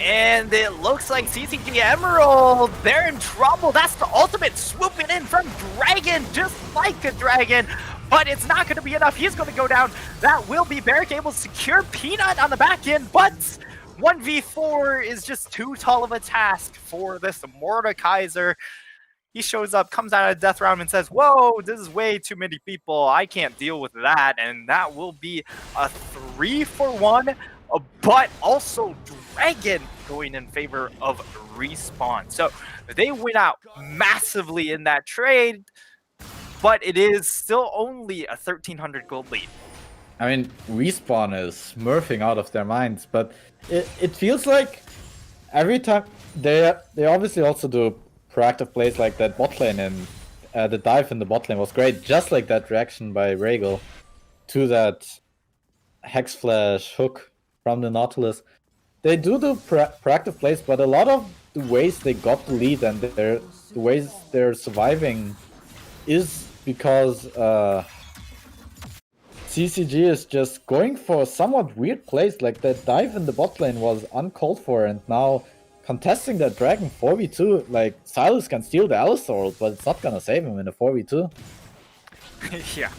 And it looks like CCG Emerald, they're in trouble. That's the ultimate swooping in from Dragon, just like a Dragon. But it's not going to be enough. He's going to go down. That will be Barrick able to secure Peanut on the back end, but 1v4 is just too tall of a task for this Mordekaiser. He shows up, comes out of Death Round and says, whoa, this is way too many people. I can't deal with that. And that will be a 3-for-1, but also Dragon going in favor of Respawn. So they win out massively in that trade, but it is still only a 1,300 gold lead. I mean, Respawn is smurfing out of their minds, but it feels like every time they obviously also do proactive plays like that bot lane, and the dive in the bot lane was great, just like that reaction by Regal to that Hex Flash hook from the Nautilus. They do proactive plays, but a lot of the ways they got the lead and the ways they're surviving is because CCG is just going for somewhat weird plays. Like that dive in the bot lane was uncalled for, and now contesting that Dragon 4v2, like Silas can steal the Alistar, but it's not gonna save him in a 4v2. Yeah,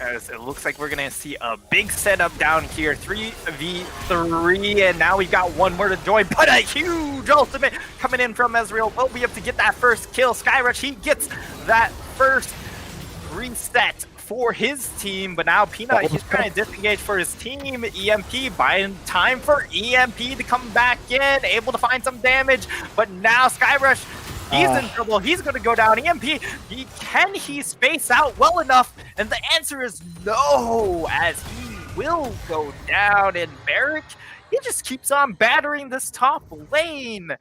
as it looks like we're gonna see a big setup down here, 3v3, and now we've got one more to join, but a huge ultimate coming in from Ezreal. Will be able to get that first kill. Skyrush, he gets that first reset for his team, but now Peanut, he's trying to disengage for his team. EMP buying time for EMP to come back in, able to find some damage, but now Skyrush, he's in trouble. He's going to go down. EMP, can he space out well enough? And the answer is no, as he will go down, and Barrick, he just keeps on battering this top lane.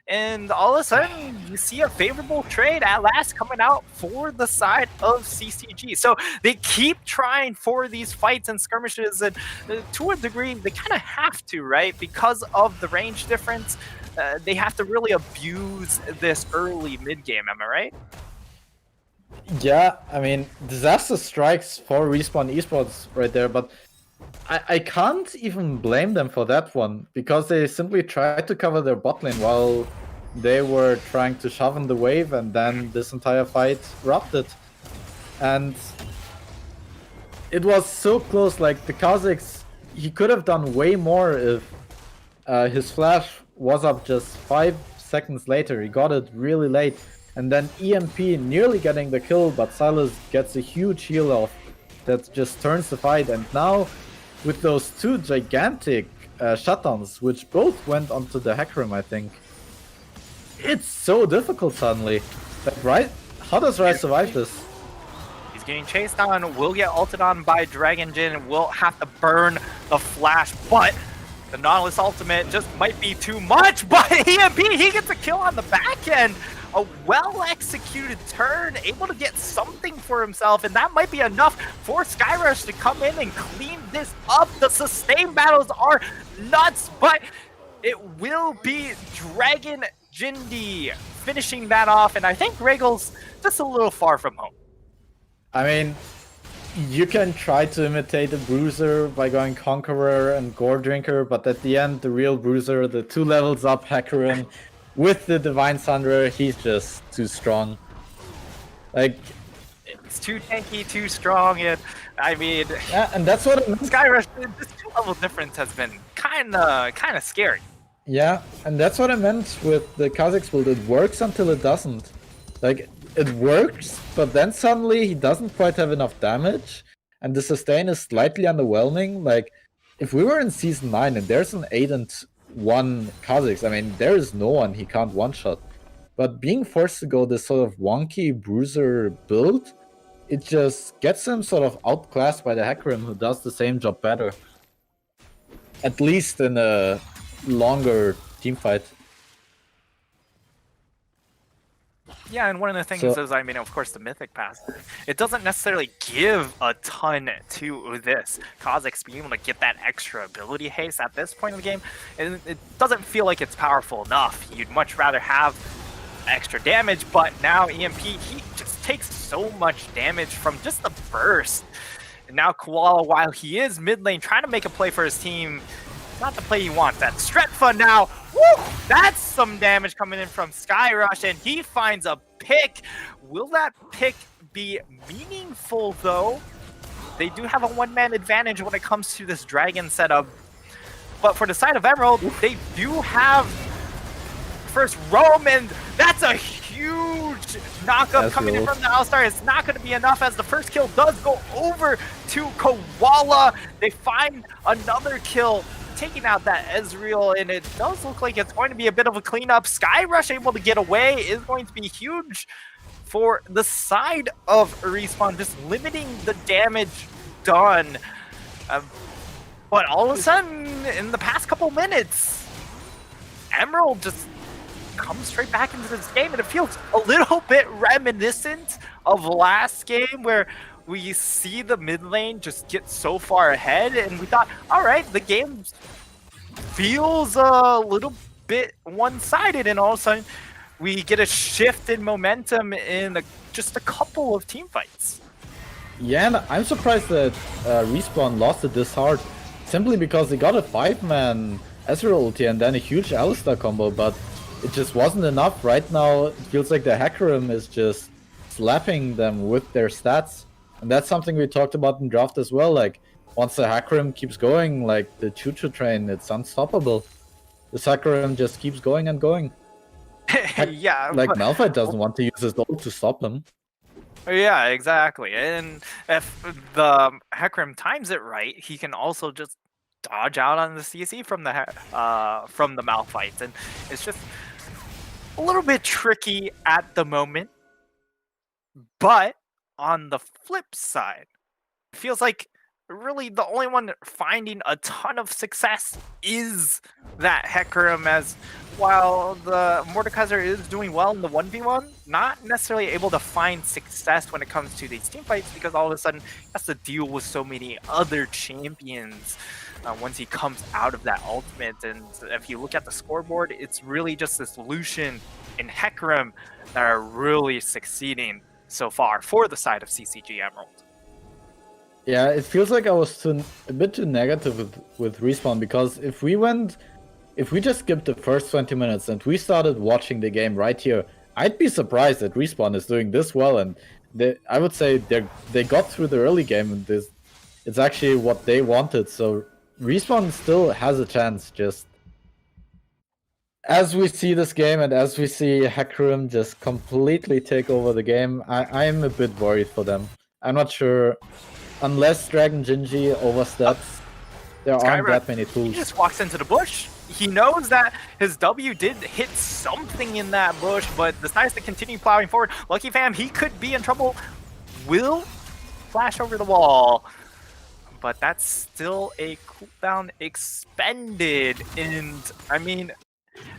And all of a sudden, you see a favorable trade at last coming out for the side of CCG. So they keep trying for these fights and skirmishes, and to a degree, they kind of have to, right? Because of the range difference, they have to really abuse this early mid-game, am I right? Yeah, I mean, disaster strikes for Respawn Esports right there, but I can't even blame them for that one, because they simply tried to cover their bot lane while they were trying to shove in the wave, and then this entire fight erupted. And it was so close. Like, the Kazakhs, he could have done way more if his flash was up just 5 seconds later. He got it really late. And then EMP nearly getting the kill, but Silas gets a huge heal off that just turns the fight. And now, with those two gigantic shutdowns, which both went onto the Hecarim, I think, it's so difficult suddenly. Like, right? How does Rai survive this? He's getting chased on, will get ulted on by Dragon Jin, will have to burn the flash, but the Nautilus ultimate just might be too much, but EMP, he gets a kill on the back end. A well-executed turn, able to get something for himself, and that might be enough for Skyrush to come in and clean this up. The sustain battles are nuts, but it will be Dragon Jindy finishing that off, and I think Regal's just a little far from home. I mean, you can try to imitate a Bruiser by going Conqueror and Gore Drinker, but at the end, the real Bruiser, the 2 levels up Hecarim, with the Divine Sunderer, he's just too strong. Like, it's too tanky, too strong, and I mean, yeah, and that's what Skyrush, this 2-level difference has been kind of scary. Yeah, and that's what I meant with the Kha'Zix build. It works until it doesn't. Like, it works, but then suddenly he doesn't quite have enough damage, and the sustain is slightly underwhelming. Like, if we were in Season 9 and there's an 8-1 Kha'Zix, I mean, there is no one he can't one-shot. But being forced to go this sort of wonky Bruiser build, it just gets him sort of outclassed by the Hecarim, who does the same job better. At least in a longer team fight. Yeah, and one of the things is, I mean, of course, the Mythic Pass, it doesn't necessarily give a ton to this. Kha'Zix being able to get that extra ability haste at this point in the game, and it doesn't feel like it's powerful enough. You'd much rather have extra damage, but now EMP, he just takes so much damage from just the burst. And now Koala, while he is mid lane trying to make a play for his team, not the play he wants. That Stretfa now, woo! That's some damage coming in from Skyrush, and he finds a pick. Will that pick be meaningful, though? They do have a one-man advantage when it comes to this Dragon setup. But for the side of Emerald, they do have first roam, and that's a huge knockup coming in from the Alistar. It's not going to be enough as the first kill does go over to Koala. They find another kill, taking out that Ezreal, and it does look like it's going to be a bit of a cleanup. Skyrush able to get away is going to be huge for the side of Respawn, just limiting the damage done. But all of a sudden, in the past couple minutes, Emerald just comes straight back into this game, and it feels a little bit reminiscent of last game where we see the mid lane just get so far ahead, and we thought, all right, the game feels a little bit one-sided, and all of a sudden we get a shift in momentum in just a couple of team fights. Yeah, and I'm surprised that Respawn lost it this hard, simply because they got a 5-man Ezreal ulti and then a huge Alistar combo, but it just wasn't enough. Right now, it feels like the Hecarim is just slapping them with their stats. And that's something we talked about in draft as well. Like, once the Hecarim keeps going, like the choo-choo train, it's unstoppable. The Hecarim just keeps going and going. Yeah, like Malphite doesn't want to use his ult to stop him. Yeah, exactly. And if the Hecarim times it right, he can also just dodge out on the CC from the Malphites, and it's just a little bit tricky at the moment. But on the flip side, it feels like really the only one finding a ton of success is that Hecarim, as while the Mordekaiser is doing well in the 1v1, not necessarily able to find success when it comes to these team fights, because all of a sudden he has to deal with so many other champions once he comes out of that ultimate. And if you look at the scoreboard, it's really just this Lucian and Hecarim that are really succeeding so far for the side of CCG Emerald. Yeah, it feels like I was a bit too negative with Respawn, because if we just skipped the first 20 minutes and we started watching the game right here, I'd be surprised that Respawn is doing this well, and I would say they got through the early game, and it's actually what they wanted. So Respawn still has a chance. Just as we see this game and as we see Hecarim just completely take over the game, I'm a bit worried for them. I'm not sure. Unless Dragon Gingy oversteps, there aren't that many tools. He just walks into the bush. He knows that his W did hit something in that bush, but decides to continue plowing forward. Lucky Fam, he could be in trouble. Will flash over the wall, but that's still a cooldown expended. And I mean,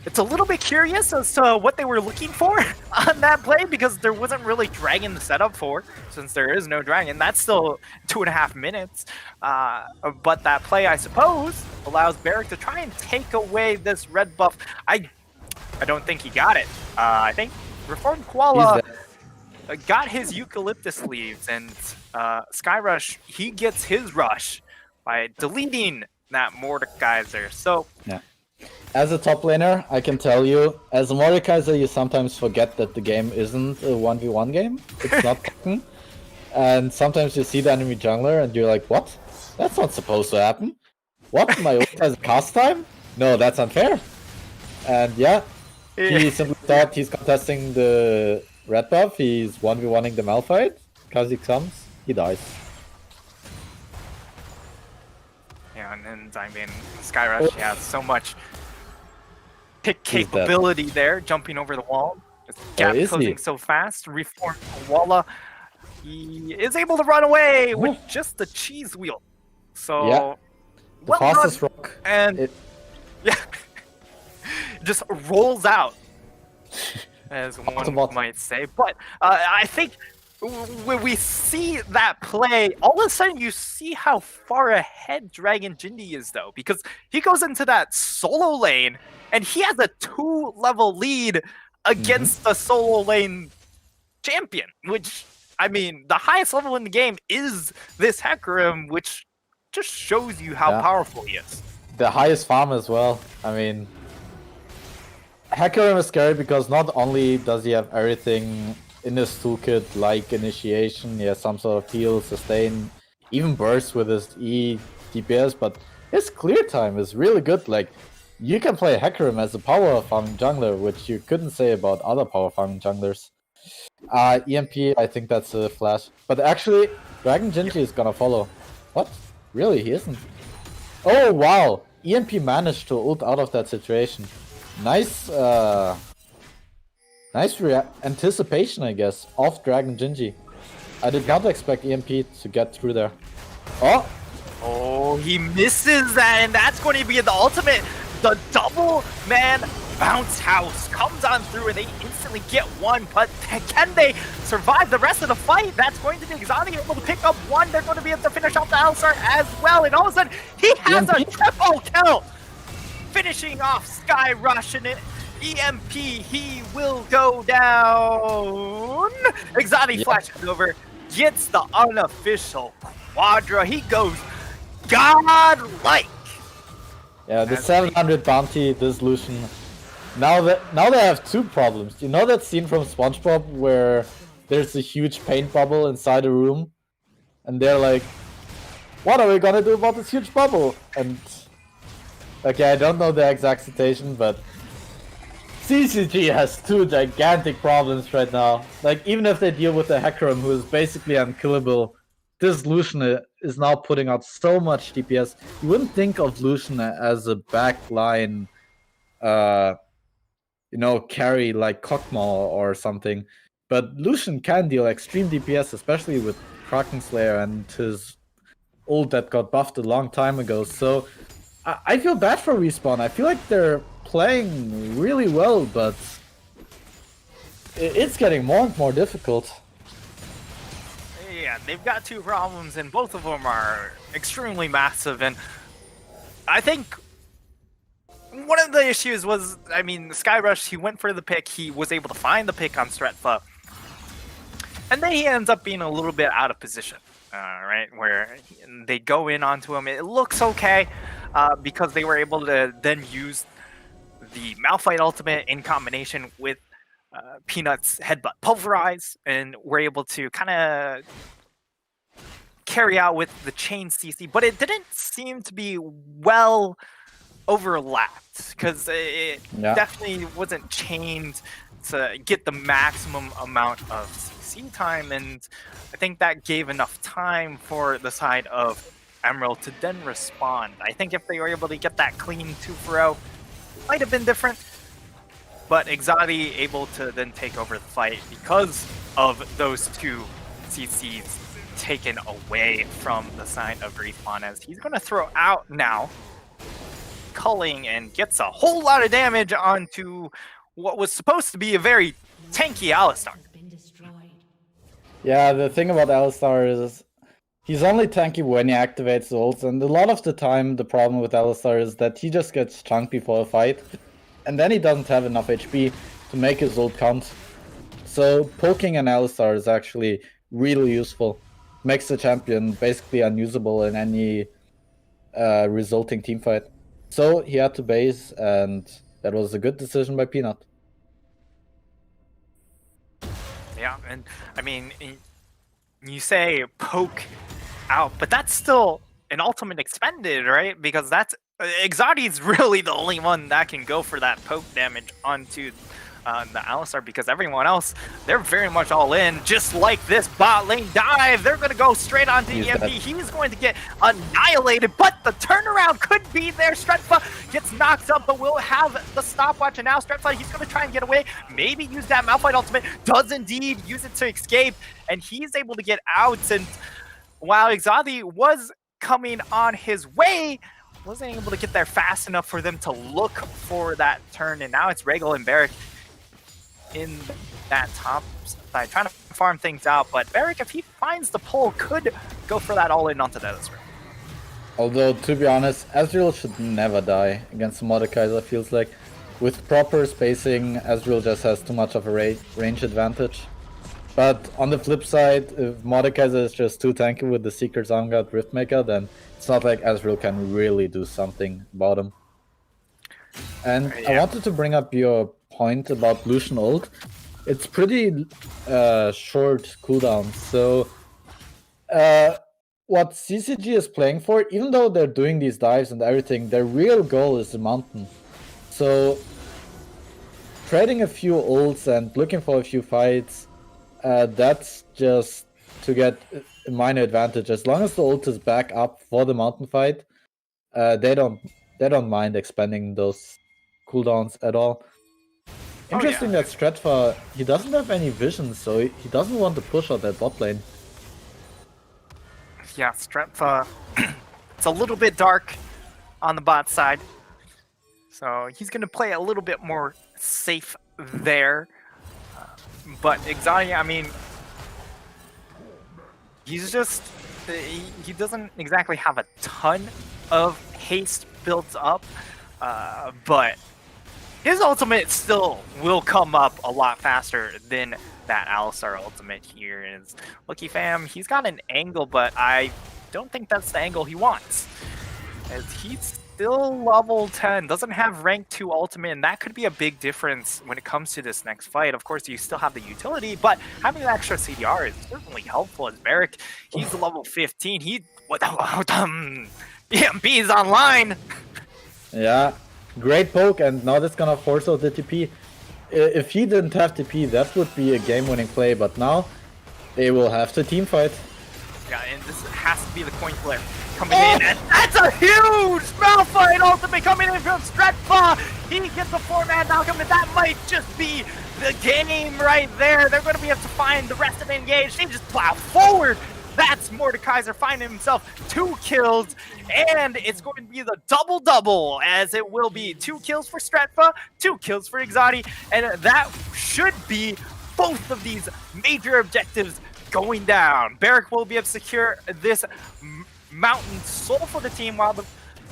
it's a little bit curious as to what they were looking for on that play, because there wasn't really dragon to set up for, since there is no dragon. That's still 2.5 minutes. But that play, I suppose, allows Barrick to try and take away this red buff. I don't think he got it. I think Reformed Koala got his eucalyptus leaves, and Skyrush, he gets his rush by deleting that Mordekaiser. So yeah. As a top laner, I can tell you, as a Mordekaiser, you sometimes forget that the game isn't a 1v1 game. It's not Tekken. And sometimes you see the enemy jungler and you're like, what? That's not supposed to happen. What? My ult has a cast time? No, that's unfair. And yeah, he simply thought he's contesting the red buff, he's 1v1ing the Malphite. Kha'Zix comes, he dies. Yeah, and then I mean, Skyrush, he has so much pick capability there, jumping over the wall. Just gap closing so fast. Reformed Koala, he is able to run away with just the cheese wheel. So, yeah, the fastest rock. And yeah, just rolls out, as one might say. But I think when we see that play, all of a sudden you see how far ahead Dragon Gingy is, though, because he goes into that solo lane and he has a 2-level lead against the solo lane champion, which, I mean, the highest level in the game is this Hecarim, which just shows you how powerful he is. The highest farm as well. I mean, Hecarim is scary because not only does he have everything in his toolkit, like initiation, he has some sort of heal, sustain, even burst with his E DPS, but his clear time is really good. Like, you can play Hecarim as a power farming jungler, which you couldn't say about other power farming junglers. EMP, I think that's a flash. But actually, Dragon Gingy is gonna follow. What? Really? He isn't? Oh, wow! EMP managed to ult out of that situation. Nice, nice anticipation, I guess, of Dragon Gingy. I did not expect EMP to get through there. Oh! Oh, he misses that, and that's going to be the ultimate. The double man bounce house comes on through, and they instantly get one. But can they survive the rest of the fight? That's going to be Exotic able to pick up one. They're going to be able to finish off the Alistar as well. And all of a sudden, he has a triple kill, finishing off Skyrush, and it EMP, he will go down. Exotic flashes over, gets the unofficial Quadra. He goes godlike. Yeah, the 700 bounty, this Lucian. Now they have two problems. You know that scene from SpongeBob where there's a huge paint bubble inside a room, and they're like, "What are we gonna do about this huge bubble?" And okay, I don't know the exact citation, but CCG has two gigantic problems right now. Like, even if they deal with the Hecarim, who is basically unkillable, this Lucian is now putting out so much DPS. You wouldn't think of Lucian as a backline, carry like Kokmal or something. But Lucian can deal extreme DPS, especially with Kraken Slayer and his ult that got buffed a long time ago. So I feel bad for Respawn. I feel like they're playing really well, but it's getting more and more difficult. Yeah, they've got two problems, and both of them are extremely massive. And I think one of the issues was, I mean, Skyrush, he went for the pick. He was able to find the pick on Stretfa. And then he ends up being a little bit out of position, right? Where they go in onto him. It looks okay because they were able to then use the Malphite ultimate in combination with Peanut's Headbutt Pulverize, and were able to kind of carry out with the chain CC, but it didn't seem to be well overlapped because it definitely wasn't chained to get the maximum amount of CC time, and I think that gave enough time for the side of Emerald to then respond. I think if they were able to get that clean 2-0, might have been different, but Exotti able to then take over the fight because of those 2 CCs taken away from the side of Respawn, as he's going to throw out now culling and gets a whole lot of damage onto what was supposed to be a very tanky Alistar. Yeah, the thing about Alistar is he's only tanky when he activates ults, and a lot of the time the problem with Alistar is that he just gets chunked before a fight, and then he doesn't have enough HP to make his ult count. So poking an Alistar is actually really useful. Makes the champion basically unusable in any resulting teamfight. So he had to base, and that was a good decision by Peanut. Yeah, and I mean, you say poke out, but that's still an ultimate expended, right? Because that's Exotti's really the only one that can go for that poke damage onto the Alistar, because everyone else, they're very much all in. Just like this bot lane dive, they're going to go straight onto EMP. He's going to get annihilated, but the turnaround could be there. Stretfa gets knocked up, but will have the stopwatch, and now Stretfa, he's going to try and get away. Maybe use that Malphite ultimate. Does indeed use it to escape, and he's able to get out. And while Exotti was coming on his way, wasn't able to get there fast enough for them to look for that turn, and now it's Regal and Barrick in that top side, trying to farm things out. But Barrick, if he finds the pull, could go for that all-in onto that Ezreal. Although, to be honest, Ezreal should never die against Mordekaiser, feels like. With proper spacing, Ezreal just has too much of a range advantage. But on the flip side, if Mordekaiser is just too tanky with the Secret Armguard Riftmaker, then it's not like Ezreal can really do something about him. And I wanted to bring up your point about Lucian ult. It's pretty short cooldown, so what CCG is playing for, even though they're doing these dives and everything, their real goal is the mountain. So trading a few ults and looking for a few fights, that's just to get a minor advantage. As long as the ult is back up for the mountain fight, they don't mind expanding those cooldowns at all. Interesting that Stretfa, he doesn't have any vision, so he doesn't want to push out that bot lane. Yeah, Stretfa, it's a little bit dark on the bot side, so he's going to play a little bit more safe there. But Exotti, I mean, he's just, he doesn't exactly have a ton of haste built up, but his ultimate still will come up a lot faster than that Alistar ultimate here. Is Lucky Fam, he's got an angle, but I don't think that's the angle he wants, as he's still level 10, doesn't have rank 2 ultimate, and that could be a big difference when it comes to this next fight. Of course, you still have the utility, but having the extra CDR is certainly helpful. As Barrick, he's level 15. EMP is online. Yeah, great poke, and now that's gonna force out the TP. If he didn't have TP, that would be a game-winning play, but now they will have to team fight. Yeah, and this has to be the coin flip coming in, and that's a huge Malphite ultimate coming in from Stretfa. He gets a 4-man knockup, and that might just be the game right there. They're going to be able to find the rest of the engage. They just plow forward. That's Mordekaiser finding himself 2 kills, and it's going to be the double-double, as it will be 2 kills for Stretfa, 2 kills for Exotti, and that should be both of these major objectives going down. Barrick will be able to secure this mountain soul for the team, while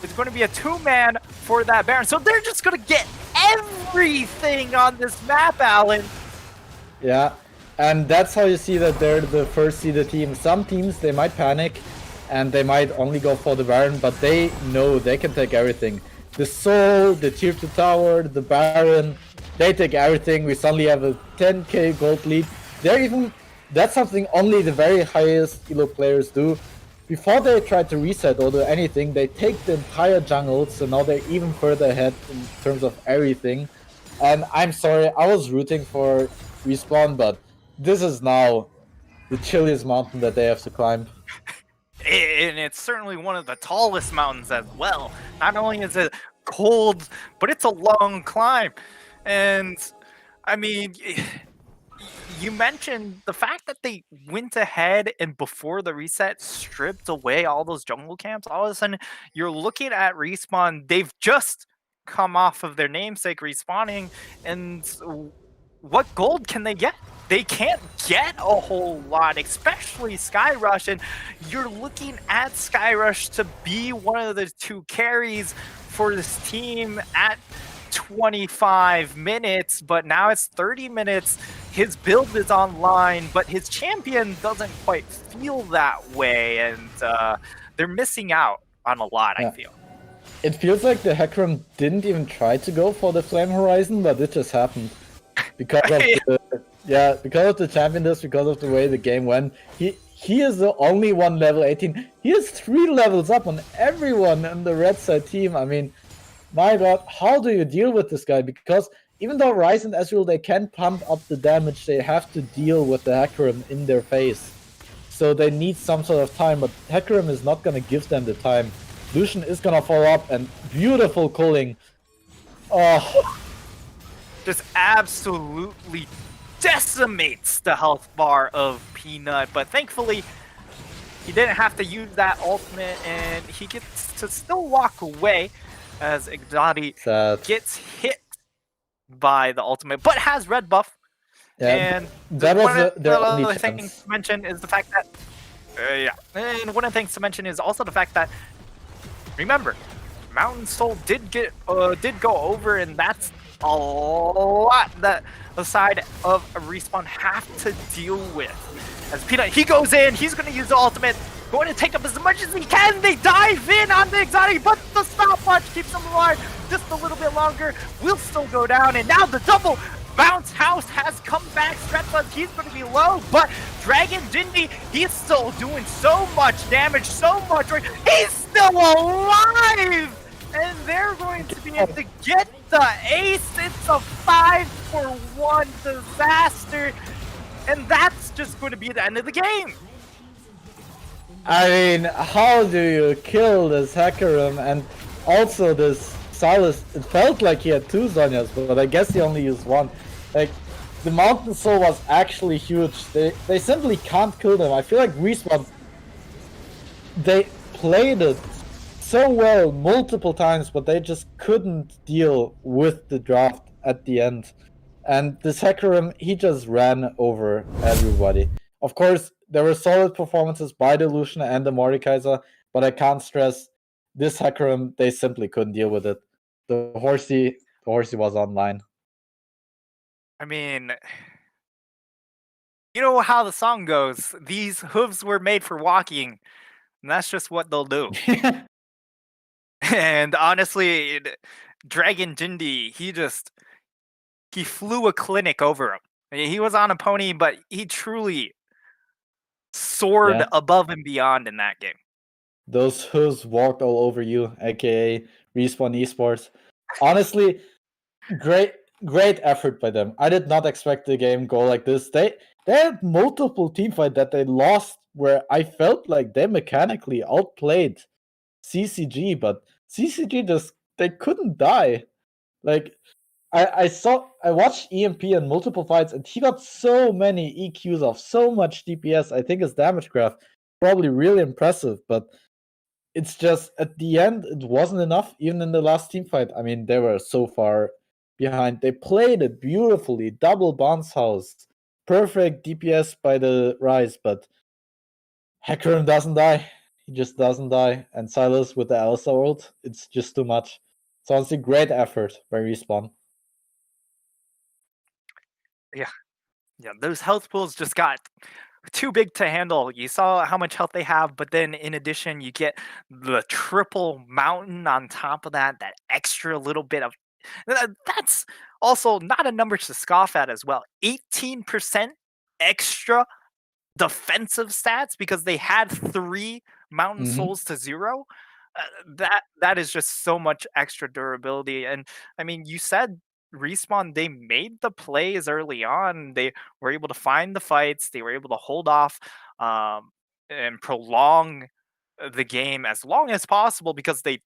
it's going to be a 2-man for that Baron. So they're just going to get everything on this map, Alan. Yeah. And that's how you see that they're the first seeded team. Some teams, they might panic and they might only go for the Baron, but they know they can take everything. The Soul, the Tier 2 Tower, the Baron, they take everything. We suddenly have a 10k gold lead. That's something only the very highest elo players do. before they try to reset or do anything, they take the entire jungle, so now they're even further ahead in terms of everything. And I'm sorry, I was rooting for Respawn, but this is now the chilliest mountain that they have to climb. And it's certainly one of the tallest mountains as well. Not only is it cold, but it's a long climb. And I mean, you mentioned the fact that they went ahead and before the reset stripped away all those jungle camps. All of a sudden, you're looking at Respawn. They've just come off of their namesake respawning, and what gold can they get? They can't get a whole lot, especially Skyrush, and you're looking at Skyrush to be one of the two carries for this team at 25 minutes, but now it's 30 minutes. His build is online, but his champion doesn't quite feel that way, and they're missing out on a lot, I feel. It feels like the Hecarim didn't even try to go for the Flame Horizon, but it just happened. Because of because of the champion list, because of the way the game went. He is the only one level 18. He is 3 levels up on everyone in the red side team. I mean, my god, how do you deal with this guy? Because even though Ryze and Ezreal, they can pump up the damage, they have to deal with the Hecarim in their face. So they need some sort of time, but Hecarim is not going to give them the time. Lucian is going to follow up, and beautiful culling. Oh, just absolutely decimates the health bar of Peanut, but thankfully he didn't have to use that ultimate, and he gets to still walk away as Igdati gets hit by the ultimate, but has red buff. Yeah, and that was their only other chance. thing to mention is the fact that and one of the things to mention is also the fact that, remember, Mountain Soul did go over, and that's a lot that the side of a Respawn have to deal with. As Peanut, he goes in, he's going to use the ultimate, going to take up as much as he can. They dive in on the Exotic, but the stopwatch keeps him alive just a little bit longer. Will still go down, and now the double bounce house has come back. Stretchless, he's going to be low, but Dragon Jindy, he's still doing so much damage, so much. He's still alive! And they're going to be able to get the ace. It's a 5-for-1 disaster. And that's just going to be the end of the game. I mean, how do you kill this Hecarim? And also this Silas, it felt like he had 2 Zonyas, but I guess he only used 1. Like, the Mountain Soul was actually huge. They simply can't kill them. I feel like Respawn, they played it so well multiple times, but they just couldn't deal with the draft at the end. And this Hecarim, he just ran over everybody. Of course, there were solid performances by the Lucian and the Mordekaiser, but I can't stress, this Hecarim, they simply couldn't deal with it. The horsey was online. I mean, you know how the song goes. These hooves were made for walking, and that's just what they'll do. And honestly, Dragon Jindy, he flew a clinic over him. I mean, he was on a pony, but he truly soared above and beyond in that game. Those hooves walked all over you, aka Respawn Esports. Honestly, great effort by them. I did not expect the game go like this. They had multiple teamfights that they lost where I felt like they mechanically outplayed CCG, but CCG just, they couldn't die. Like, I watched EMP in multiple fights, and he got so many EQs off, so much DPS. I think his damage graph probably really impressive, but it's just at the end it wasn't enough. Even in the last team fight, I mean, they were so far behind. They played it beautifully, double bounce house, perfect DPS by the Ryze, but Hecarim doesn't die. He just doesn't die. And Silas with the Elsa ult, it's just too much. So it's a great effort by Respawn. Yeah, those health pools just got too big to handle. You saw how much health they have, but then in addition, you get the triple mountain on top of that extra little bit of... That's also not a number to scoff at as well. 18% extra defensive stats because they had 3 Mountain Mhm. Souls to 0, that is just so much extra durability. And I mean, you said Respawn, they made the plays early on. They were able to find the fights. They were able to hold off and prolong the game as long as possible because they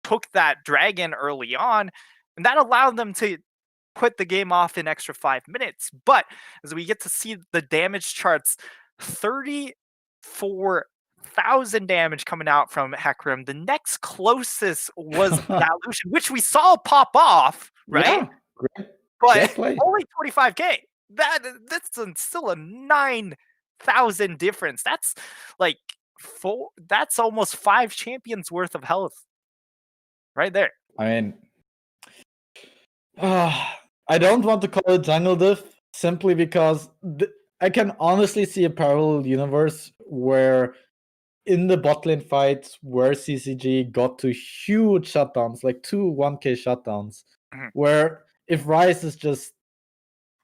took that dragon early on, and that allowed them to put the game off in extra 5 minutes. But as we get to see the damage charts, 34,000 damage coming out from Hecarim. The next closest was Dilution, which we saw pop off, right? Yeah, great But play. only 25k. That's still a 9,000 difference. That's like that's almost 5 champions worth of health right there. I mean, I don't want to call it jungle diff simply because I can honestly see a parallel universe where in the bot lane fights where CCG got to huge shutdowns, like 2 1k shutdowns, Mhm. where if Ryze is just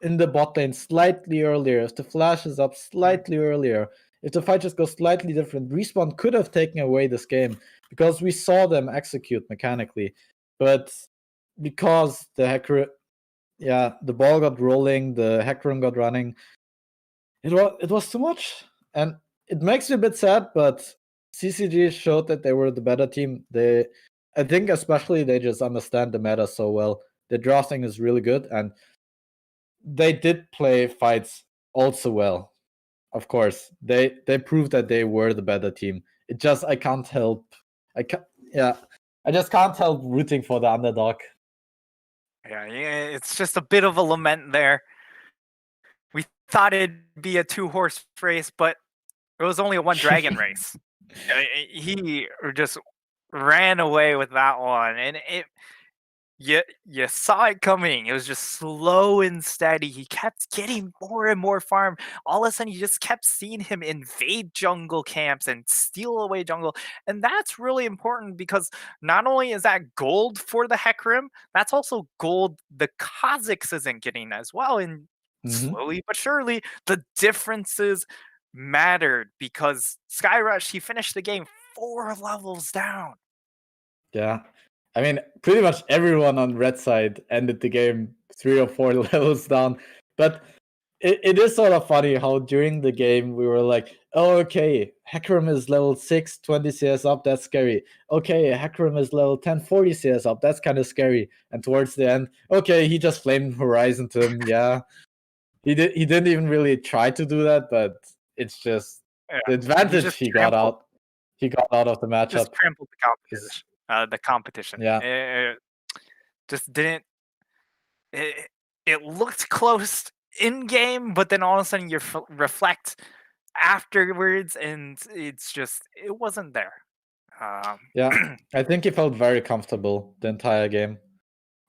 in the bot lane slightly earlier, if the flash is up slightly earlier, if the fight just goes slightly different, Respawn could have taken away this game because we saw them execute mechanically. But because the ball got rolling, the Hecarim got running, it was too much. And it makes me a bit sad, but CCG showed that they were the better team. I think especially they just understand the meta so well. The drafting is really good, and they did play fights also well. Of course, they proved that they were the better team. It just I can't help. I just can't help rooting for the underdog. Yeah, it's just a bit of a lament there. We thought it'd be a 2-horse race, but it was only a 1 dragon race. He just ran away with that one, and you saw it coming. It was just slow and steady. He kept getting more and more farm. All of a sudden, you just kept seeing him invade jungle camps and steal away jungle. And that's really important because not only is that gold for the Hecarim, that's also gold the Kha'Zix isn't getting as well. And slowly but surely, the differences mattered because Skyrush, he finished the game 4 levels down. Yeah. I mean, pretty much everyone on red side ended the game 3 or 4 levels down. But it is sort of funny how during the game we were like, oh, okay, Hecarim is level 6, 20 CS up, that's scary. Okay, Hecarim is level 10, 40 CS up, that's kind of scary. And towards the end, okay, he just flamed Horizon to him, yeah. He didn't even really try to do that, but it's just the advantage he got out. He got out of the matchup. Just trampled the competition. The competition. Yeah. It just didn't. It looked close in game, but then all of a sudden you reflect afterwards, and it wasn't there. Yeah, I think he felt very comfortable the entire game.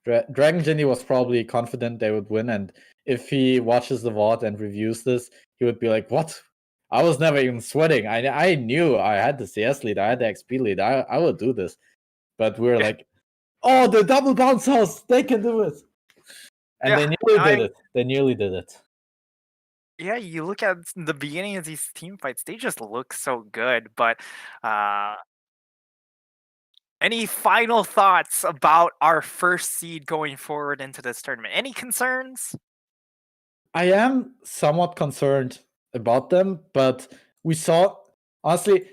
Dragon Genie was probably confident they would win, and if he watches the VOD and reviews this, he would be like, "What? I was never even sweating. I knew I had the CS lead, I had the XP lead. I would do this." But we were like, "Oh, the double bounce house! They can do it!" And they nearly did it. They nearly did it. Yeah, you look at the beginning of these team fights; they just look so good. But any final thoughts about our first seed going forward into this tournament? Any concerns? I am somewhat concerned about them, but we saw, honestly,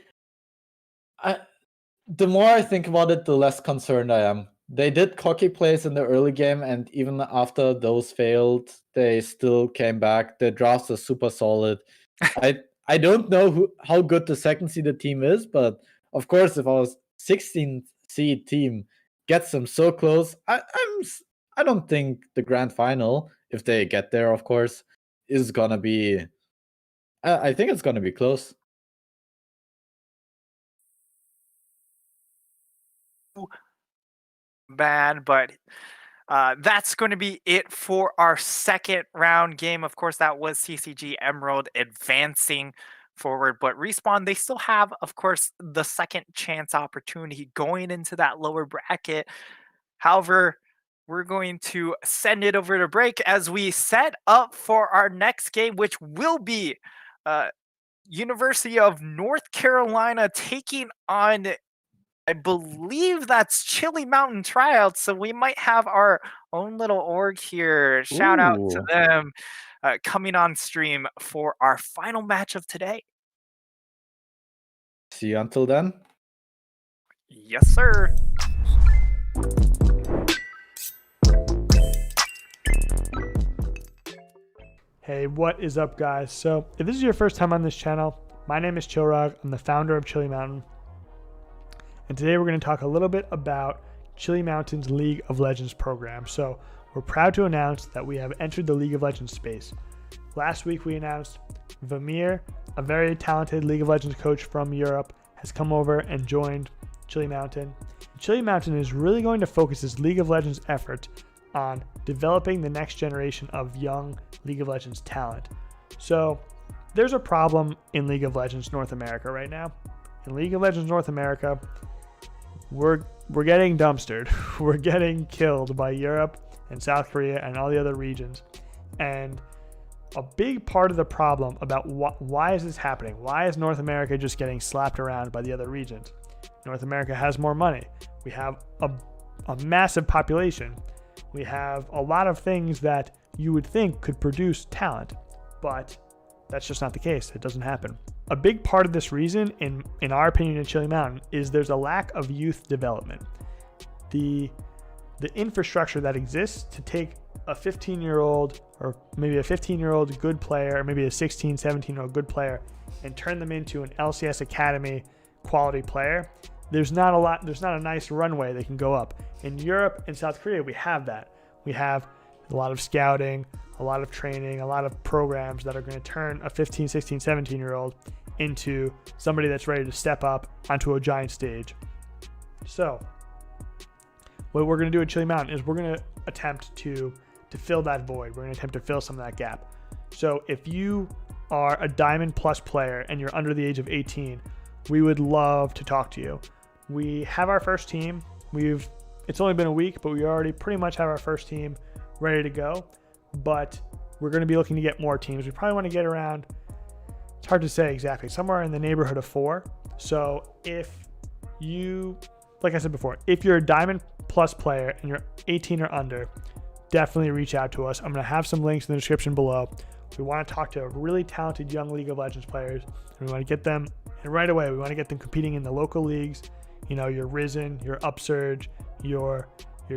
the more I think about it, the less concerned I am. They did cocky plays in the early game, and even after those failed, they still came back. The drafts are super solid. I don't know how good the second seeded team is, but of course, if our 16th seed team gets them so close, I don't think the grand final, if they get there, of course, is gonna be. I think it's gonna be close. Bad, but that's going to be it for our second round game. Of course, that was CCG Emerald advancing forward, but Respawn, they still have, of course, the second chance opportunity going into that lower bracket. However, we're going to send it over to break as we set up for our next game, which will be University of North Carolina taking on, I believe that's Chili Mountain Tryouts. So we might have our own little org here. Shout out to Ooh. them coming on stream for our final match of today. See you until then. Yes, sir. Hey, what is up, guys? So if this is your first time on this channel, my name is Chilrog. I'm the founder of Chili Mountain. And today we're going to talk a little bit about Chili Mountain's League of Legends program. So we're proud to announce that we have entered the League of Legends space. Last week we announced Vamir, a very talented League of Legends coach from Europe, has come over and joined Chili Mountain. Chili Mountain is really going to focus its League of Legends effort on developing the next generation of young League of Legends talent. So there's a problem in League of Legends North America right now. In League of Legends North America, we're getting dumpstered. We're getting killed by Europe and South Korea and all the other regions. And a big part of the problem about why is this happening? Why is North America just getting slapped around by the other regions? North America has more money. We have a massive population. We have a lot of things that you would think could produce talent, but that's just not the case. It doesn't happen. A big part of this reason, in our opinion at Chili Mountain, is there's a lack of youth development. The infrastructure that exists to take a 15-year-old or maybe a 15-year-old good player, or maybe a 16, 17-year-old good player, and turn them into an LCS Academy quality player, there's not a nice runway they can go up. In Europe and South Korea, we have that. We have a lot of scouting, a lot of training, a lot of programs that are going to turn a 15, 16, 17-year-old into somebody that's ready to step up onto a giant stage. So what we're going to do at Chili Mountain is we're going to attempt to fill that void. We're going to attempt to fill some of that gap. So if you are a Diamond Plus player and you're under the age of 18, we would love to talk to you. We have our first team. It's only been a week, but we already pretty much have our first team ready to go. But we're going to be looking to get more teams. We probably want to get around, it's hard to say exactly, somewhere in the neighborhood of 4. So if you, like I said before, if you're a Diamond Plus player and you're 18 or under, definitely reach out to us. I'm going to have some links in the description below. We want to talk to really talented young League of Legends players. And we want to get them, and right away, we want to get them competing in the local leagues. You know, your Risen, your Upsurge, your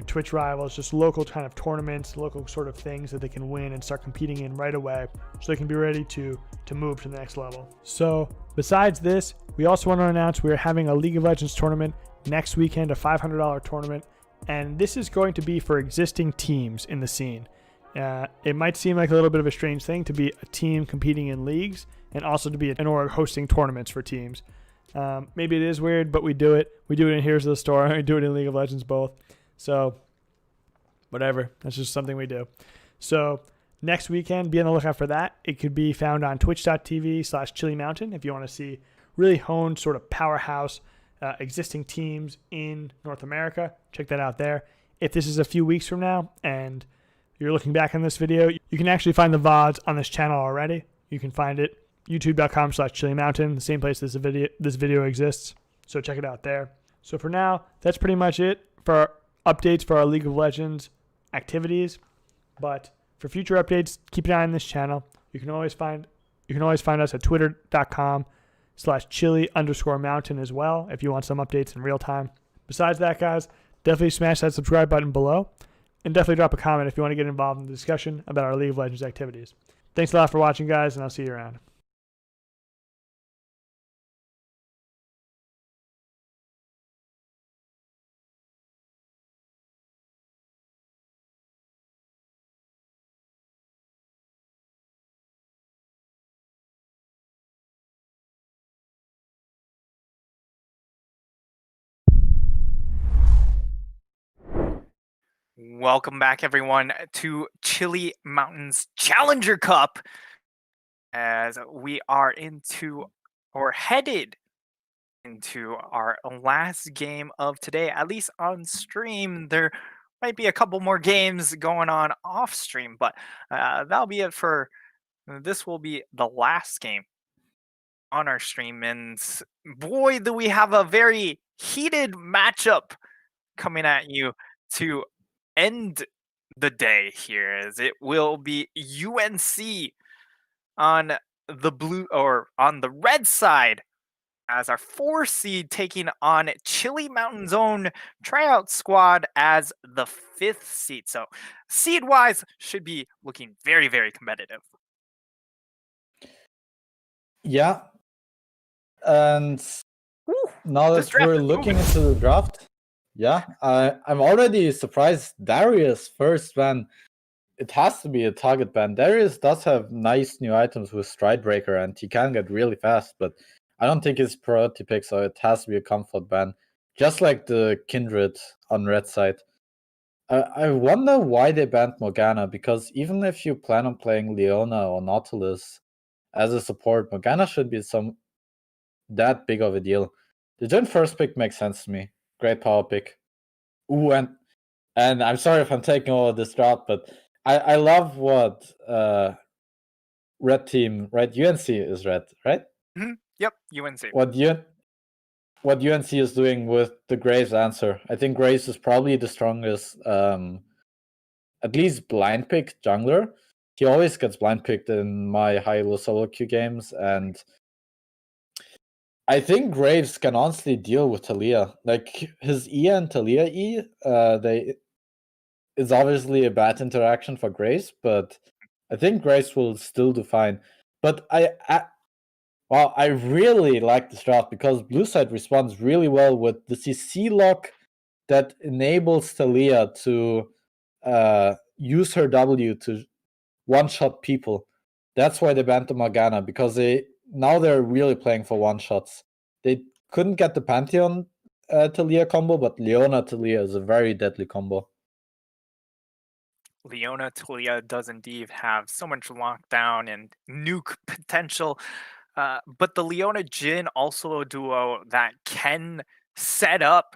Twitch rivals, just local kind of tournaments, local sort of things that they can win and start competing in right away, so they can be ready to move to the next level. So besides this, we also want to announce we are having a League of Legends tournament next weekend, a $500 tournament, and this is going to be for existing teams in the scene. It might seem like a little bit of a strange thing to be a team competing in leagues and also to be an org hosting tournaments for teams. Maybe it is weird, but we do it. We do it in Here's the Store. We do it in League of Legends both. So whatever. That's just something we do. So next weekend, be on the lookout for that. It could be found on twitch.tv/Chili Mountain if you want to see really honed sort of powerhouse existing teams in North America. Check that out there. If this is a few weeks from now and you're looking back on this video, you can actually find the VODs on this channel already. You can find it youtube.com/Chili Mountain, the same place this video exists. So check it out there. So for now, that's pretty much it for our updates for our League of Legends activities. But for future updates, keep an eye on this channel. You can always find us at twitter.com/Chili_Mountain as well if you want some updates in real time. Besides that, guys, definitely smash that subscribe button below and definitely drop a comment if you want to get involved in the discussion about our League of Legends activities. Thanks a lot for watching, guys, and I'll see you around. Welcome back, everyone, to Chili Mountain's Challenger Cup, as we are headed into our last game of today, at least on stream. There might be a couple more games going on off stream, but that'll be it for this. Will be the last game on our stream, and boy, do we have a very heated matchup coming at you to end the day here, as it will be UNC on the blue or on the red side as our 4 seed taking on Chili Mountain's own tryout squad as the 5th seed. So seed wise should be looking very, very competitive. Yeah. And now This that draft we're is looking moving. into the draft, yeah, I'm already surprised Darius first ban. It has to be a target ban. Darius does have nice new items with Stride Breaker, and he can get really fast, but I don't think it's priority pick, so it has to be a comfort ban. Just like the Kindred on red side. I wonder why they banned Morgana, because even if you plan on playing Leona or Nautilus as a support, Morgana should be that big of a deal. The Jhin first pick makes sense to me. Great power pick. Ooh, and I'm sorry if I'm taking over this draft, but I love what red team, right? UNC is red, right? Yep, UNC. What UNC is doing with the Graves answer. I think Graves is probably the strongest, at least blind pick jungler. He always gets blind picked in my high-low solo queue games, and I think Graves can honestly deal with Talia. Like his E and Talia E, it's obviously a bad interaction for Graves, but I think Graves will still do fine. But I really like this draft because Blue Side responds really well with the CC lock that enables Talia to use her W to one-shot people. That's why they banned the Morgana, because they're really playing for one-shots. They couldn't get the Pantheon Talia combo, but Leona Talia is a very deadly combo. Leona Talia does indeed have so much lockdown and nuke potential. But the Leona Jhin also a duo that can set up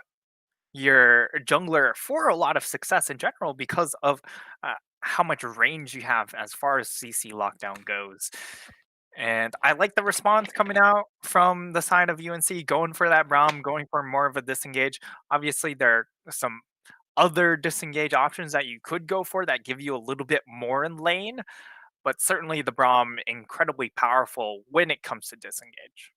your jungler for a lot of success in general because of how much range you have as far as CC lockdown goes. And I like the response coming out from the side of UNC, going for that Braum, going for more of a disengage. Obviously, there are some other disengage options that you could go for that give you a little bit more in lane, but certainly the Braum incredibly powerful when it comes to disengage.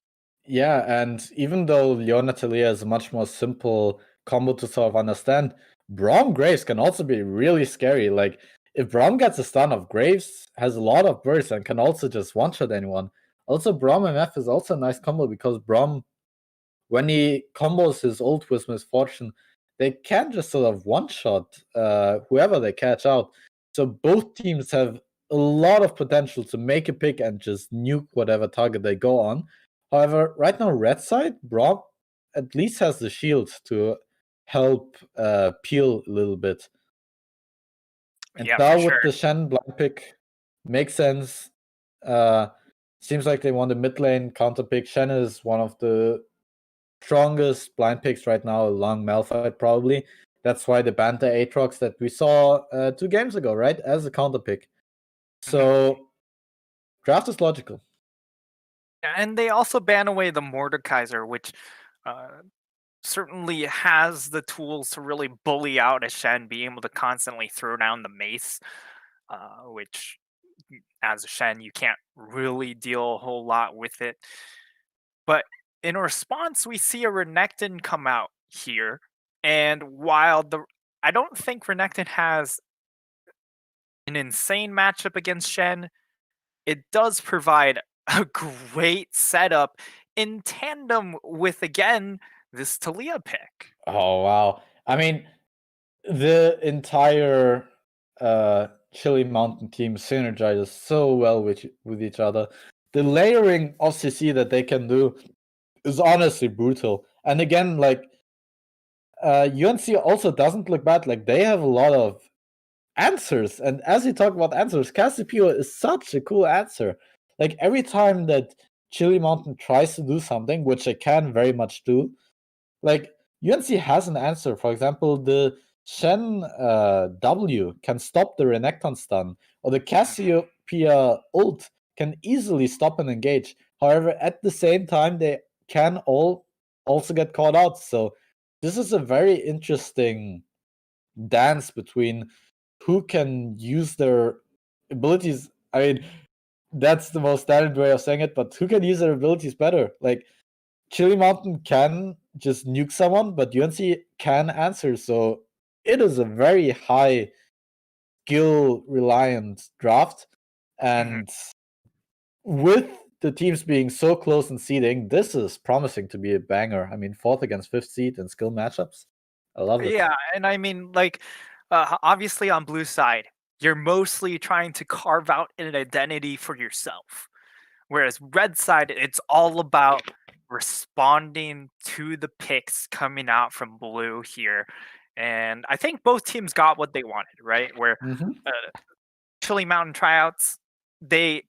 Yeah, and even though Leona Talia is a much more simple combo to sort of understand, Braum Graves can also be really scary. Like, if Braum gets a stun of Graves, has a lot of burst and can also just one-shot anyone. Also, Braum MF is also a nice combo because Braum, when he combos his ult with Misfortune, they can just sort of one-shot whoever they catch out. So both teams have a lot of potential to make a pick and just nuke whatever target they go on. However, right now, red side, Braum at least has the shield to help peel a little bit. And Yeah, now for with sure. the Shen blind pick, makes sense. Seems like they want the mid lane counter pick. Shen is one of the strongest blind picks right now, along Malphite probably. That's why they banned the Aatrox that we saw 2 games ago, right? As a counter pick. So draft is logical. And they also ban away the Mordekaiser, which certainly has the tools to really bully out a Shen, being able to constantly throw down the mace, which as a Shen, you can't really deal a whole lot with it. But in response, we see a Renekton come out here. And while I don't think Renekton has an insane matchup against Shen, it does provide a great setup in tandem with, again, this Talia pick. Oh, wow. I mean, the entire Chili Mountain team synergizes so well with each other. The layering of CC that they can do is honestly brutal. And again, like, UNC also doesn't look bad. Like, they have a lot of answers. And as you talk about answers, Cassiopeia is such a cool answer. Like, every time that Chili Mountain tries to do something, which they can very much do, like, UNC has an answer. For example, the Shen W can stop the Renekton stun, or the Cassiopeia ult can easily stop and engage. However, at the same time, they can all also get caught out. So this is a very interesting dance between who can use their abilities. I mean, that's the most standard way of saying it, but who can use their abilities better? Like, Chili Mountain can just nuke someone, but UNC can answer. So it is a very high skill reliant draft. And with the teams being so close in seeding, this is promising to be a banger. I mean, 4th against 5th seed in skill matchups. I love it. Yeah, and I mean, like, obviously on blue side, you're mostly trying to carve out an identity for yourself. Whereas red side, it's all about responding to the picks coming out from blue here. And I think both teams got what they wanted, right? Where Mhm. Chili Mountain tryouts, they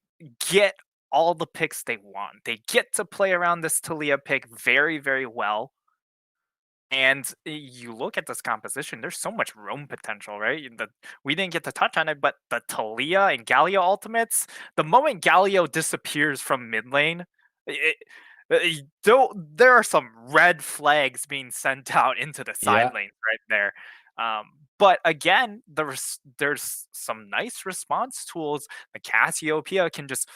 get all the picks they want. They get to play around this Talia pick very, very well. And you look at this composition, there's so much roam potential, right? We didn't get to touch on it, but the Talia and Galio ultimates, the moment Galio disappears from mid lane, there are some red flags being sent out into the side Yeah. lanes right there. But again, there's some nice response tools. The Cassiopeia can just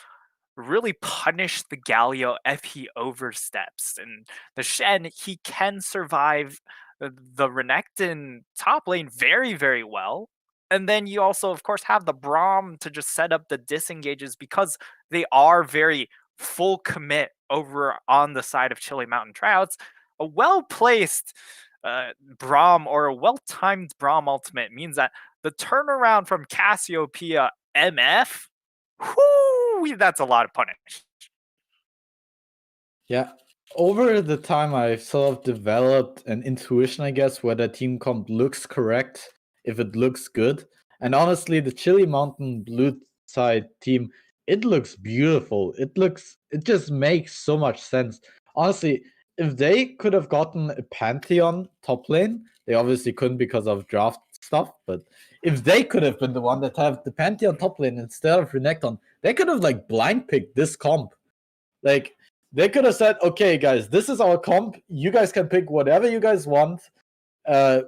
really punish the Galio if he oversteps. And the Shen, he can survive the Renekton top lane very, very well. And then you also, of course, have the Braum to just set up the disengages because they are very full commit over on the side of Chili Mountain Tryouts. A well-placed Braum or a well-timed Braum ultimate means that the turnaround from Cassiopeia MF, whoo, that's a lot of punish. Yeah. Over the time, I've sort of developed an intuition, I guess, where the team comp looks correct, if it looks good. And honestly, the Chili Mountain blue side team, it looks beautiful. It just makes so much sense. Honestly, if they could have gotten a Pantheon top lane, they obviously couldn't because of draft stuff, but if they could have been the one that have the Pantheon top lane instead of Renekton, they could have like blind picked this comp. Like, they could have said, okay, guys, this is our comp. You guys can pick whatever you guys want.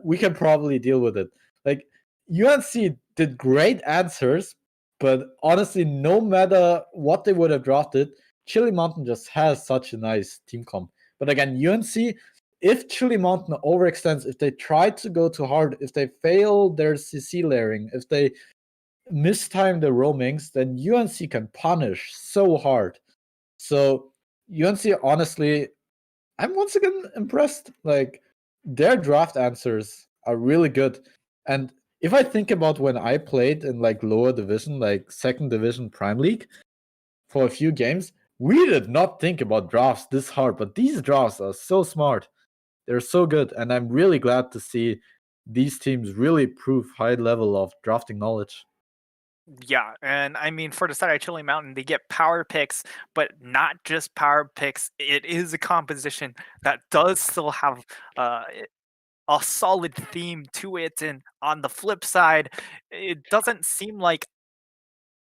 We can probably deal with it. Like, UNC did great answers, but honestly, no matter what they would have drafted, Chili Mountain just has such a nice team comp. But again, UNC, if Chili Mountain overextends, if they try to go too hard, if they fail their CC layering, if they mistime the roamings, then UNC can punish so hard. So UNC, honestly, I'm once again impressed. Like, their draft answers are really good. And if I think about when I played in like lower division, like 2nd division Prime League, for a few games, we did not think about drafts this hard. But these drafts are so smart. They're so good. And I'm really glad to see these teams really prove high level of drafting knowledge. Yeah, and I mean, for the side of Chili Mountain, they get power picks, but not just power picks. It is a composition that does still have a solid theme to it. And on the flip side, it doesn't seem like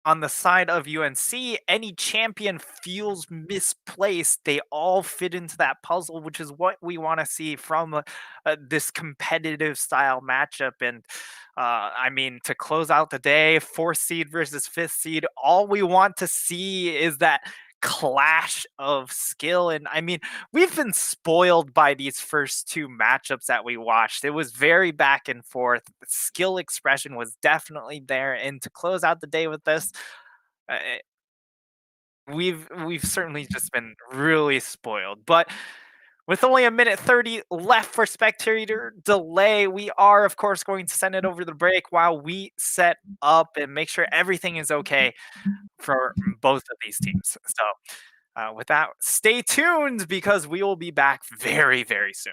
on the side of UNC, any champion feels misplaced. They all fit into that puzzle, which is what we want to see from this competitive style matchup. And I mean, to close out the day, 4th seed versus 5th seed, all we want to see is that clash of skill. And I mean, we've been spoiled by these first 2 matchups that we watched. It was very back and forth. The skill expression was definitely there. And to close out the day with this, uh, we've certainly just been really spoiled. But with only a minute 30 left for spectator delay, we are, of course, going to send it over the break while we set up and make sure everything is okay for both of these teams. So, with that, stay tuned because we will be back very, very soon.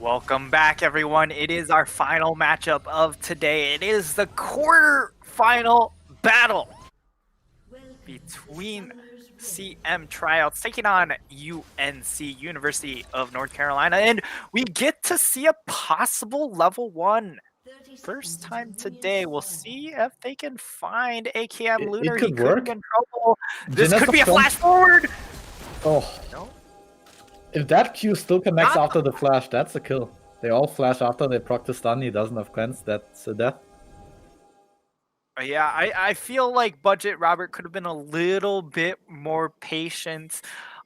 Welcome back, everyone. It is our final matchup of today. It is the quarter-final battle between CM Tryouts taking on UNC, University of North Carolina, and we get to see a possible level 1. First time today. We'll see if they can find AKM Lunar. It could work. Be in trouble. This Genesis could be a flash forward. Oh. No. If that Q still connects after the flash, that's a kill. They all flash after they proc the stun, he doesn't have cleanse, that's a death. Yeah, I feel like Budget Robert could have been a little bit more patient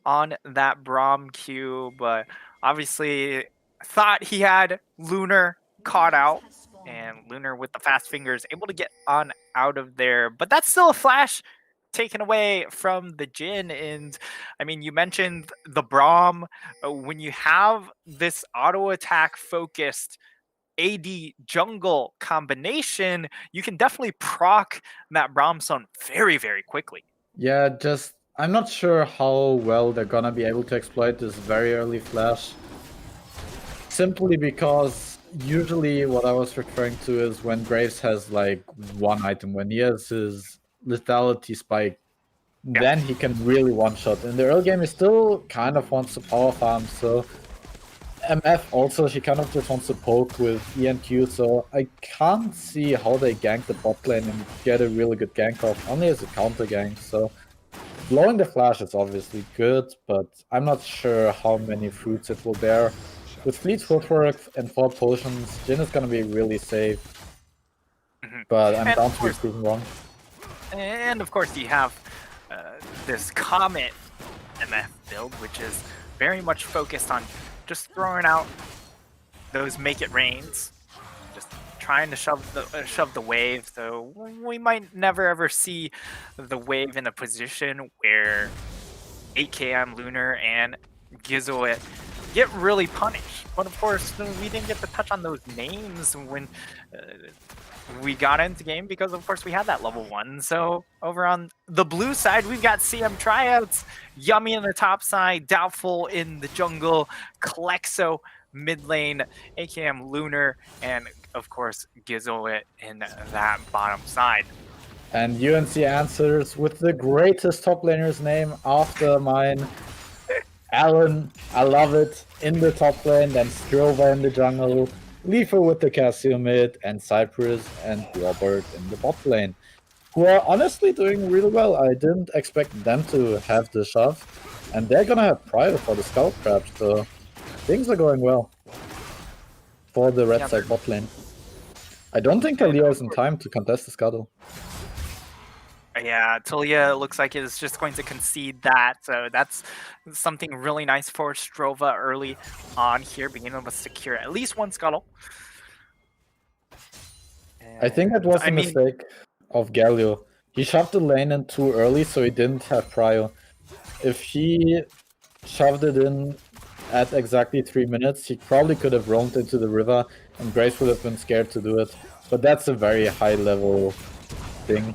on that Braum Q, but obviously thought he had Lunar caught out, and Lunar with the fast fingers able to get on out of there. But that's still a flash taken away from the Jhin. And I mean, you mentioned the Braum. When you have this auto attack focused AD jungle combination, you can definitely proc that Braumstone very, very quickly. Yeah, just I'm not sure how well they're gonna be able to exploit this very early flash. Simply because usually what I was referring to is when Graves has like one item, when he has his lethality spike, then he can really one-shot. In the early game, he still kind of wants to power farm, so MF also, she kind of just wants to poke with ENQ, so I can't see how they gank the bot lane and get a really good gank off, only as a counter gank, so blowing the flash is obviously good, but I'm not sure how many fruits it will bear. With Fleet Footwork and 4 potions, Jhin is gonna be really safe, but I'm down to be proven wrong. And of course you have this Comet MF build, which is very much focused on just throwing out those make it rains, just trying to shove the wave. So we might never ever see the wave in a position where 8KM Lunar and Gizzle get really punished. But of course, we didn't get to touch on those names when we got into game because of course we had that level 1. So over on the blue side, we've got CM Tryouts, Yummy in the top side, Doubtful in the jungle, Kalexo mid lane, AKM Lunar, and of course Gizzle in that bottom side. And UNC answers with the greatest top laner's name after mine. Alan, I love it, in the top lane, then Strova in the jungle, Leafer with the Cassio mid, and Cypress and Robert in the bot lane, who are honestly doing really well. I didn't expect them to have the shove, and they're gonna have Prior for the Skull Crab, so things are going well for the red side bot lane. I don't think Talia is in time to contest the Scuttle. Yeah, Talia looks like is just going to concede that, so that's something really nice for Strova early on here, being able to secure at least one Scuttle. I think that was a mistake of Galio. He shoved the lane in too early, so he didn't have Prio. If he shoved it in at exactly 3 minutes, he probably could have roamed into the river, and Grace would have been scared to do it. But that's a very high level thing.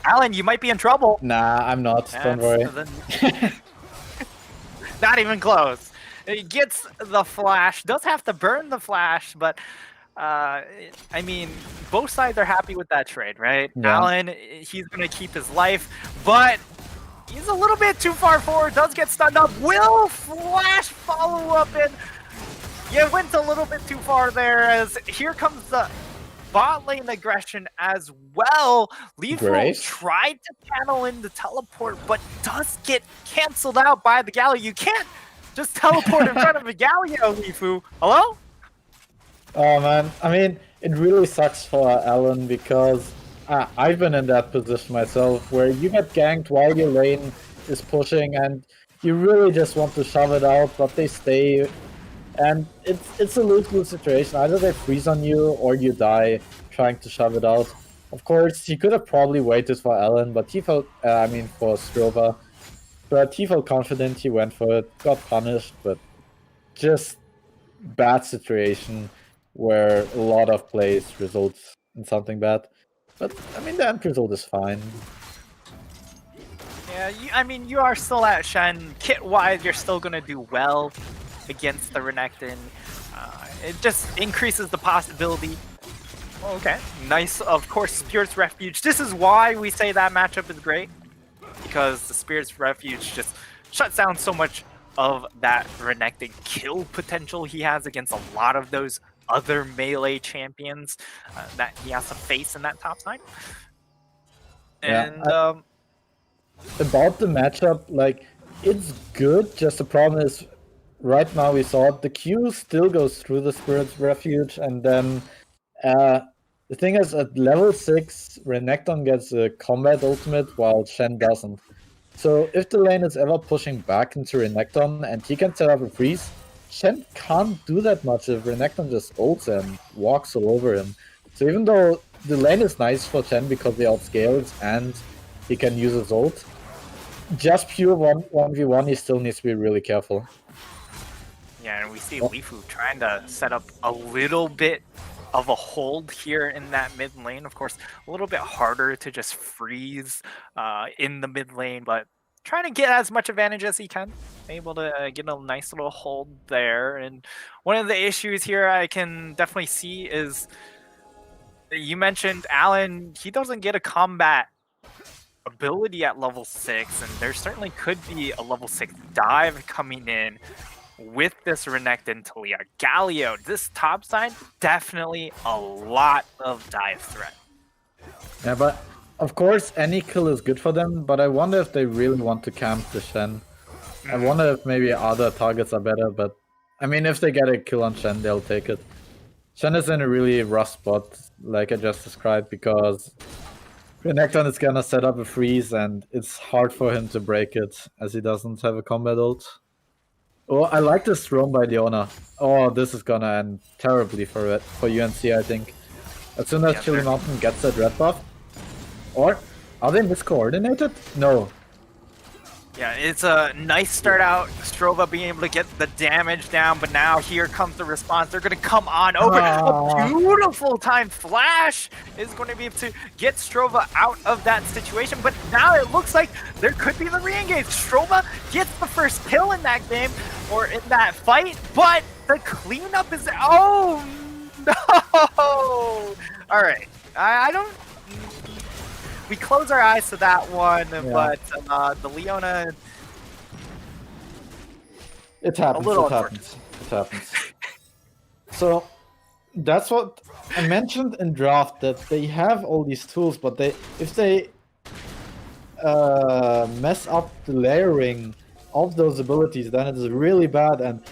Alan, you might be in trouble. Nah, I'm not. Don't worry. Not even close. He gets the flash. Does have to burn the flash, but I mean, both sides are happy with that trade, right? Yeah. Alan, he's going to keep his life, but he's a little bit too far forward. Does get stunned up. Will flash follow up, and you went a little bit too far there, as here comes the bot lane aggression as well. Lethal tried to channel in the teleport, but does get canceled out by the Galio. You can't just teleport in front of a Galio, Lifu. Hello? Oh man, I mean, it really sucks for Alan because I've been in that position myself where you get ganked while your lane is pushing and you really just want to shove it out, but they stay. And it's a lose-lose situation. Either they freeze on you or you die trying to shove it out. Of course, he could have probably waited for Alan, but he felt, for Strova. But he felt confident, he went for it, got punished, but just bad situation where a lot of plays results in something bad. But, I mean, the end result is fine. Yeah, I mean, you are still at Shen. Kit-wise, you're still going to do well against the Renekton. it just increases the possibility. Okay, nice. Of course, Spirit's Refuge. This is why we say that matchup is great, because the Spirit's Refuge just shuts down so much of that Renekton kill potential he has against a lot of those other melee champions that he has to face in that top side. And about the matchup, like, it's good, just the problem is right now we saw it, the Q still goes through the Spirit's Refuge, and then the thing is, at level 6, Renekton gets a combat ultimate while Shen doesn't. So if the lane is ever pushing back into Renekton and he can set up a freeze, Shen can't do that much if Renekton just ults and walks all over him. So even though the lane is nice for Shen because he outscales and he can use his ult, just pure 1v1 he still needs to be really careful. yeah, and we see Lifu trying to set up a little bit of a hold here in that mid lane. Of course, a little bit harder to just freeze in the mid lane, but trying to get as much advantage as he can. Able to get a nice little hold there. And one of the issues here I can definitely see is, you mentioned Alan, he doesn't get a combat ability at level 6, and there certainly could be a level 6 dive coming in with this Renekton Talia. Galio, this top side, definitely a lot of dive threat. Yeah, but of course any kill is good for them, but I wonder if they really want to camp the Shen. I wonder if maybe other targets are better, but I mean, if they get a kill on Shen, they'll take it. Shen is in a really rough spot, like I just described, because Renekton is gonna set up a freeze and it's hard for him to break it, as he doesn't have a combat ult. Oh, I like this roam by Leona. Oh, this is gonna end terribly for UNC, I think. As soon as Chili Mountain gets that red buff. Or, are they miscoordinated? No. Yeah, it's a nice start out. Strova being able to get the damage down, but now here comes the response. They're going to come on over. A beautiful time flash is going to be able to get Strova out of that situation, but now it looks like there could be the re-engage. Strova gets the first kill in that game, or in that fight, but the cleanup is... Oh, no! All right. I don't... We close our eyes to that one, but the Leona... It happens, it happens. So, that's what I mentioned in draft, that they have all these tools, but if they mess up the layering of those abilities, then it is really bad, and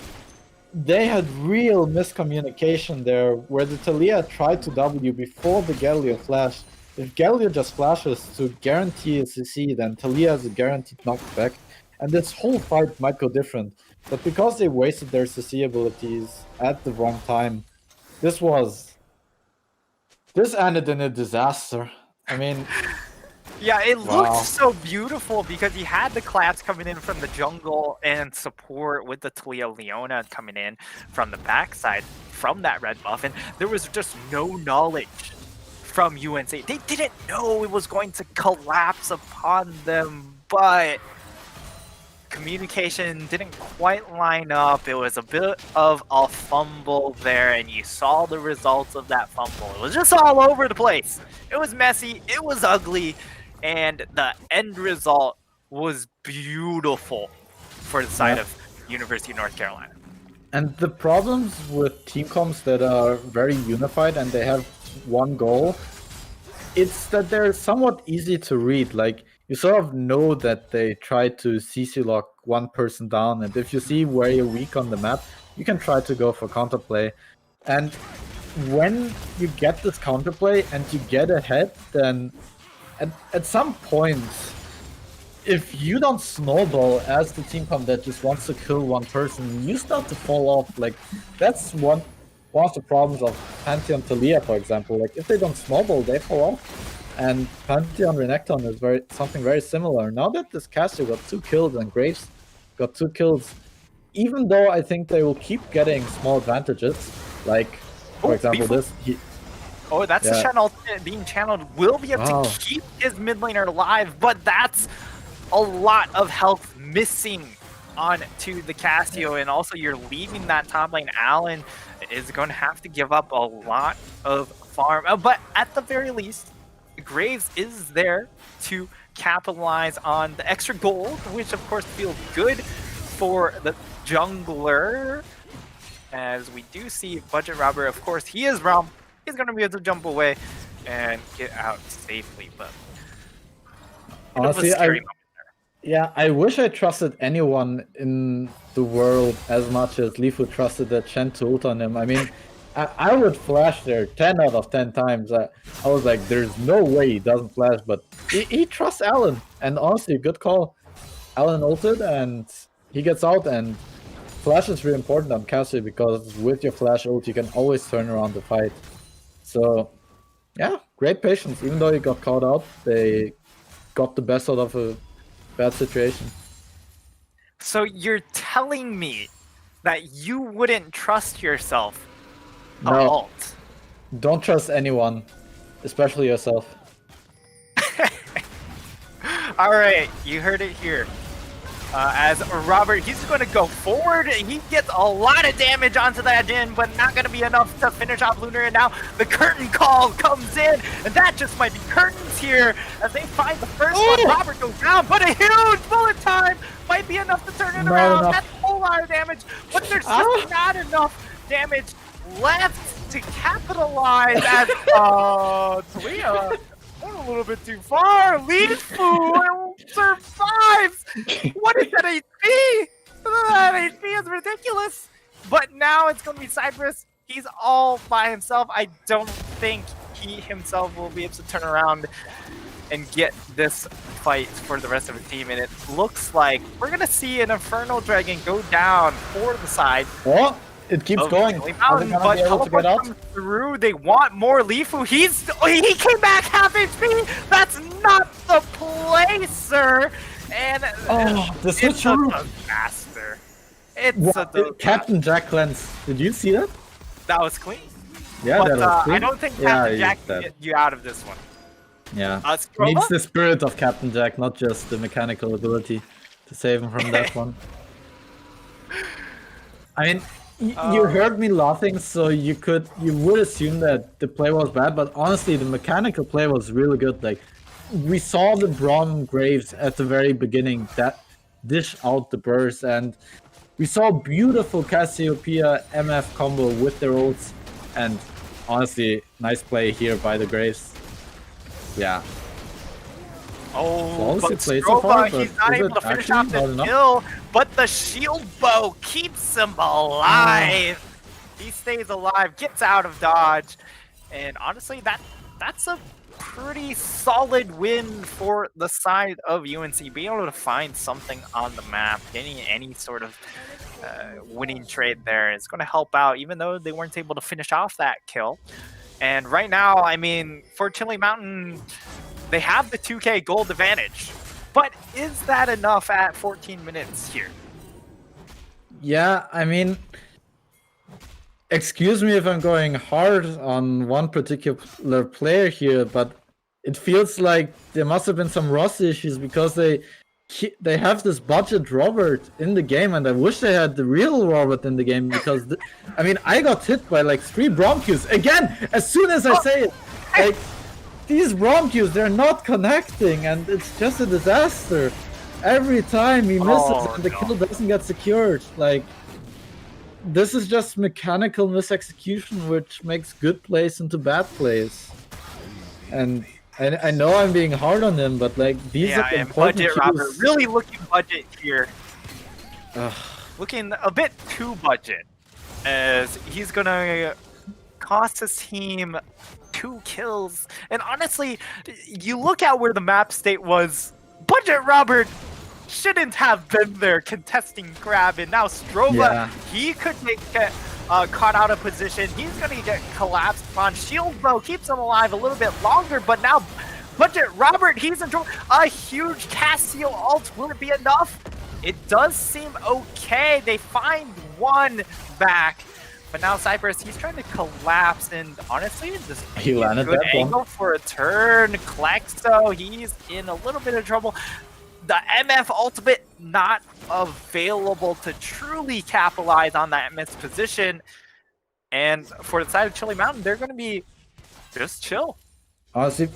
they had real miscommunication there, where the Talia tried to W before the Galio flash. If Galio just flashes to guarantee a CC, then Talia has a guaranteed knockback, and this whole fight might go different. But because they wasted their CC abilities at the wrong time, this ended in a disaster. I mean... Yeah, it looked so beautiful because he had the claps coming in from the jungle and support with the Talia Leona coming in from the backside from that red buff, and there was just no knowledge from UNC. They didn't know it was going to collapse upon them, but communication didn't quite line up. It was a bit of a fumble there, and you saw the results of that fumble. It was just all over the place. It was messy, it was ugly, and the end result was beautiful for the side of University of North Carolina. And the problems with team comps that are very unified and they have one goal, it's that they're somewhat easy to read. Like, you sort of know that they try to CC lock one person down, and if you see where you're weak on the map, you can try to go for counterplay. And when you get this counterplay and you get ahead, then at some point, if you don't snowball as the team comp that just wants to kill one person, you start to fall off. Like, that's one of the problems of Pantheon Talia, for example. Like, if they don't snowball, they fall off. And Pantheon Renekton is something very similar. Now that this caster got 2 kills and Graves got 2 kills, even though I think they will keep getting small advantages, like, for example, this... that's the channel being channeled. Will be able to keep his mid laner alive, but that's a lot of health missing on to the Casio, and also you're leaving that top lane. Alan is going to have to give up a lot of farm. But at the very least, Graves is there to capitalize on the extra gold, which of course feels good for the jungler. As we do see Budget Robber, of course, he is Realm. He's going to be able to jump away and get out safely. But honestly, I wish I trusted anyone in the world as much as Lifu trusted that Chen to ult on him. I mean, I would flash there 10 out of 10 times. I was like, there's no way he doesn't flash, but he trusts Alan. And honestly, good call. Alan ulted and he gets out, and flash is really important on Cassie because with your flash ult, you can always turn around the fight. So, yeah, great patience. Even though he got caught out, they got the best out of a bad situation. So you're telling me that you wouldn't trust yourself to ult? Don't trust anyone, especially yourself. Alright, you heard it here. As Robert, he's going to go forward. He gets a lot of damage onto that Jhin, but not going to be enough to finish off Lunar. And now the curtain call comes in, and that just might be curtains here as they find the first one. Robert goes down, but a huge bullet time might be enough to turn it around. That's a whole lot of damage, but there's just not enough damage left to capitalize as Talia went a little bit too far. Lifu survives. What is that HP? That HP is ridiculous. But now it's going to be Cypress. He's all by himself. I don't think he himself will be able to turn around and get this fight for the rest of the team. And it looks like we're going to see an Infernal Dragon go down for the side. What? It keeps going. But teleport comes through. They want more Lifu. He came back half HP. That's not the play, sir. And this it's a disaster. It's a disaster. Captain Jack cleanse. Did you see that? That was clean. Yeah, but, that was clean. I don't think Captain Jack can get you out of this one. Yeah. Needs the spirit of Captain Jack, not just the mechanical ability to save him from that one. I mean, you heard me laughing, so you would assume that the play was bad, but honestly, the mechanical play was really good. Like, we saw the Braum Graves at the very beginning that dish out the burst, and we saw beautiful Cassiopeia MF combo with their ults, and honestly, nice play here by the Graves. Yeah. Oh, but Stroba, he's not able to finish off the kill, but the shield bow keeps him alive. He stays alive, gets out of dodge, and honestly, that's a pretty solid win for the side of UNC. Being able to find something on the map, getting any sort of winning trade there is going to help out, even though they weren't able to finish off that kill. And right now, I mean, for Chili Mountain, they have the 2K gold advantage, but is that enough at 14 minutes here? Yeah, I mean, excuse me if I'm going hard on one particular player here, but it feels like there must have been some rust issues because they have this budget Robert in the game, and I wish they had the real Robert in the game because, I mean, I got hit by like 3 Braum Qs. Again, as soon as I say it, like, these Braum Qs, they're not connecting, and it's just a disaster. Every time he misses and the kill doesn't get secured. Like, this is just mechanical misexecution, which makes good plays into bad plays. And I know I'm being hard on him, but like, these are important budget Robert, really looking budget here. Looking a bit too budget, as he's gonna cost his team 2 kills. And honestly, you look at where the map state was, Budget Robert shouldn't have been there contesting grab, and now Stroba, he could get caught out of position. He's gonna get collapsed on. Shield Bow keeps him alive a little bit longer, but now Budget Robert, he's in trouble. A huge Cassio ult, will it be enough? It does seem okay. They find one back. But now Cypress, he's trying to collapse, and honestly, this he landed good that angle one for a turn. Klexo, he's in a little bit of trouble. The MF ultimate not available to truly capitalize on that missed position. And for the side of Chili Mountain, they're going to be just chill. Honestly,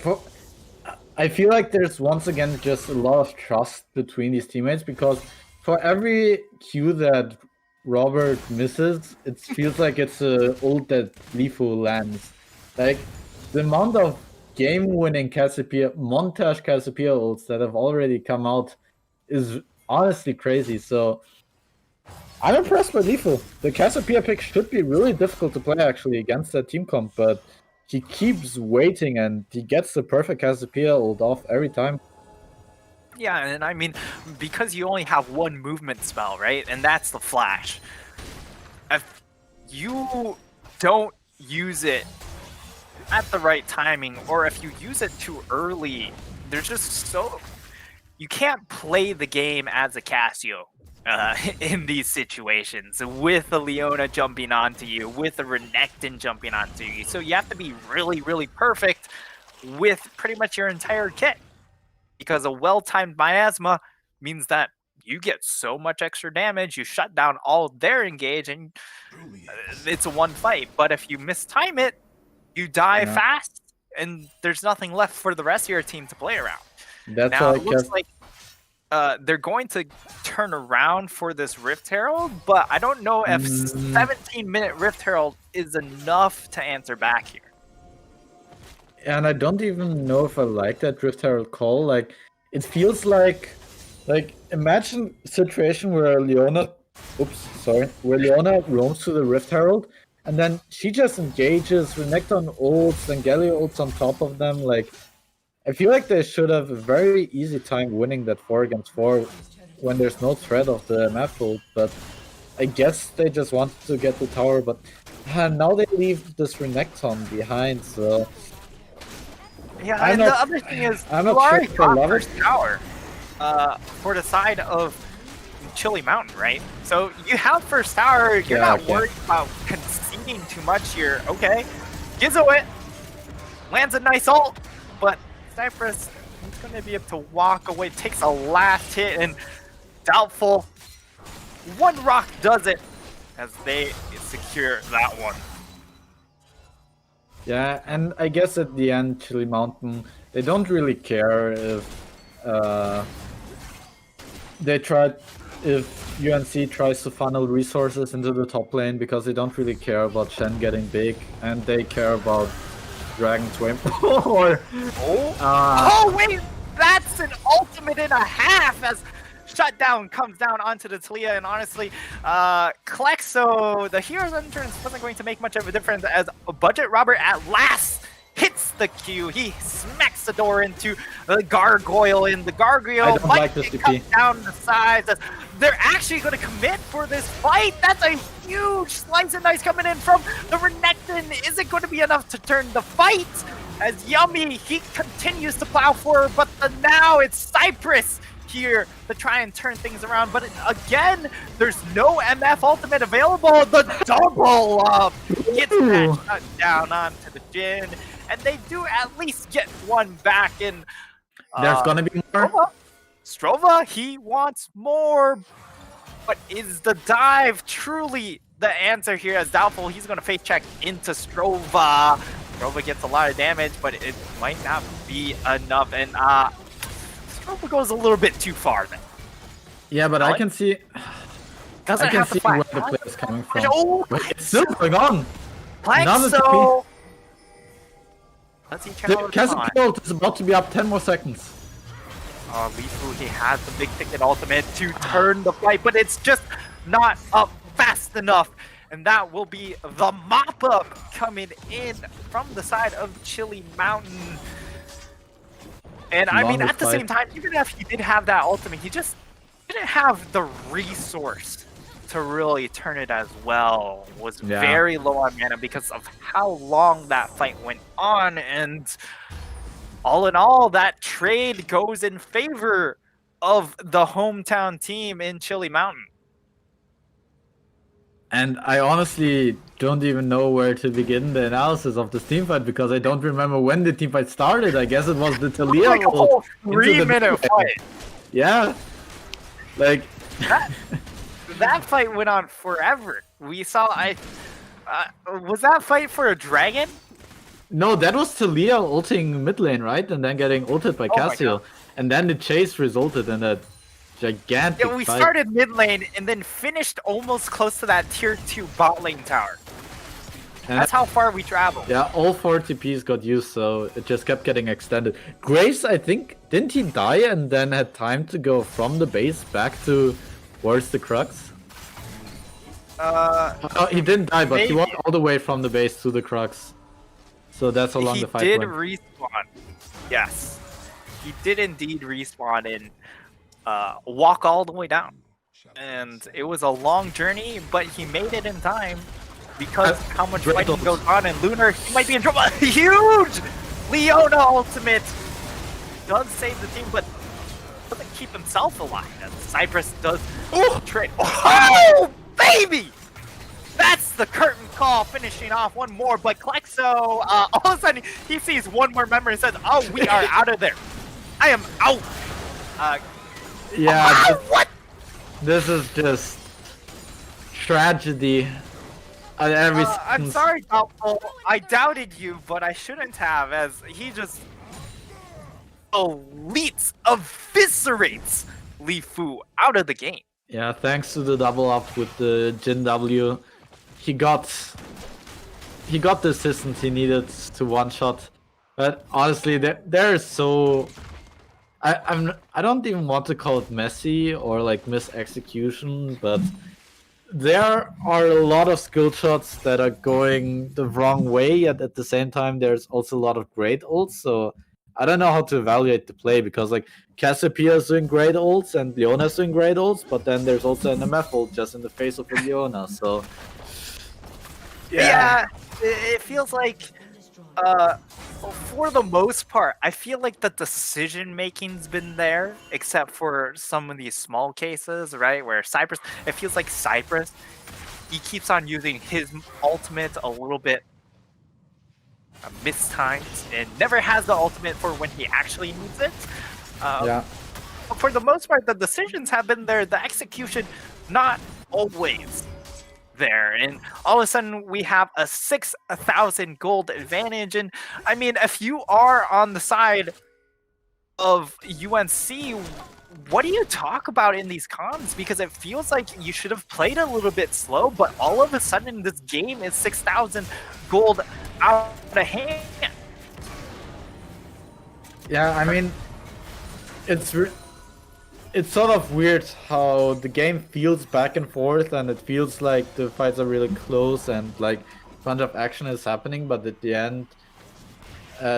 I feel like there's once again just a lot of trust between these teammates, because for every Q that Robert misses, it feels like it's a ult that Lifu lands. Like, the amount of game-winning Cassiopeia, montage Cassiopeia ults that have already come out is honestly crazy. So I'm impressed by Lifu. The Cassiopeia pick should be really difficult to play actually against that team comp, but he keeps waiting and he gets the perfect Cassiopeia ult off every time. Yeah, and I mean, because you only have one movement spell, right? And that's the flash. If you don't use it at the right timing, or if you use it too early, there's just so... You can't play the game as a Cassio in these situations, with a Leona jumping onto you, with a Renekton jumping onto you. So you have to be really, really perfect with pretty much your entire kit. Because a well-timed miasma means that you get so much extra damage, you shut down all of their engage, and it's a one fight. But if you mistime it, you die fast, and there's nothing left for the rest of your team to play around. That's now, it looks like they're going to turn around for this Rift Herald, but I don't know if 17-minute Rift Herald is enough to answer back here. And I don't even know if I like that Rift Herald call. Like, it feels like imagine a situation where Leona roams to the Rift Herald, and then she just engages, Renekton ults, and Galio ults on top of them. Like, I feel like they should have a very easy time winning that 4 against 4 when there's no threat of the MF ult, but I guess they just wanted to get the tower, but now they leave this Renekton behind, so... Yeah, and the other thing is, you already got first tower for the side of Chili Mountain, right? So you have first tower, you're not worried about conceding too much here. Okay, Gizzo it, lands a nice ult, but Cypress is going to be able to walk away, takes a last hit, and Doubtful, one rock does it as they secure that one. Yeah, and I guess at the end, Chili Mountain, they don't really care if if UNC tries to funnel resources into the top lane, because they don't really care about Shen getting big, and they care about Dragon's Wave. Oh wait, that's an ultimate and a half as Shutdown comes down onto the Talia, and honestly, Klexo, the hero's entrance wasn't going to make much of a difference as Budget Robert at last hits the Q. He smacks the door into the Gargoyle, and the Gargoyle might cut down the sides. As they're actually going to commit for this fight. That's a huge slice of dice coming in from the Renekton. Is it going to be enough to turn the fight? As Yummy, he continues to plow forward, but now it's Cypress here to try and turn things around, but again, there's no MF ultimate available. The double up gets that shut down onto the Jhin, and they do at least get one back in. There's gonna be more. Strova, he wants more, but is the dive truly the answer here? As Doubtful, he's gonna face check into Strova. Strova gets a lot of damage, but it might not be enough, and Strova goes a little bit too far then. Yeah, but I can see where the play is coming from. Oh, wait, it's still going on. Plexo! Let's see, Cassiopeia is about to be up 10 more seconds. Lifu, he has the big ticket ultimate to turn the fight, but it's just not up fast enough. And that will be the mop-up coming in from the side of Chili Mountain. And I mean, at the same time, even if he did have that ultimate, he just didn't have the resource to really turn it as well. Was very low on mana because of how long that fight went on. And all in all, that trade goes in favor of the hometown team in Chili Mountain. And I honestly don't even know where to begin the analysis of this teamfight, because I don't remember when the teamfight started. I guess it was the Talia like a whole 3-minute fight. Yeah. Like that fight went on forever. We saw Was that fight for a dragon? No, that was Talia ulting mid lane, right? And then getting ulted by Oh my Cassio. God. And then the chase resulted in a gigantic Yeah, we fight. started mid lane and then finished almost close to that tier 2 bot lane tower. And That's how far we traveled. yeah, all 4 TPs got used, so it just kept getting extended. Grace, I think, didn't he die and then had time to go from the base back to where's the crux? Oh, he didn't die, but he maybe. walked all the way from the base to the crux. So that's how long He the fight did went. respawn. Yes. He did indeed respawn and walk all the way down. And it was a long journey, but he made it in time because how much great fighting ult. goes on in Lunar. He might be in trouble. Huge! Leona ultimate does save the team, but doesn't keep himself alive. And Cypress does trade. Oh, baby! That's the curtain call, finishing off one more. But Klexo, all of a sudden, he sees one more member and says, "Oh, we are out of there. I am out." Yeah, What? this is just tragedy. At every I'm second. sorry, Doubtful. I doubted you, but I shouldn't have, as he just eviscerates Li Fu out of the game. Yeah, thanks to the double up with the Jin W, he got the assistance he needed to one shot. But honestly, they're so. I don't even want to call it messy or like mis-execution, but there are a lot of skill shots that are going the wrong way, yet at the same time there's also a lot of great ults, so I don't know how to evaluate the play, because like Cassiopeia is doing great ults and Leona's doing great ults, but then there's also an MF ult just in the face of Leona, so Yeah, it feels like, for the most part, I feel like the decision making's been there, except for some of these small cases, right? Where Cypress, it feels like Cypress, he keeps on using his ultimate a little bit mistimed and never has the ultimate for when he actually needs it. yeah. But for the most part, the decisions have been there, the execution not always there, and all of a sudden we have a 6,000 gold advantage. And I mean, if you are on the side of UNC, what do you talk about in these comms? Because it feels like you should have played a little bit slow, but all of a sudden this game is 6,000 gold out of hand. Yeah, I mean, it's sort of weird how the game feels back and forth, and it feels like the fights are really close and like a bunch of action is happening, but at the end,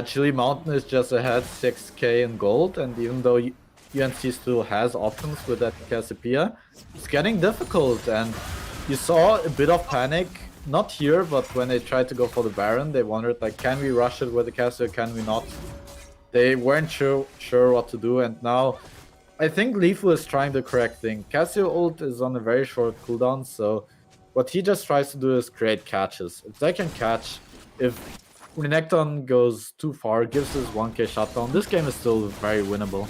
Chili Mountain is just ahead 6k in gold, and even though UNC still has options with that Cassiopeia, it's getting difficult, and you saw a bit of panic, not here, but when they tried to go for the Baron, they wondered like, can we rush it with the Cassio, can we not? They weren't sure what to do, and now I think Leafu is trying the correct thing. Cassio ult is on a very short cooldown, so what he just tries to do is create catches. If they can catch, if Renekton goes too far, gives us 1k shutdown, this game is still very winnable.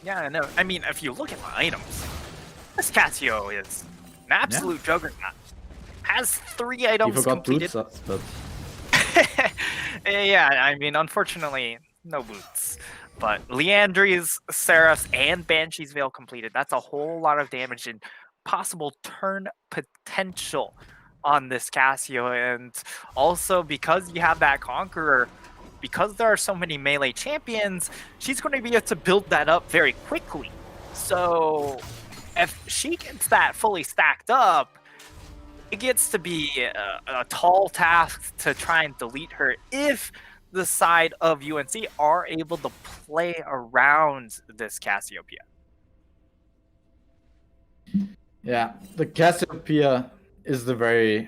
Yeah, no, I mean, if you look at the items, this Cassio is an absolute juggernaut. Has 3 He items forgot completed. boots, but Yeah, I mean, unfortunately, no boots. But Leandri's, Seraph's, and Banshee's Veil completed. That's a whole lot of damage and possible turn potential on this Cassio. And also, because you have that Conqueror, because there are so many melee champions, she's going to be able to build that up very quickly. So if she gets that fully stacked up, it gets to be a tall task to try and delete her if the side of UNC are able to play around this Cassiopeia. yeah, the Cassiopeia is the very,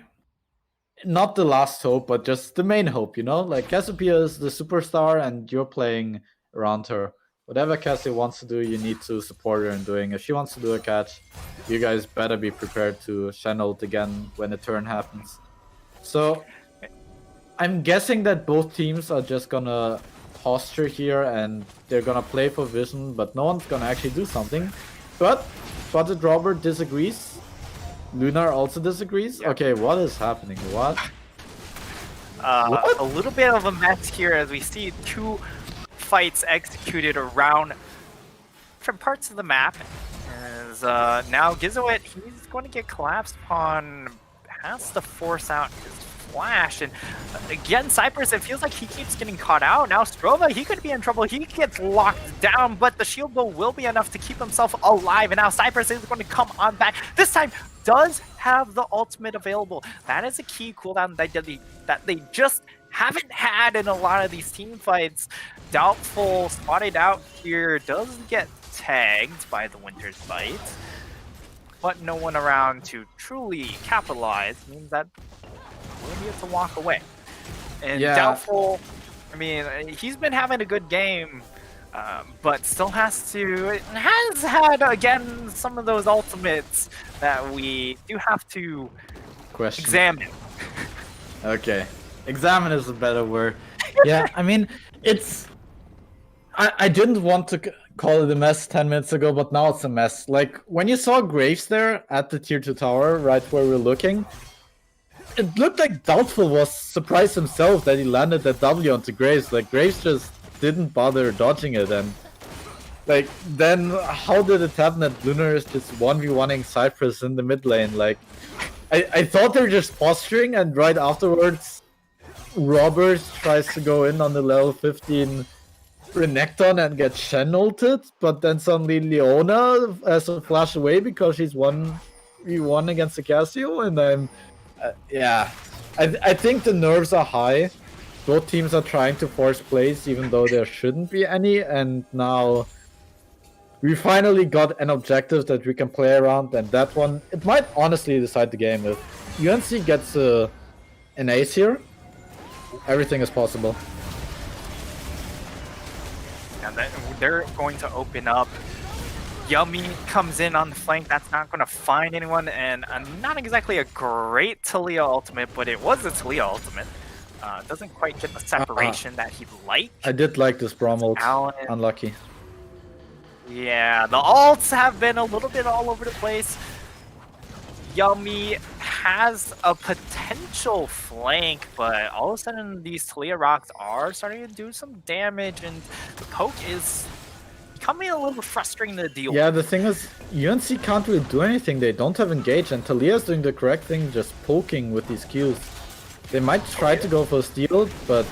not the last hope, but just the main hope, you know? Like, Cassiopeia is the superstar and you're playing around her. Whatever Cassie wants to do, you need to support her in doing. If she wants to do a catch, you guys better be prepared to Shen ult again when the turn happens. So, I'm guessing that both teams are just gonna posture here and they're gonna play for vision, but no one's gonna actually do something. But Budget Robert disagrees. Lunar also disagrees? Yeah. Okay, what is happening? What? A little bit of a mess here as we see two fights executed around different parts of the map. As now Gizoet, he's going to get collapsed upon, has to force out his flash. And again, Cypress, it feels like he keeps getting caught out. Now Strova, he could be in trouble. He gets locked down, but the shield blow will be enough to keep himself alive. And now Cypress is going to come on back. This time does have the ultimate available. That is a key cooldown that they just haven't had in a lot of these team fights. Doubtful spotted out here, does get tagged by the Winter's Bite, but no one around to truly capitalize. Means that we'll be able to walk away. And Yeah. Doubtful, I mean, he's been having a good game, but still has had again some of those ultimates that we do have to Question. examine. Okay. Examine is a better word. Yeah, I mean, it's... I didn't want to call it a mess 10 minutes ago, but now it's a mess. Like, when you saw Graves there at the tier 2 tower, right where we're looking, it looked like Doubtful was surprised himself that he landed that W onto Graves. Like, Graves just didn't bother dodging it, and... Like, then how did it happen that Lunar is just 1v1ing Cypress in the mid lane? Like, I thought they were just posturing, and right afterwards, Roberts tries to go in on the level 15 Renekton and get Shen ulted, but then suddenly Leona has to flash away because she's 1v1 against the Casio, and I'm... yeah. I think the nerves are high. Both teams are trying to force plays, even though there shouldn't be any, and now... We finally got an objective that we can play around, and that one, it might honestly decide the game. If UNC gets an ace here, everything is possible. And then they're going to open up. Yummy comes in on the flank. That's not going to find anyone, and not exactly a great Talia ultimate, but it was a Talia ultimate. Doesn't quite get the separation that he'd like. I did like this Braum ult. Alan. Unlucky. Yeah, the ults have been a little bit all over the place. Yummy has a potential flank, but all of a sudden these Talia rocks are starting to do some damage, and the poke is becoming a little frustrating to deal with. Yeah, the thing is, UNC can't really do anything. They don't have engage, and Talia's doing the correct thing, just poking with these Qs. They might try to go for a steal, but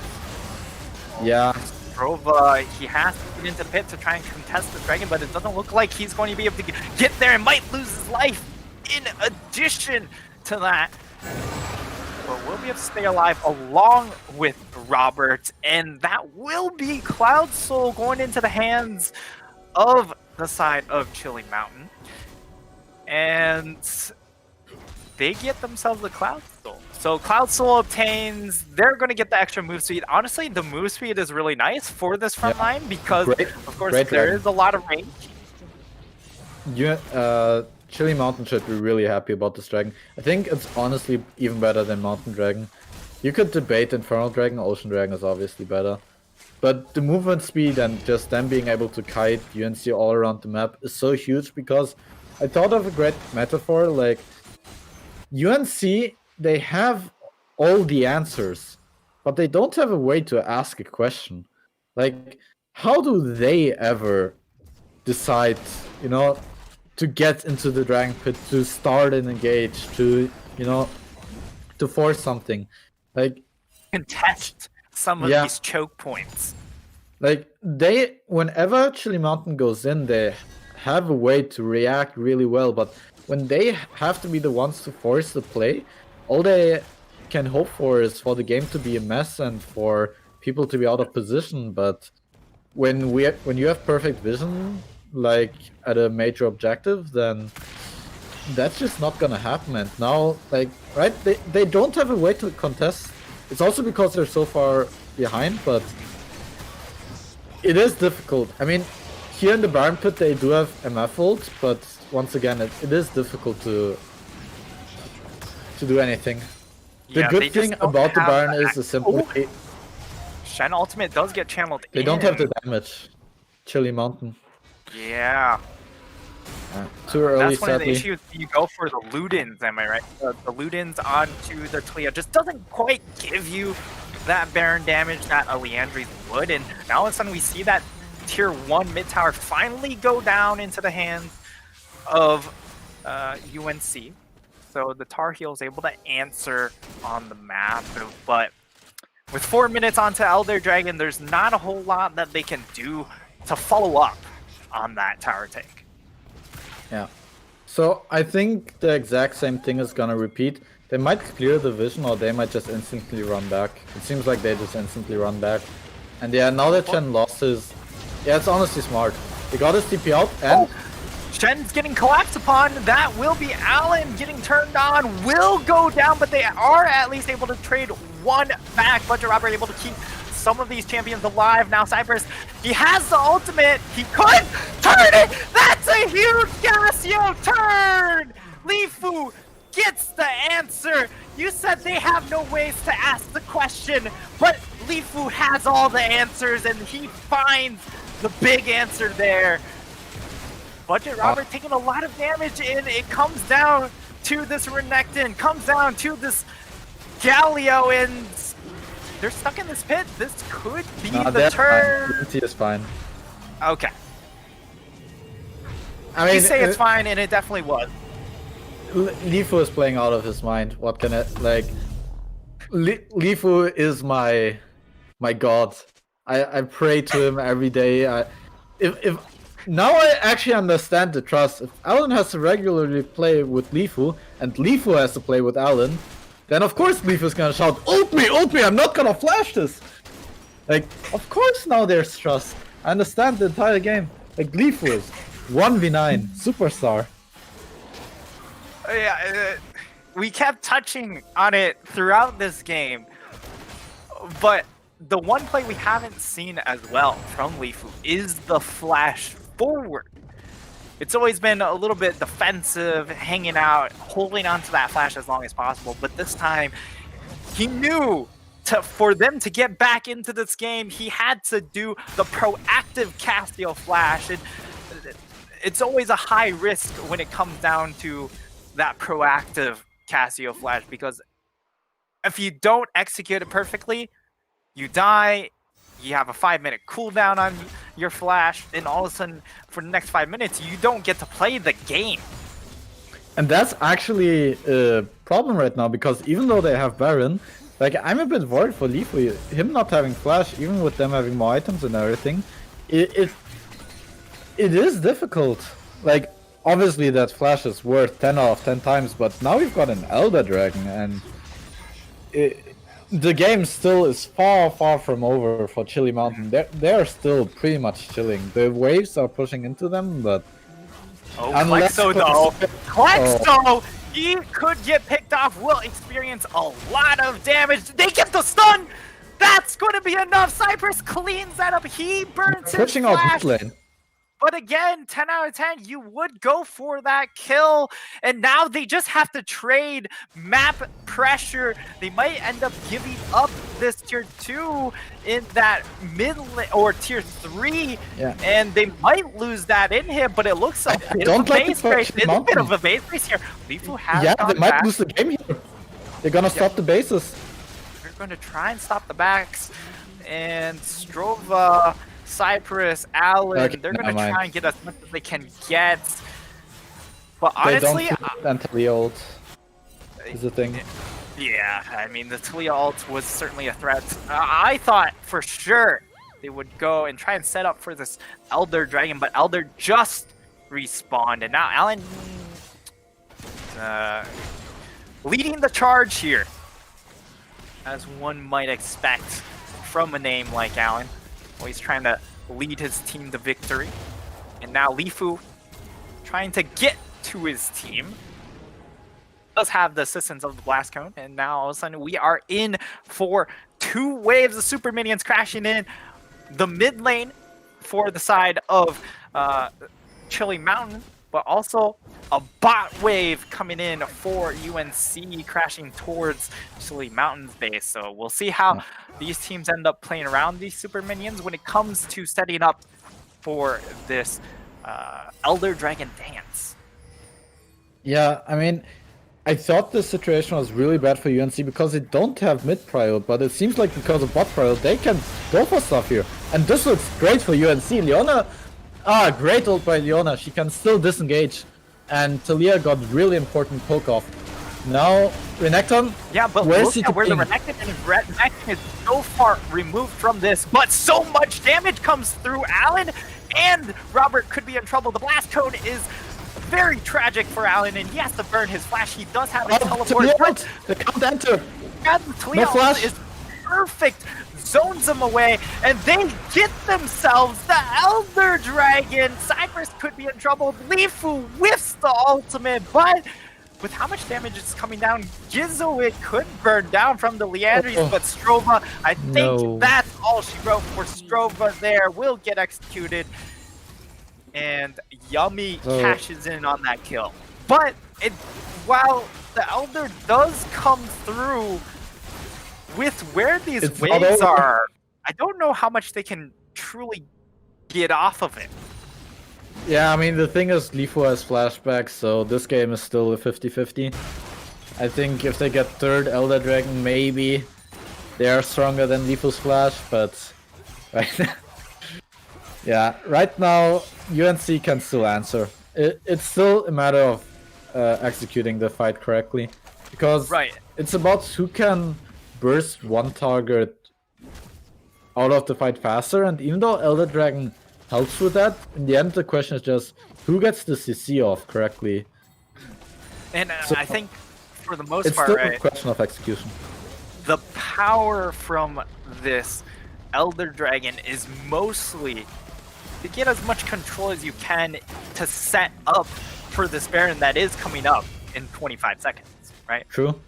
yeah. Strova, he has to get into the pit to try and contest the dragon, but it doesn't look like he's going to be able to get there and might lose his life in addition to that. But we'll be able to stay alive along with Robert, and that will be Cloud Soul going into the hands of the side of Chilly Mountain. And they get themselves the Cloud Soul. So Cloud Soul obtains, they're going to get the extra move speed. Honestly, the move speed is really nice for this front line because, of course, there is a lot of range. Chilly Mountain should be really happy about this dragon. I think it's honestly even better than Mountain Dragon. You could debate Infernal Dragon, Ocean Dragon is obviously better. But the movement speed and just them being able to kite UNC all around the map is so huge, because I thought of a great metaphor, like UNC, they have all the answers, but they don't have a way to ask a question. Like, how do they ever decide, you know, to get into the Dragon Pit, to start and engage, to, you know, to force something? Like, contest some of these choke points. Like, they, whenever Chilly Mountain goes in, they have a way to react really well, but when they have to be the ones to force the play, all they can hope for is for the game to be a mess and for people to be out of position. But when you have perfect vision, like at a major objective, then that's just not gonna happen. And now, like, right, they don't have a way to contest. It's also because they're so far behind, but it is difficult. I mean, here in the Baron Pit they do have MF ult, but once again, it is difficult to do anything. The good thing about the Baron is the simple... Shen ultimate does get channeled They don't have the damage. Chilly Mountain. Yeah. Too early, That's one of the sadly. issues. You go for the Ludens, am I right? The Ludens onto the Talia just doesn't quite give you that Baron damage that a Leandri's would. And now all of a sudden we see that tier 1 mid tower finally go down into the hands of UNC. So the Tar Heel is able to answer on the map, but with 4 minutes onto Elder Dragon, there's not a whole lot that they can do to follow up on that tower take. Yeah. So I think the exact same thing is gonna repeat. They might clear the vision, or they might just instantly run back. It seems like they just instantly run back. And yeah, now that Chen lost his... Yeah, it's honestly smart. He got his TP out, and... Oh, Shen's getting collapsed upon. That will be Alan getting turned on. Will go down, but they are at least able to trade one back. Budget Robber able to keep some of these champions alive. Now Cypress, he has the ultimate. He could turn it. That's a huge Gasio turn. Lifu gets the answer. You said they have no ways to ask the question, but Lifu has all the answers, and he finds the big answer there. Budget Robert taking a lot of damage, and it comes down to this Renekton, comes down to this Galio, and they're stuck in this pit. This could be the turn. Unity is fine. Okay. I mean, You say it's fine, and it definitely was. Lifu is playing out of his mind. What can it like? Lifu is my god. I pray to him every day. If now I actually understand the trust. If Alan has to regularly play with Lifu, and Lifu has to play with Alan, then of course Lifu is gonna shout, ult me, I'm not gonna flash this! Like, of course now there's trust. I understand the entire game. Like, Lifu is 1v9, superstar. Yeah, we kept touching on it throughout this game, but the one play we haven't seen as well from Lifu is the flash forward. It's always been a little bit defensive, hanging out, holding on to that flash as long as possible, but this time he knew for them to get back into this game, he had to do the proactive Castiel flash. And it's always a high risk when it comes down to that proactive Castiel flash, because if you don't execute it perfectly, you die. You have a 5-minute cooldown on your flash, and all of a sudden, for the next 5 minutes, you don't get to play the game. And that's actually a problem right now, because even though they have Baron, like, I'm a bit worried for Lifu. Him not having flash, even with them having more items and everything, it is difficult. Like, obviously that flash is worth 10 out of 10 times, but now we've got an Elder Dragon, and the game still is far from over for Chili Mountain. They're still pretty much chilling. The waves are pushing into them, but... Oh, Klexo though! Klexo! He could get picked off, will experience a lot of damage. They get the stun! That's going to be enough! Cypress cleans that up. He burns his pushing flash. out mid lane. But again, 10 out of 10, you would go for that kill. And now they just have to trade map pressure. They might end up giving up this tier 2 in that mid lane, or tier 3. Yeah. And they might lose that in him, but it looks like a bit of a base race. It's a bit of a base race here. Lifu has they might lose the game here. They're gonna stop the bases. They're going to try and stop the backs. And Strova, Cypress, Alan, Okay, they're going to try and get as much as they can get. But They honestly, don't until the ult is the thing. yeah, I mean, the Talia ult was certainly a threat. I thought for sure they would go and try and set up for this Elder Dragon, but Elder just respawned, and now Alan leading the charge here, as one might expect from a name like Alan. Always trying to lead his team to victory. And now Lifu trying to get to his team. Does have the assistance of the Blast Cone. And now all of a sudden we are in for 2 waves of super minions crashing in the mid lane for the side of Chili Mountain. But also a bot wave coming in for UNC, crashing towards Chili Mountain's base. So we'll see how these teams end up playing around these super minions when it comes to setting up for this Elder Dragon dance. Yeah, I mean, I thought this situation was really bad for UNC because they don't have mid prio, but it seems like because of bot prio, they can go for stuff here. And this looks great for UNC. Leona, great ult by Leona. She can still disengage. And Talia got really important poke off. Now, Renekton, Yeah, but where's look he at where the ping? Renekton is so far removed from this, but so much damage comes through Alan, and Robert could be in trouble. The blast cone is very tragic for Alan, and he has to burn his flash. He does have a teleport, Talia but ult! They can't enter! Talia No flash. is perfect. Zones him away, and they get themselves the Elder Dragon. Cypress could be in trouble. Lifu whiffs the ultimate, but with how much damage is coming down, Gizzo, it could burn down from the Leandries, but Strova, I think that's all she wrote for Strova there, will get executed. And Yummy cashes in on that kill. But while the Elder does come through with where these waves are, I don't know how much they can truly get off of it. Yeah, I mean, the thing is, Lifu has flashbacks, so this game is still a 50-50. I think if they get third Elder Dragon, maybe they are stronger than Lifu's flash, but yeah, right now, UNC can still answer. It's still a matter of executing the fight correctly, because it's about who can burst one target out of the fight faster, and even though Elder Dragon helps with that, in the end the question is just who gets the CC off correctly. And so, I think for the most it's part, still a question of execution. The power from this Elder Dragon is mostly to get as much control as you can to set up for this Baron that is coming up in 25 seconds, right? True.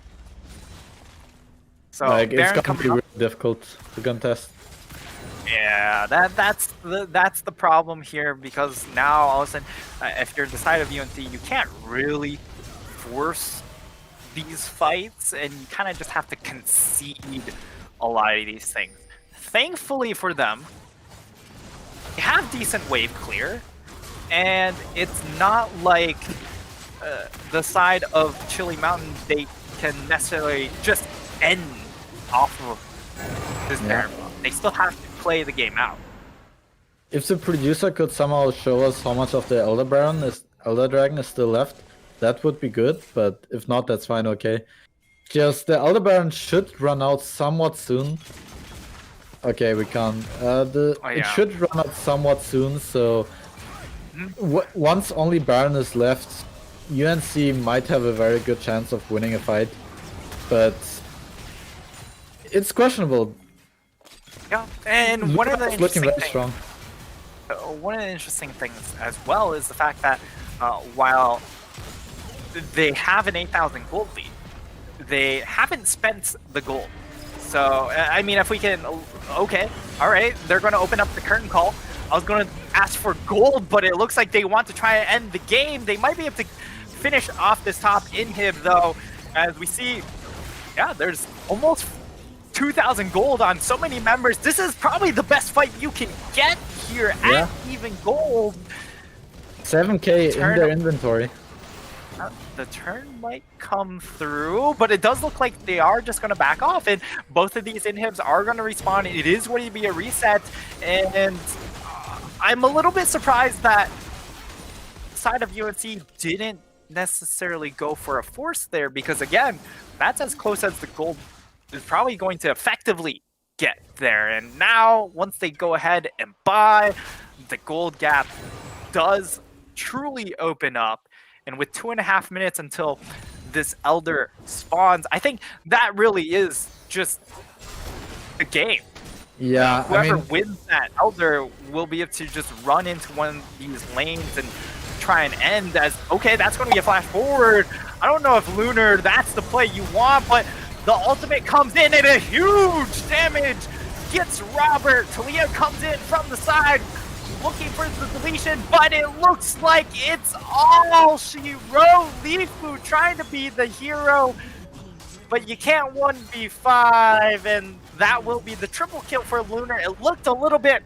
So like, Baron it's gonna be really difficult to contest. Yeah, that's the problem here, because now all of a sudden, if you're the side of UNC, you can't really force these fights, and you kind of just have to concede a lot of these things. Thankfully for them, they have decent wave clear, and it's not like the side of Chili Mountain, they can necessarily just end off of this Baron. They still have to play the game out. If the producer could somehow show us how much of the Elder Dragon is still left, that would be good, but if not, that's fine, okay. Just the Elder Baron should run out somewhat soon. Okay, we can't. It should run out somewhat soon, so once only Baron is left, UNC might have a very good chance of winning a fight, but it's questionable. Yeah, and one of the interesting strong. One of the interesting things as well is the fact that while they have an 8,000 gold lead, they haven't spent the gold. So I mean, if we can, okay, all right, they're going to open up the curtain call. I was going to ask for gold, but it looks like they want to try and end the game. They might be able to finish off this top inhib though, as we see. Yeah, there's almost 2,000 gold on so many members. This is probably the best fight you can get here at even gold. 7k in their inventory. The turn might come through, but it does look like they are just going to back off, and both of these inhibs are going to respawn. It is going to be a reset, and I'm a little bit surprised that the side of UNC didn't necessarily go for a force there, because again, that's as close as the gold is probably going to effectively get there. And now, once they go ahead and buy, the gold gap does truly open up. And with 2.5 minutes until this Elder spawns, I think that really is just the game. Yeah, whoever wins that Elder will be able to just run into one of these lanes and try and end as, okay, that's going to be a flash forward. I don't know if Lunar, that's the play you want, but the ultimate comes in and a huge damage gets Robert. Talia comes in from the side looking for the deletion, but it looks like it's all she wrote. Lifu trying to be the hero, but you can't 1v5, and that will be the triple kill for Lunar. It looked a little bit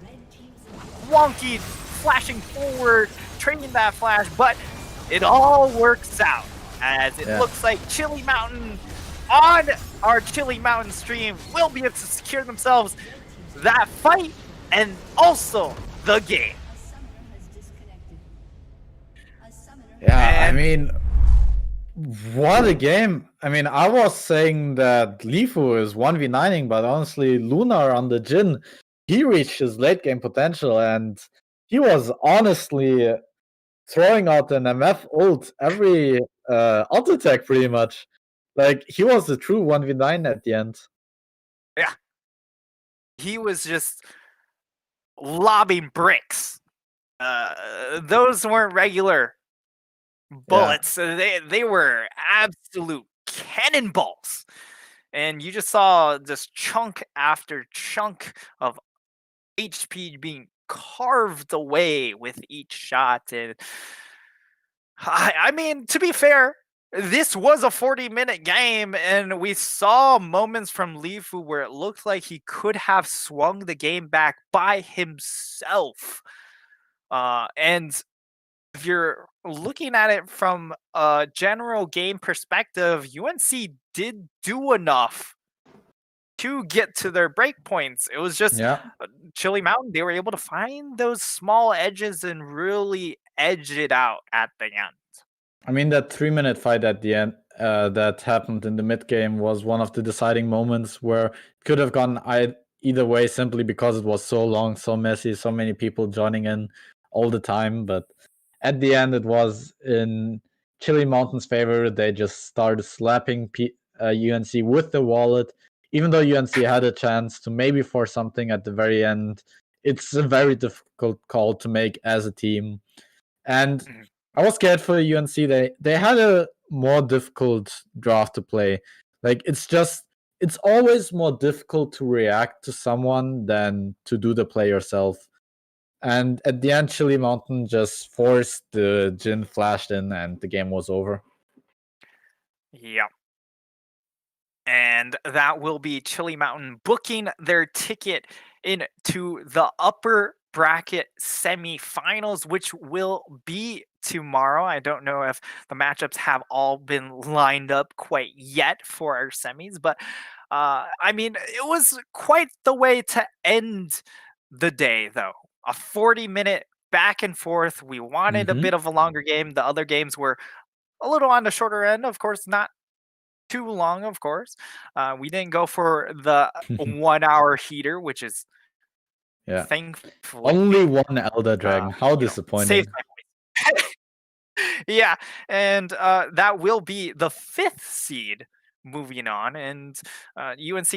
wonky, flashing forward, trading that flash, but it all works out. as it Yeah. looks like Chili Mountain on our Chili Mountain stream will be able to secure themselves that fight and also the game. Yeah, I And- mean, what a game. I mean, I was saying that Lifu is 1v9ing, but honestly, Lunar on the Jin, he reached his late game potential, and he was honestly throwing out an MF ult every auto attack pretty much. Like, he was a true 1v9 at the end. Yeah. He was just lobbing bricks. Those weren't regular bullets. They were absolute cannonballs. And you just saw this chunk after chunk of HP being carved away with each shot. And I mean, to be fair, this was a 40-minute game, and we saw moments from Lifu where it looked like he could have swung the game back by himself. And if you're looking at it from a general game perspective, UNC did do enough to get to their breakpoints. It was just Yeah. Chili Mountain. They were able to find those small edges and really edge it out at the end. I mean, that 3-minute fight at the end that happened in the mid game was one of the deciding moments where it could have gone either way simply because it was so long, so messy, so many people joining in all the time. But at the end, it was in Chili Mountain's favor. They just started slapping UNC with the wallet. Even though UNC had a chance to maybe force something at the very end, it's a very difficult call to make as a team. And I was scared for UNC. They had a more difficult draft to play. Like, it's always more difficult to react to someone than to do the play yourself. And at the end, Chili Mountain just forced the Jin flashed in, and the game was over. Yep. And that will be Chili Mountain booking their ticket into the upper bracket semifinals, which will be tomorrow. I don't know if the matchups have all been lined up quite yet for our semis, but I mean, it was quite the way to end the day, though. A 40-minute back and forth. We wanted a bit of a longer game. The other games were a little on the shorter end, of course, not too long, of course. We didn't go for the 1 hour heater, which is thankfully only one Elder Dragon. How disappointing. Saved my voice. Yeah, and that will be the 5th seed moving on. And UNC,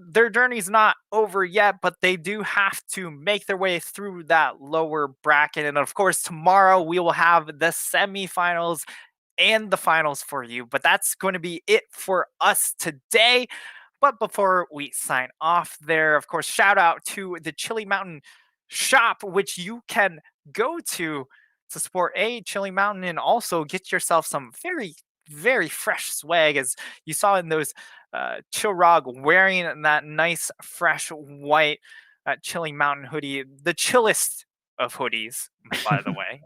their journey's not over yet, but they do have to make their way through that lower bracket. And of course, tomorrow we will have the semifinals and the finals for you. But that's going to be it for us today. But before we sign off there, of course, shout out to the Chili Mountain shop, which you can go to support Chili Mountain and also get yourself some very, very fresh swag, as you saw in those Chilrog wearing that nice, fresh white Chili Mountain hoodie, the chillest of hoodies, by the way.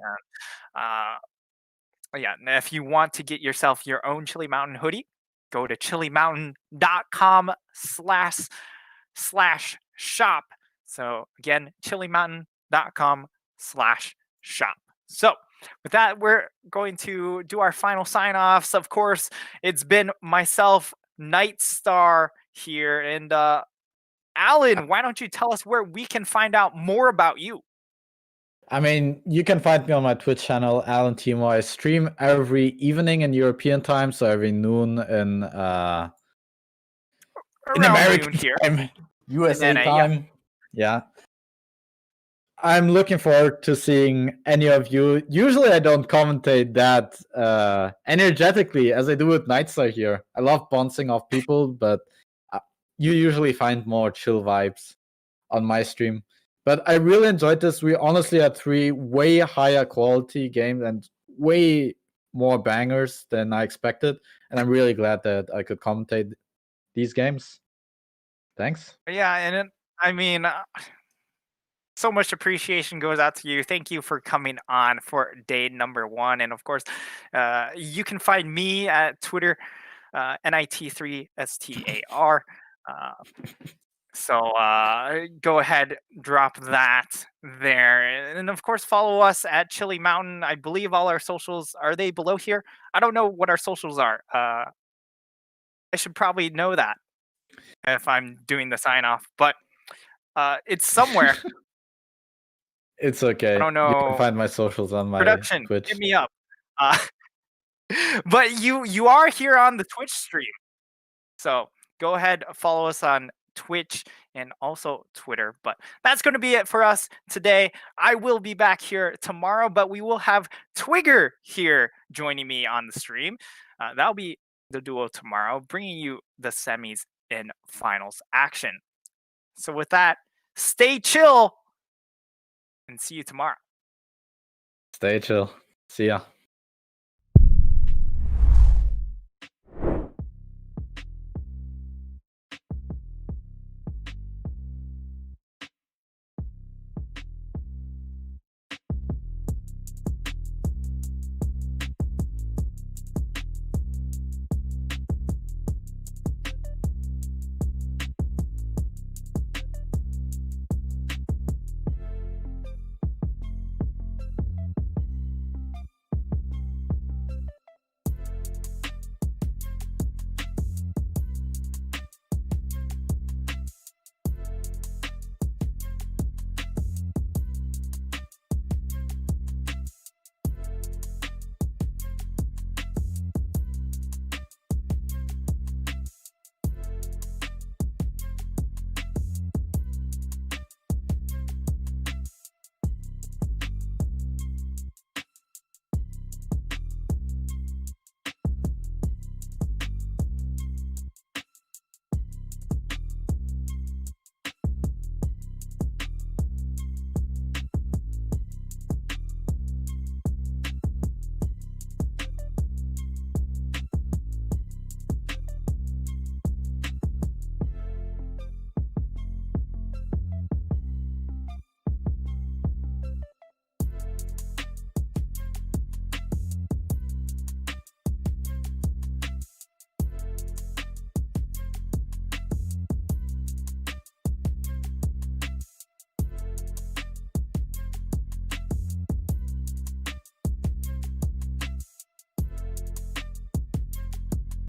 Yeah, and if you want to get yourself your own Chili Mountain hoodie, go to chilimountain.com/shop. So again, chilimountain.com/shop. So with that, we're going to do our final sign-offs. Of course, it's been myself, Nightstar here, and Alan, why don't you tell us where we can find out more about you? I mean, you can find me on my Twitch channel, AlanTeemo. I stream every evening in European time, so every noon in American time, USA time. Yeah. I'm looking forward to seeing any of you. Usually I don't commentate that energetically as I do with Nightstar here. I love bouncing off people, but you usually find more chill vibes on my stream. But I really enjoyed this. We honestly had 3 way higher quality games and way more bangers than I expected. And I'm really glad that I could commentate these games. Thanks. Yeah, and I mean, So much appreciation goes out to you. Thank you for coming on for day number 1. And of course, you can find me at Twitter, NIT3STAR. So go ahead, drop that there. And of course, follow us at Chili Mountain. I believe all our socials, are they below here? I don't know what our socials are. I should probably know that if I'm doing the sign off, but it's somewhere. It's okay. I don't You can know. find my socials on my Production, Twitch. hit me up. Uh, but you are here on the Twitch stream, so go ahead, follow us on Twitch and also Twitter. But that's going to be it for us today. I will be back here tomorrow, but we will have Twigger here joining me on the stream. That'll be the duo tomorrow, bringing you the semis and finals action. So with that, stay chill and see you tomorrow. Stay chill. See ya.